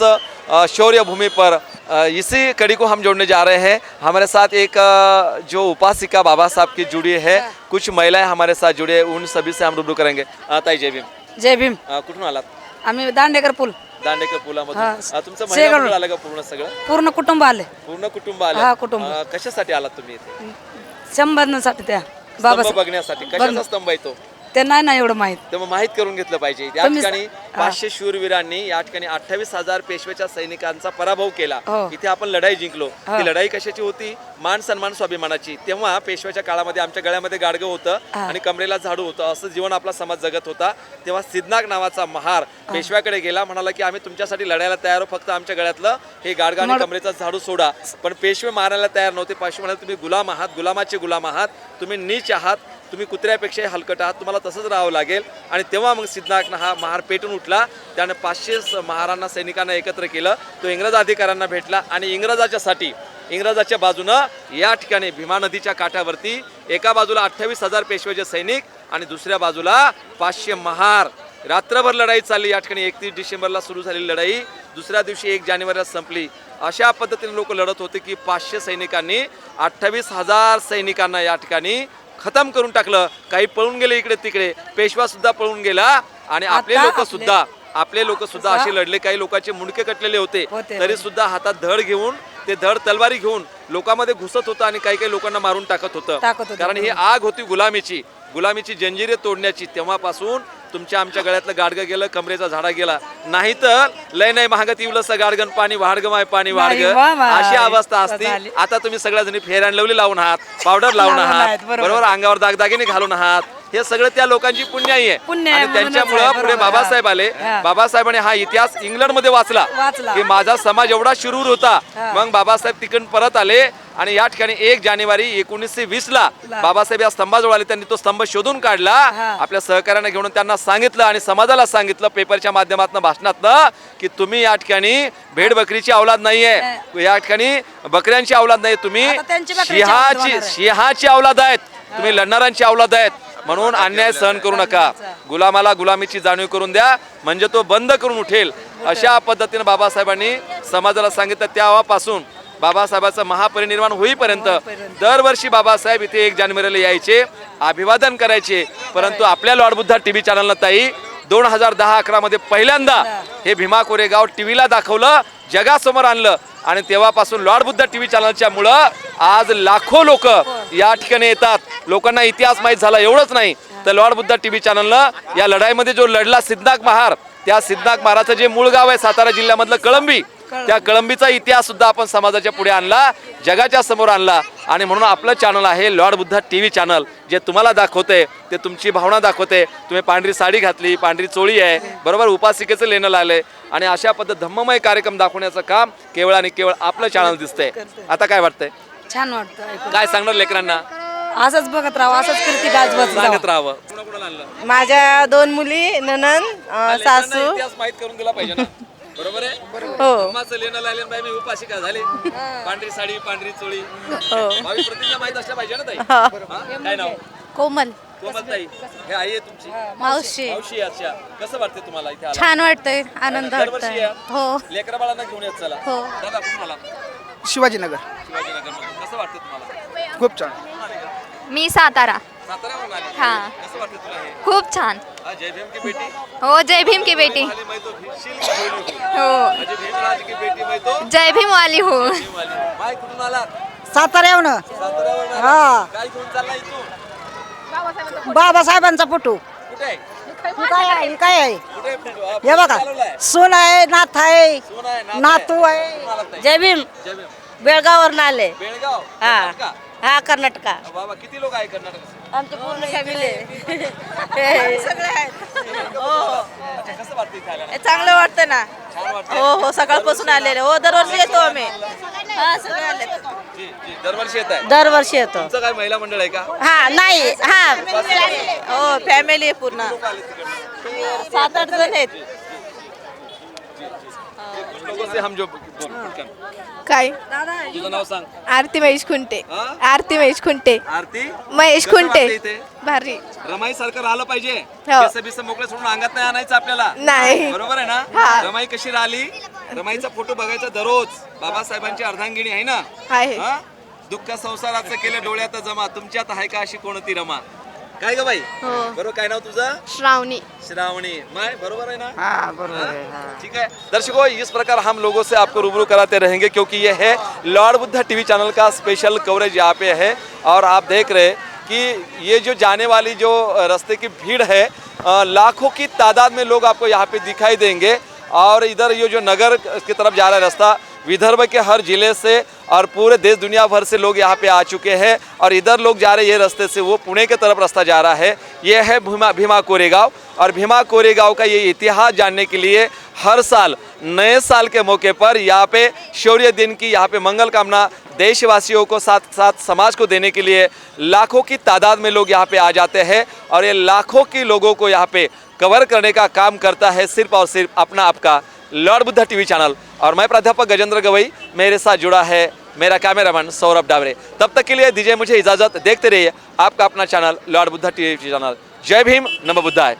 शौर्य भूमि पर इसी कड़ी को हम जोड़ने जा रहे हैं. हमारे साथ एक जो उपासिका बाबा साहब की जुड़ी है, कुछ महिलाएं हमारे साथ जुड़ी है, उन सभी से हम रूबरू करेंगे. ताई जय भीम. जय भीम. कुठून आलात? आम्ही दांडेकर पूल. दांडेकर पुलामधून. तुमचं महिला मंडळ आलं का पूर्ण सगळं? पूर्ण कुटुंब आले. पूर्ण कुटुंब आले? हा, कुटुंब. कशासाठी आलात तुम्ही इथे? संबंधासाठी त्या स्तंभ बघण्यासाठी. कशाचा स्तंभ आहे तो? ते नाही ना एवढं माहीत. तेव्हा माहीत करून घेतलं पाहिजे. या तुम्ही- ठिकाणी 500 शूरवीरांनी या ठिकाणी 28,000 पेशव्याच्या सैनिकांचा पराभव केला. हो. इथे आपण लढाई जिंकलो. हो. ती लढाई कशाची होती? मान सन्मान स्वाभिमानाची. तेव्हा पेशव्याच्या काळामध्ये आमच्या गळ्यामध्ये गाडगं होतं आणि कमरेला झाडू होतं, असं जीवन आपला समाज जगत होता. तेव्हा सिद्धनाग नावाचा महार पेशव्याकडे गेला, म्हणाला की आम्ही तुमच्यासाठी लढायला तयार आहोत, फक्त आमच्या गळ्यातलं हे गाडगं आणि कमरेचा झाडू सोडा. पण पेशवे मारायला तयार नव्हते. पेशवे म्हणाले तुम्ही गुलाम आहात, गुलामाचे गुलाम आहात, तुम्ही नीच आहात, तुम्ही कुत्र्यापेक्षाही हलकट आहात, तुम्हाला तसंच राहावं लागेल. आणि तेव्हा मग सिद्धनाग हा महार पेटून उठला. त्याने 500 महारांना सैनिकांना एकत्र केलं. तो इंग्रज अधिकाऱ्यांना भेटला आणि इंग्रजाच्या बाजूनं या ठिकाणी भीमा नदीच्या काठावरती एका बाजूला 28,000 पेशव्याचे सैनिक आणि दुसऱ्या बाजूला 500 महार. रात्रभर लढाई चालली. या ठिकाणी 31 डिसेंबरला सुरू झालेली लढाई दुसऱ्या दिवशी 1 जानेवारीला संपली. अशा पद्धतीने लोक लढत होते की 500 सैनिकांनी 28,000 सैनिकांना या ठिकाणी खतम करून टाकलं. काही पळून गेले इकडे तिकडे, पेशवा सुद्धा पळून गेला आणि आपले लोक सुद्धा असे लढले. काही लोकांचे मुंडके कटलेले होते, तरी सुद्धा हातात धड घेऊन ते धड तलवारी घेऊन लोकांमध्ये घुसत होतं आणि काही लोकांना मारून टाकत होतं. कारण ही आग होती गुलामीची जंजिरे तोडण्याची. तेव्हापासून तुमच्या आमच्या गळ्यातलं गाडगं गेलं, कमरेचा झाडा गेला. नाही तर लय नाही महागत इवलंस गाडगन पाणी वाढग माय पाणी वाढग, अशी अवस्था असते. आता तुम्ही सगळ्याजणी फेर अँड लवली लावून आहात, पावडर लावून आहात, बरोबर, अंगावर दागदागिने घालून आहात. हे सगळं त्या लोकांची पुण्याई आहे. आणि त्यांच्यामुळं पुढे बाबासाहेब आले. बाबासाहेबांनी हा इतिहास इंग्लंडमध्ये वाचला की माझा समाज एवढा शिरूर होता. मग बाबासाहेब तिकडून परत आले आणि या ठिकाणी 1 जानेवारी 1920ला बाबासाहेब या स्तंभाजवळ आले. त्यांनी तो स्तंभ शोधून काढला. आपल्या सहकार्यांना घेऊन त्यांना सांगितलं आणि समाजाला सांगितलं पेपरच्या माध्यमातून, भाषणातनं, की तुम्ही या ठिकाणी भेड बकरीची औलाद नाहीये, या ठिकाणी बकऱ्यांची औलाद नाही, तुम्ही सिंहाची औलाद आहेत, तुम्ही लढणाऱ्यांची औलाद आहेत. म्हणून अन्याय सहन करू नका. गुलामाला गुलामीची जाणीव करून द्या, म्हणजे तो बंद करून उठेल. अशा पद्धतीने बाबासाहेबांनी समाजाला सांगितलं. तेव्हापासून बाबासाहेबांचं महापरिनिर्वाण होईपर्यंत दरवर्षी बाबासाहेब इथे 1 जानेवारीला यायचे, अभिवादन करायचे. परंतु आपल्या लॉर्ड बुद्धा टीव्ही चॅनलला ताई 2010-11 मध्ये पहिल्यांदा हे भीमा कोरेगाव टीव्हीला दाखवलं, जगासमोर आणलं. आणि तेव्हापासून लॉर्ड बुद्धा टीव्ही चॅनलच्या मुळे आज लाखो लोक या ठिकाणी येतात. लोकांना इतिहास माहीत झाला. एवढंच नाही तर लॉर्ड बुद्धा टीव्ही चॅनलनं या लढाईमध्ये जो लढला सिद्धनाग महार, त्या सिद्धनाग महाराचं जे मूळ गाव आहे सातारा जिल्ह्यामधलं कळंबी, त्या कळंबीचा इतिहास सुद्धा आपण समाजाच्या पुढे आणला, जगाच्या समोर आणला. आणि म्हणून आपलं चॅनल आहे लॉर्ड बुद्धा टीव्ही चॅनल, जे तुम्हाला दाखवते ते तुमची भावना दाखवते. तुम्ही पांढरी साडी घातली, पांढरी चोळी आहे, बरोबर, उपासिकेचं लेणं लावलंय आणि अशा पद्धत धम्ममय कार्यक्रम दाखवण्याचं काम केवळ आणि केवळ आपलं चॅनल दिसतंय. आता काय वाटतंय? छान वाटतं. काय सांगणार लेकरांना? असंच बघत राहावं, असंच कीर्ती गाजवत सांगत राहावं. माझ्या 2 मुली, ननन, सासू. इतिहास माहित करून दिला पाहिजे ना, बरोबर आहे. हो. धम्माचं लेणं लायलं बाई, मी उपासिका झाले, पांढरी साडी, पांढरी चोळी, भावी प्रतिज्ञा माहित असल्या पाहिजे ना ताई. काय नाव? कोमल. कोमलताई, हे आई आहे तुमची मावशी. अच्छा. कसं वाटतं तुम्हाला इथे आला? छान वाटतंय, आनंद दरवर्षी वाटतोय. या? हो. लेकरा बाळांना घेऊन येत चला. हो. दादा कुठून आला? शिवाजीनगर. शिवाजीनगरमधून. कसं वाटतं तुम्हाला? खूप छान. मी सातारा. साताऱ्याहून आली? हाँ. कसं वाटतं तुला हे? खूप छान. जय भीम की बेटी. हो, जय भीम की बेटी. मैं तो शील की बेटी हूँ. हो. अजय भीमराज की बेटी मैं तो जय भीम वाली हो. भीम वाली. बाय, कुठून आला? साताऱ्याहून. साताऱ्यावरून आला? हा. काय घेऊन चालला इथून? बाबासाहेबांचा फोटो. कुठे आहे? काय आहे? कुठे आहे फोटो? हा, हे बघा, चालवलाय. सून आहे, नाथ आहे, सून आहे, नात नातू आहे. आहे. कुठून आलात ताई? जय भीम. जय भीम. बेळगाववरून आले. बेळगाव? हा. कर्नाटका? हा, कर्नाटका. बाबा किती लोक आहे कर्नाटकाचे? आमची पूर्ण फॅमिली सगळे आहेत. कसं वाटतं इथे आल्यानंतर? चांगलं वाटतं ना. छान वाटतं. हो, सकाळपासून आलेले. हो, दरवर्षी येतो आम्ही. हा, सगळे आले. जी, दरवर्षी येत आहे. दरवर्षी येतो. तुमचं काय महिला मंडळ आहे का? हा, नाही. हा, हो, फॅमिली आहे पूर्ण. 7-8 जण आहेत. लोगों से हम जो काय? तुझं नाव सांग. आरती महेश खुंटे. हा? आरती महेश खुंटे. आरती महेश कसं खुंटे. वाटतं इथे? भारी. रमाई सारखं राहिलं पाहिजे. हो. केस बिस मोकळे सोडून अंगात नाही आणायचं आपल्याला. नाही. बरोबर आहे ना? हा. रमाई कशी राहिली? रमाईचा फोटो बघायचा दररोज. बाबासाहेबांची अर्धांगिनी आहे ना? आहे. हा? दुःख संसाराचं केलं डोळ्यात जमा, तुमच्यात आहे का अशी कोणती रमा? काय ग बाई? हो. बरोबर. काय नाव तुझं? श्रावणी. श्रावणी. माय बरोबर है ना? हाँ, बरोबर है. ठीक है दर्शकों, इस प्रकार हम लोगों से आपको रूबरू कराते रहेंगे क्योंकि ये है लॉर्ड बुद्धा टीवी चैनल का स्पेशल कवरेज यहाँ पे है। और आप देख रहे कि ये जो जाने वाली जो रास्ते की भीड़ है, लाखों की तादाद में लोग आपको यहाँ पे दिखाई देंगे। और इधर ये जो नगर की तरफ जा रहा है रास्ता, विदर्भ के हर जिले से और पूरे देश दुनिया भर से लोग यहाँ पे आ चुके हैं। और इधर लोग जा रहे हैं ये रास्ते से, वो पुणे के तरफ रास्ता जा रहा है। ये है भीमा कोरेगांव। और भीमा कोरेगांव का ये इतिहास जानने के लिए हर साल नए साल के मौके पर यहाँ पे शौर्य दिन की यहाँ पे मंगल कामना देशवासियों को साथ साथ समाज को देने के लिए लाखों की तादाद में लोग यहाँ पे आ जाते हैं। और ये लाखों की लोगों को यहाँ पे कवर करने का काम करता है सिर्फ और सिर्फ अपना आपका लॉर्ड बुद्धा टीवी चैनल। और मैं प्राध्यापक गजेंद्र गवई, मेरे साथ जुड़ा है मेरा कैमरामैन सौरभ डावरे। तब तक के लिए दीजिए मुझे इजाज़त, देखते रहिए आपका अपना channel Lord Buddha TV channel. जय भीम, नमो बुद्धाय।